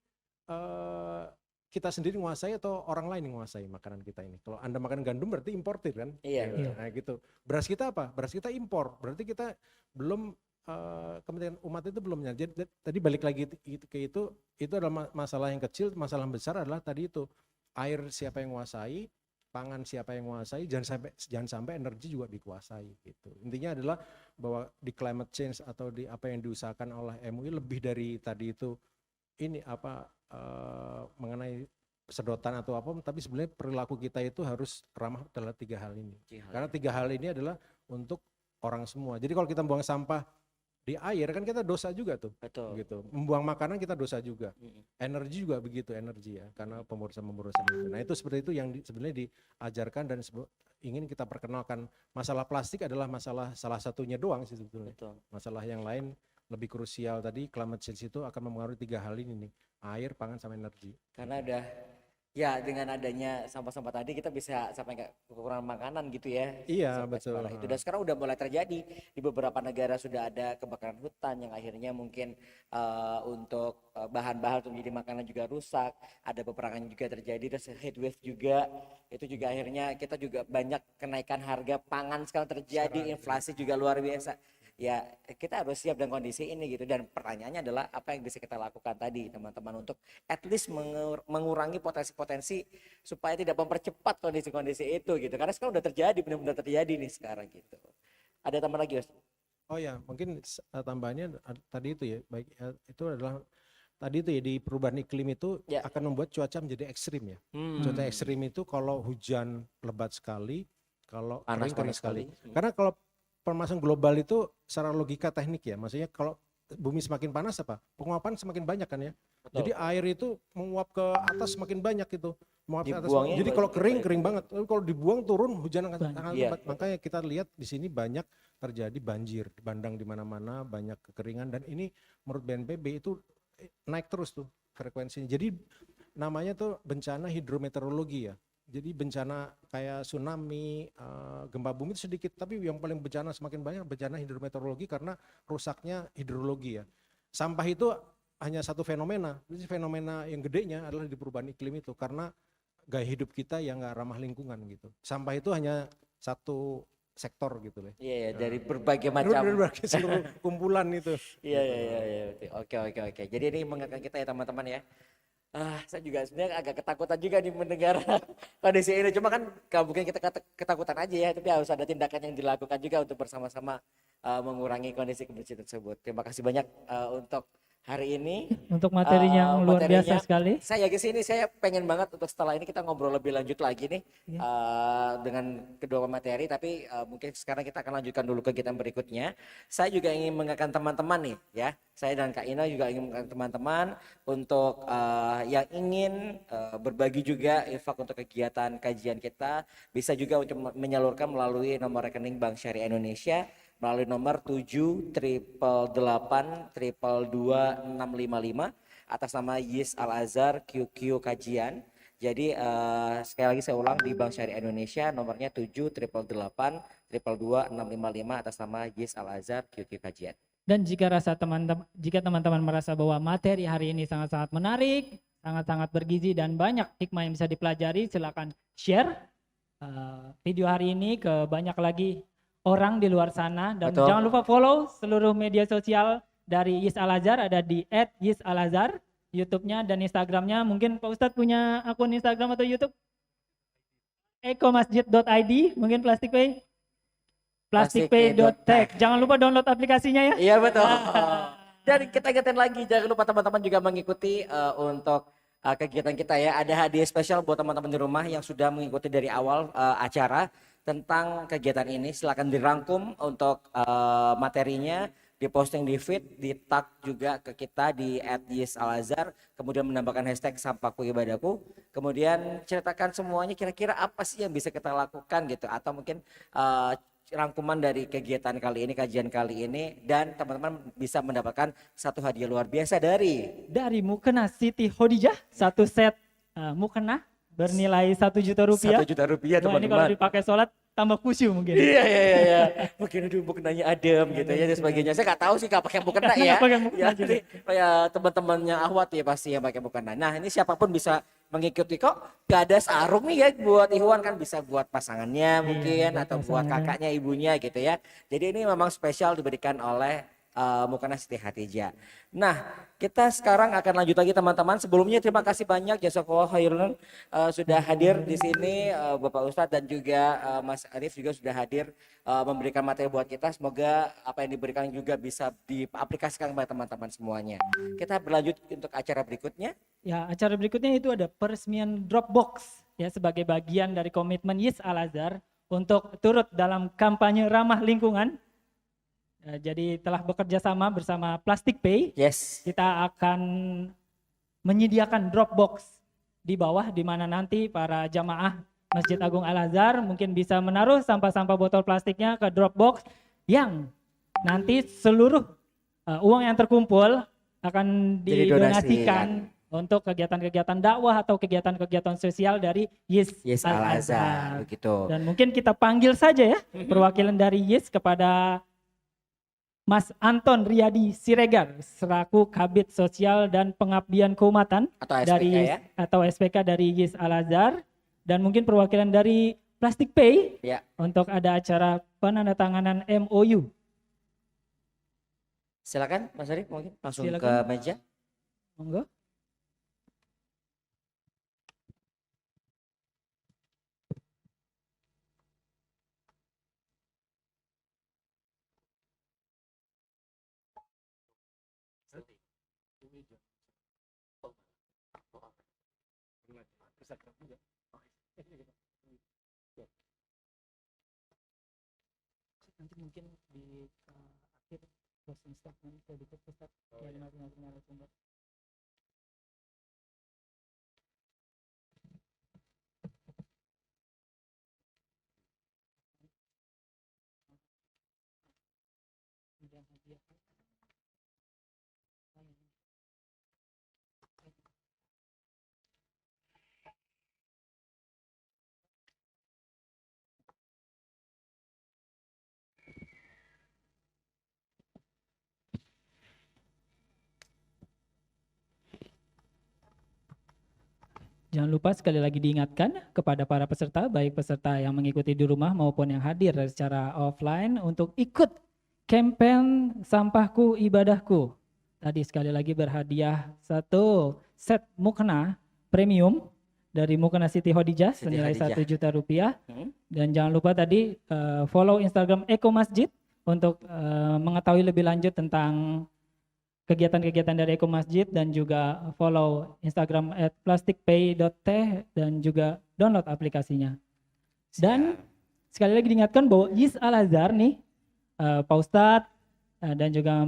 kita sendiri menguasai atau orang lain yang menguasai makanan kita ini? Kalau Anda makan gandum berarti importir kan? Iya. Nah gitu. Beras kita apa? Beras kita impor. Berarti kita belum, kepentingan umat itu belum. Jadi tadi balik lagi ke itu adalah masalah yang kecil. Masalah yang besar adalah tadi itu, air siapa yang menguasai, pangan siapa yang menguasai, jangan sampai energi juga dikuasai gitu. Intinya adalah bahwa di climate change atau di apa yang diusahakan oleh MUI lebih dari tadi itu, ini mengenai sedotan atau apa, tapi sebenarnya perilaku kita itu harus ramah dalam tiga hal ini. Karena tiga hal ini adalah untuk orang semua. Jadi kalau kita buang sampah di air kan kita dosa juga tuh. Betul. Gitu. Membuang makanan kita dosa juga. Energi juga begitu, energi ya, karena pemborosan itu. Nah, itu seperti itu yang sebenarnya diajarkan dan ingin kita perkenalkan. Masalah plastik adalah masalah salah satunya doang sih sebetulnya. Betul. Masalah yang lain lebih krusial tadi, climate change itu akan mempengaruhi 3 hal ini nih, air, pangan, sama energi. Karena udah ya dengan adanya sampah-sampah tadi kita bisa sampai nggak kekurangan makanan gitu ya. Iya, Sampai betul. separah itu. Dan sekarang udah mulai terjadi di beberapa negara, sudah ada kebakaran hutan yang akhirnya mungkin untuk bahan-bahan untuk menjadi makanan juga rusak. Ada peperangan juga terjadi, terus heatwave juga. Itu juga akhirnya kita juga banyak kenaikan harga pangan sekarang terjadi, inflasi juga luar biasa. Ya kita harus siap dengan kondisi ini gitu, dan pertanyaannya adalah apa yang bisa kita lakukan tadi teman-teman untuk at least mengurangi potensi-potensi supaya tidak mempercepat kondisi-kondisi itu gitu, karena sekarang udah terjadi, benar-benar terjadi nih sekarang gitu. Ada tambahan lagi, Mas? Oh ya, mungkin tambahannya tadi itu ya, baik itu adalah tadi itu ya, di perubahan iklim itu akan membuat cuaca menjadi ekstrim ya. Cuaca ekstrim itu kalau hujan lebat sekali, kalau kering sekali. Karena kalau permasalahan global itu secara logika teknik ya, maksudnya kalau bumi semakin panas apa? Penguapan semakin banyak kan ya. Betul. Jadi air itu menguap ke atas semakin banyak itu. Menguap ke atas. Dibuangnya Jadi kalau kering banget. Tapi kalau dibuang turun hujan akan sangat lebat. Makanya kita lihat di sini banyak terjadi banjir, bandang di mana-mana, banyak kekeringan, dan ini menurut BNPB itu naik terus tuh frekuensinya. Jadi namanya tuh bencana hidrometeorologi ya. Jadi bencana kayak tsunami, gempa bumi itu sedikit, tapi yang paling bencana semakin banyak bencana hidrometeorologi karena rusaknya hidrologi ya. Sampah itu hanya satu fenomena, jadi fenomena yang gedenya adalah di perubahan iklim itu karena gaya hidup kita yang nggak ramah lingkungan gitu. Sampah itu hanya satu sektor gitu loh. Iya, dari berbagai macam. Berbagai seluruh kumpulan itu. Iya. Oke. Jadi ini mengingatkan kita ya teman-teman ya. Saya juga sebenarnya agak ketakutan juga nih mendengar kondisi ini. Cuma kan gak mungkin kita ketakutan aja ya, tapi harus ada tindakan yang dilakukan juga untuk bersama-sama mengurangi kondisi tersebut. Terima kasih banyak untuk hari ini. Untuk materinya yang luar biasa sekali. Saya ke sini, saya pengen banget untuk setelah ini kita ngobrol lebih lanjut lagi nih dengan kedua materi, tapi mungkin sekarang kita akan lanjutkan dulu kegiatan berikutnya. Saya juga ingin mengingatkan teman-teman nih ya, saya dan Kak Ina juga ingin mengingatkan teman-teman untuk yang ingin berbagi juga infak untuk kegiatan kajian kita, bisa juga untuk menyalurkan melalui nomor rekening Bank Syariah Indonesia melalui nomor 788222655 atas nama Yis Al Azhar QQ Kajian. Jadi sekali lagi saya ulang, di Bank Syariah Indonesia nomornya 788222655 atas nama Yis Al Azhar QQ Kajian. Dan jika teman-teman merasa bahwa materi hari ini sangat-sangat menarik, sangat-sangat bergizi dan banyak hikmah yang bisa dipelajari, silakan share video hari ini ke banyak lagi orang di luar sana, dan jangan lupa follow seluruh media sosial dari Yis Al Azhar, ada di @yisalazhar, YouTube-nya dan Instagram-nya. Mungkin Pak Ustadz punya akun Instagram atau YouTube? ekomasjid.id, mungkin plastikpay, plastikpay.tech. Jangan lupa download aplikasinya ya. Iya betul. Dan kita ingetin lagi, jangan lupa teman-teman juga mengikuti untuk kegiatan kita ya. Ada hadiah spesial buat teman-teman di rumah yang sudah mengikuti dari awal acara tentang kegiatan ini. Silakan dirangkum untuk materinya, diposting di feed, di tag juga ke kita di @yisalazhar, kemudian menambahkan hashtag sampahku ibadahku, kemudian ceritakan semuanya kira-kira apa sih yang bisa kita lakukan gitu, atau mungkin rangkuman dari kegiatan kali ini, kajian kali ini, dan teman-teman bisa mendapatkan satu hadiah luar biasa dari Mukena Siti Khadijah, satu set mukena bernilai 1 juta rupiah. 1 juta rupiah teman-teman. Ini kalau dipakai sholat tambah khusyuk mungkin. Iya. Mungkin aduh mukenanya adem gitu ya dan sebagainya. Saya nggak tahu sih nggak pakai mukena ya. Jadi kayak teman-temannya Ahwat ya pasti yang pakai mukena. Nah ini siapapun bisa mengikuti kok. Gak ada sarung nih ya buat Ikhwan, kan bisa buat pasangannya mungkin atau buat kakaknya, ibunya gitu ya. Jadi ini memang spesial diberikan oleh Mukena Siti Khadijah. Nah, kita sekarang akan lanjut lagi teman-teman. Sebelumnya terima kasih banyak jazakallahu khairan sudah hadir di sini, Bapak Ustadz dan juga Mas Arif juga sudah hadir memberikan materi buat kita. Semoga apa yang diberikan juga bisa diaplikasikan kepada teman-teman semuanya. Kita berlanjut untuk acara berikutnya. Ya, acara berikutnya itu ada peresmian Dropbox ya, sebagai bagian dari komitmen Yis Al Azhar untuk turut dalam kampanye ramah lingkungan Jadi telah bekerja sama bersama Plastic Pay. Yes. Kita akan menyediakan Dropbox di bawah di mana nanti para jamaah Masjid Agung Al-Azhar mungkin bisa menaruh sampah-sampah botol plastiknya ke Dropbox yang nanti seluruh uang yang terkumpul akan Jadi donasi, didonasikan untuk kegiatan-kegiatan dakwah atau kegiatan-kegiatan sosial dari Yes Al-Azhar. Al-Azhar begitu. Dan mungkin kita panggil saja ya perwakilan dari YIS kepada Mas Anton Riyadi Siregar selaku Kabid Sosial dan Pengabdian Keumatan Atau SPK dari YIS, ya. atau SPK dari YIS Al-Azhar, dan mungkin perwakilan dari Plastic Pay Ya. untuk ada acara penandatanganan MOU. Silakan Mas Arif mungkin langsung ke Silakan. meja. Monggo. Nanti mungkin di akhir closing statement sedikit Ustaz dari masing-masing narasumber. Kemudian hadiah. Jangan lupa sekali lagi diingatkan kepada para peserta, baik peserta yang mengikuti di rumah maupun yang hadir secara offline untuk ikut campaign Sampahku Ibadahku. Tadi sekali lagi berhadiah satu set mukena premium dari Mukena Siti Khadijah Siti senilai Khadijah. 1 juta rupiah. Dan jangan lupa tadi follow Instagram Eko Masjid untuk mengetahui lebih lanjut tentang kegiatan-kegiatan dari Eko Masjid, dan juga follow Instagram @plasticpay.teh dan juga download aplikasinya. Dan sekali lagi diingatkan bahwa YIS Al-Azhar nih, Pak Ustadz dan juga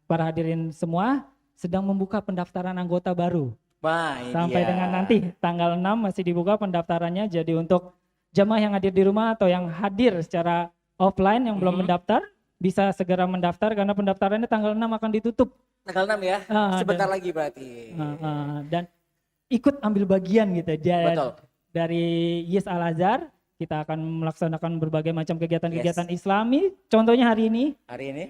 para hadirin semua sedang membuka pendaftaran anggota baru. Wah, ini Sampai dia. dengan nanti tanggal 6 masih dibuka pendaftarannya. Jadi untuk jamaah yang hadir di rumah atau yang hadir secara offline yang belum mendaftar, bisa segera mendaftar karena pendaftarannya tanggal 6 akan ditutup. Tanggal 6 ya, sebentar lagi berarti. Dan ikut ambil bagian gitu Betul. dari YIS Al-Azhar. Kita akan melaksanakan berbagai macam kegiatan-kegiatan Islami. Contohnya hari ini. Hari ini,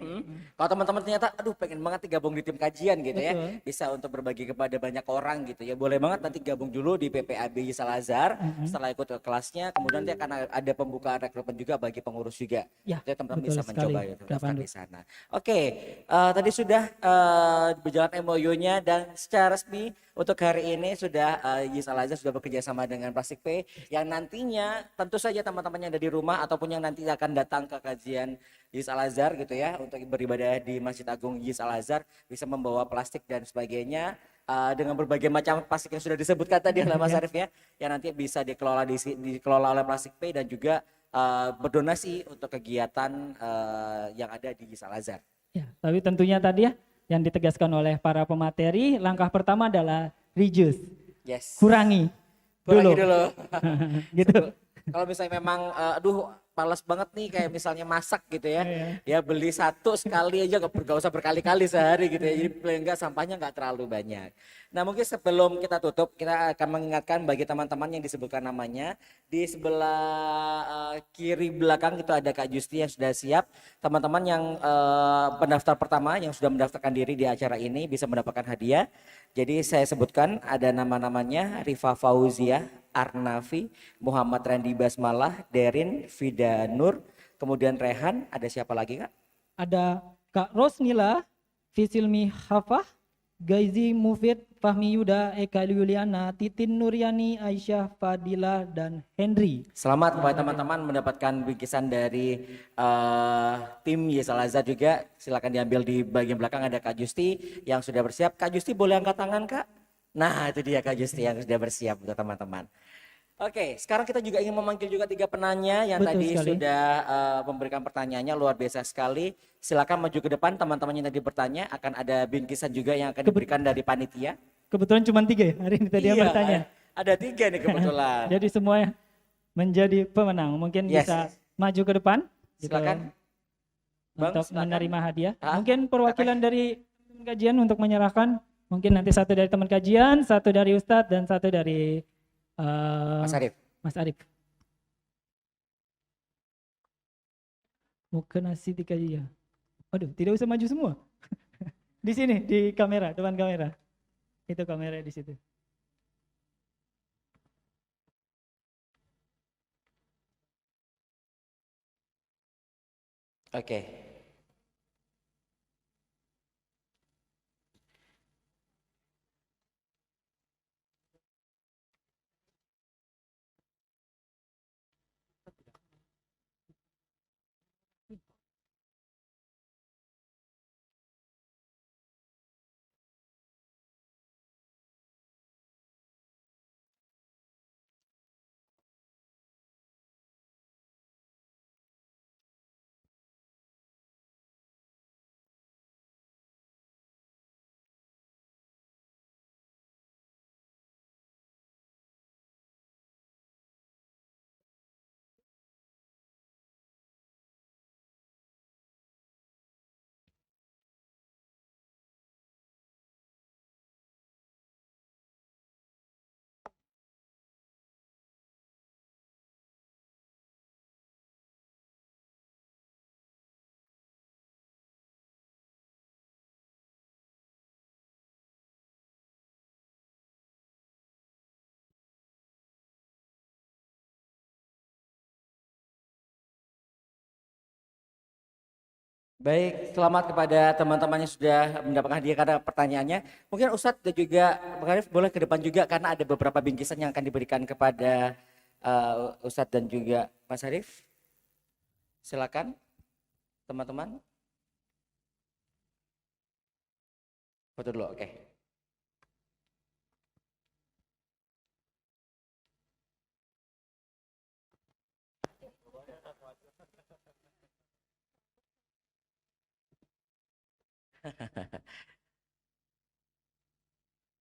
kalau teman-teman ternyata, aduh pengen banget nih gabung di tim kajian gitu ya, Betul. bisa untuk berbagi kepada banyak orang gitu ya, boleh banget nanti gabung dulu di PPAB YIS Al-Azhar, setelah ikut ke kelasnya, kemudian nanti akan ada pembukaan rekrutmen juga bagi pengurus juga. Ya, Jadi teman-teman betul bisa sekali, mencoba itu, Kak daftar Pandu. di sana. Oke, tadi sudah berjalan MOU-nya dan secara resmi untuk hari ini sudah YIS Al-Azhar sudah bekerja sama dengan Plastic Pay yang nantinya tentu saja teman-teman yang ada di rumah ataupun yang nanti akan datang ke kajian YIS Al-Azhar gitu ya untuk beribadah di Masjid Agung YIS Al-Azhar bisa membawa plastik dan sebagainya dengan berbagai macam plastik yang sudah disebutkan tadi oleh Mas Arif ya, yang nanti bisa dikelola oleh Plastic Pay dan juga berdonasi untuk kegiatan yang ada di YIS Al-Azhar. Ya, tapi tentunya tadi ya yang ditegaskan oleh para pemateri, langkah pertama adalah reduce. Yes. Kurangi Kurangi dulu. dulu. Gitu. Kalau misalnya memang aduh males banget nih kayak misalnya masak gitu ya. Ya beli satu sekali aja gak usah berkali-kali sehari gitu ya. Jadi paling enggak sampahnya nggak terlalu banyak. Nah mungkin sebelum kita tutup kita akan mengingatkan bagi teman-teman yang disebutkan namanya. Di sebelah kiri belakang itu ada Kak Justi yang sudah siap. Teman-teman yang pendaftar pertama yang sudah mendaftarkan diri di acara ini bisa mendapatkan hadiah. Jadi saya sebutkan ada nama-namanya Rifa Fauzia, Arnafi, Muhammad Randy Basmalah, Derin, Vida Nur, kemudian Rehan, ada siapa lagi Kak? Ada Kak Rosnila, Fisilmi Hafah, Gaizi Mufid, Fahmi Yuda, Eka Yuliana, Titin Nuryani, Aisyah Fadila, dan Henry. Selamat kepada teman-teman mendapatkan bingkisan dari tim YIS Al-Azhar juga. Silakan diambil di bagian belakang ada Kak Justi yang sudah bersiap. Kak Justi boleh angkat tangan Kak? Nah itu dia Kak Justi yang sudah bersiap untuk teman-teman. Oke, sekarang kita juga ingin memanggil juga 3 penanya yang Betul tadi sekali. sudah memberikan pertanyaannya luar biasa sekali. Silakan maju ke depan teman-teman yang tadi bertanya, akan ada bingkisan juga yang akan diberikan dari panitia. Kebetulan cuma 3 ya hari ini tadi yang bertanya. Ada 3 nih kebetulan. Jadi semua menjadi pemenang. Mungkin Yes. bisa maju ke depan. gitu, Silakan. Bang, untuk silakan. menerima hadiah. Ah, Mungkin perwakilan dari teman kajian untuk menyerahkan. Mungkin nanti satu dari teman kajian, satu dari Ustadz, dan satu dari Mas Arif. Mas Arif. Mau ke nasi di kajian. Waduh, tidak usah maju semua. Di sini, di kamera, depan kamera. Itu kamera di situ. Oke. Baik, selamat kepada teman-teman yang sudah mendapatkan hadiah karena pertanyaannya. Mungkin Ustadz dan juga Bang Arif boleh ke depan juga karena ada beberapa bingkisan yang akan diberikan kepada Ustadz dan juga Mas Arif. Silakan teman-teman. Foto dulu, oke.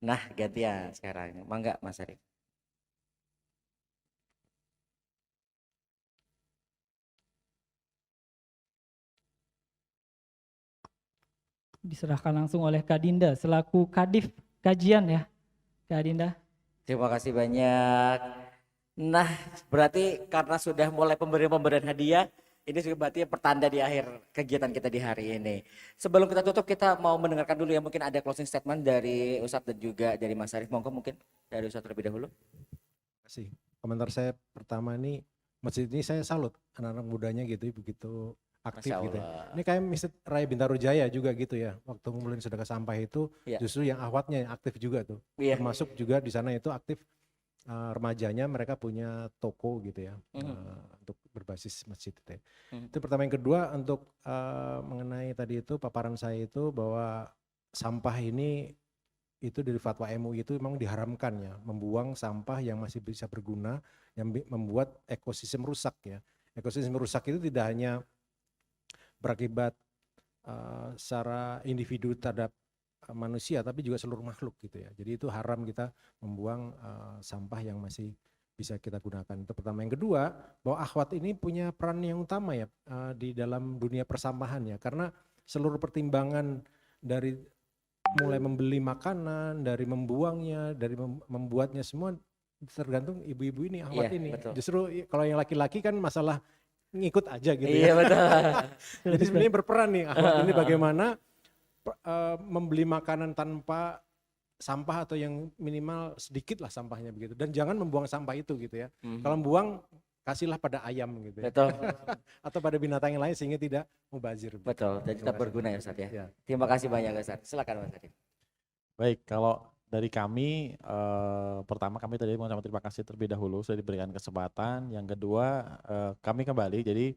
Nah, gantian sekarang. Mangga Mas Arif. Diserahkan langsung oleh Kak Dinda selaku Kadif kajian ya. Kak Dinda. Terima kasih banyak. Nah, berarti karena sudah mulai pemberian hadiah, ini juga berarti pertanda di akhir kegiatan kita di hari ini. Sebelum kita tutup, kita mau mendengarkan dulu ya, mungkin ada closing statement dari Ustadz dan juga dari Mas Arif. Monggo mungkin dari Ustadz terlebih dahulu. Terima kasih. Komentar saya pertama nih, masjid ini saya salut anak-anak mudanya gitu, begitu aktif Masya gitu ya. Allah. Ini kayak Masjid Raya Bintaro Jaya juga gitu ya. Waktu ngumpulin sedekah sampah itu Iya. justru yang ahwatnya yang aktif juga tuh. Iya. Termasuk juga di sana itu aktif remajanya, mereka punya toko gitu ya untuk berbasis masjid itu ya. Itu pertama. Yang kedua untuk mengenai tadi itu paparan saya itu bahwa sampah ini itu dari fatwa MUI itu memang diharamkan ya, membuang sampah yang masih bisa berguna, yang membuat ekosistem rusak ya. Ekosistem rusak itu tidak hanya berakibat secara individu terhadap manusia, tapi juga seluruh makhluk gitu ya. Jadi itu haram kita membuang sampah yang masih bisa kita gunakan. Itu pertama. Yang kedua, bahwa akhwat ini punya peran yang utama ya di dalam dunia persampahan ya, karena seluruh pertimbangan dari mulai membeli makanan, dari membuangnya, dari membuatnya semua tergantung ibu-ibu ini, akhwat Iya, ini. betul. Justru kalau yang laki-laki kan masalah ngikut aja gitu Iya, ya. betul. Jadi sebenarnya berperan nih akhwat ini bagaimana membeli makanan tanpa sampah atau yang minimal sedikit lah sampahnya begitu. Dan jangan membuang sampah itu gitu ya. Kalau membuang kasihlah pada ayam gitu ya. Betul. Atau pada binatang yang lain sehingga tidak mubazir. Betul, jadi tetap berguna ya Ustadz ya. Ya. Terima kasih banyak Ustadz. Silakan Mas Arif. Baik, kalau dari kami, pertama kami tadi mengucapkan terima kasih terlebih dahulu sudah diberikan kesempatan. Yang kedua, kami kembali, jadi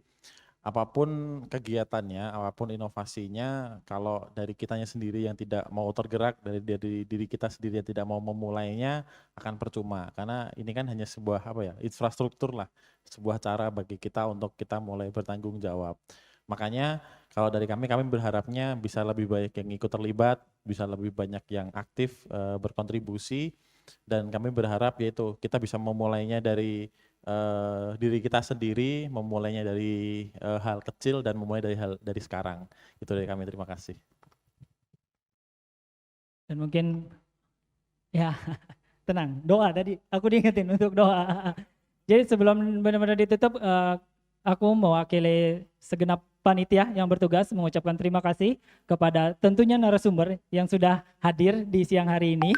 apapun kegiatannya, apapun inovasinya, kalau dari kitanya sendiri yang tidak mau tergerak, dari diri kita sendiri yang tidak mau memulainya, akan percuma. Karena ini kan hanya sebuah infrastruktur lah, sebuah cara bagi kita untuk kita mulai bertanggung jawab. Makanya kalau dari kami berharapnya bisa lebih banyak yang ikut terlibat, bisa lebih banyak yang aktif berkontribusi, dan kami berharap yaitu kita bisa memulainya dari diri kita sendiri, memulainya dari hal kecil dan memulai dari sekarang. Itu dari kami, terima kasih. Dan mungkin ya tenang, doa tadi aku diingetin untuk doa. Jadi sebelum benar-benar ditutup, aku mewakili segenap panitia yang bertugas mengucapkan terima kasih kepada tentunya narasumber yang sudah hadir di siang hari ini,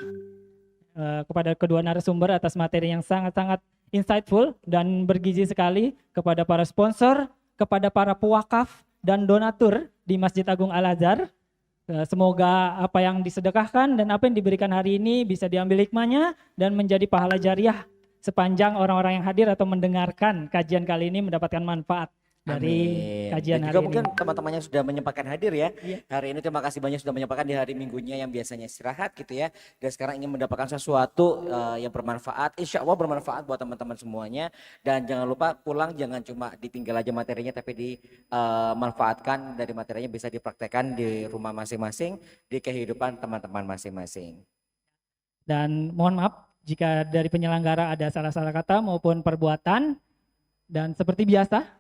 kepada kedua narasumber atas materi yang sangat-sangat insightful dan bergizi sekali, kepada para sponsor, kepada para pewakaf dan donatur di Masjid Agung Al-Azhar. Semoga apa yang disedekahkan dan apa yang diberikan hari ini bisa diambil hikmahnya dan menjadi pahala jariah sepanjang orang-orang yang hadir atau mendengarkan kajian kali ini mendapatkan manfaat dari kajian Dan hari juga ini. mungkin teman-temannya sudah menyempatkan hadir ya. Iya. Hari ini terima kasih banyak sudah menyempatkan di hari minggunya yang biasanya istirahat gitu ya. Dan sekarang ingin mendapatkan sesuatu yang bermanfaat. Insya Allah bermanfaat buat teman-teman semuanya. Dan jangan lupa pulang jangan cuma ditinggal aja materinya tapi dimanfaatkan dari materinya bisa dipraktekkan di rumah masing-masing, di kehidupan teman-teman masing-masing. Dan mohon maaf jika dari penyelenggara ada salah-salah kata maupun perbuatan. Dan seperti biasa,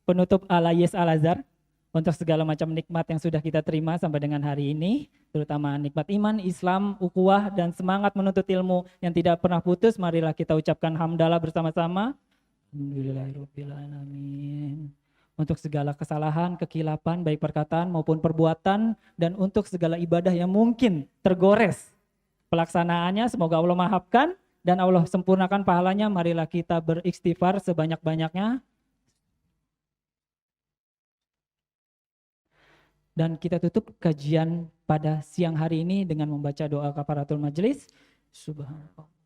penutup Al-Ayis Al-Azhar untuk segala macam nikmat yang sudah kita terima sampai dengan hari ini, terutama nikmat iman, Islam, ukhuwah, dan semangat menuntut ilmu yang tidak pernah putus. Marilah kita ucapkan hamdalah bersama-sama. Alhamdulillahirrahmanirrahim. Untuk segala kesalahan, kekilapan, baik perkataan maupun perbuatan, dan untuk segala ibadah yang mungkin tergores pelaksanaannya, semoga Allah maafkan dan Allah sempurnakan pahalanya. Marilah kita beristighfar sebanyak-banyaknya. Dan kita tutup kajian pada siang hari ini dengan membaca doa kafaratul majelis. Subhanallah.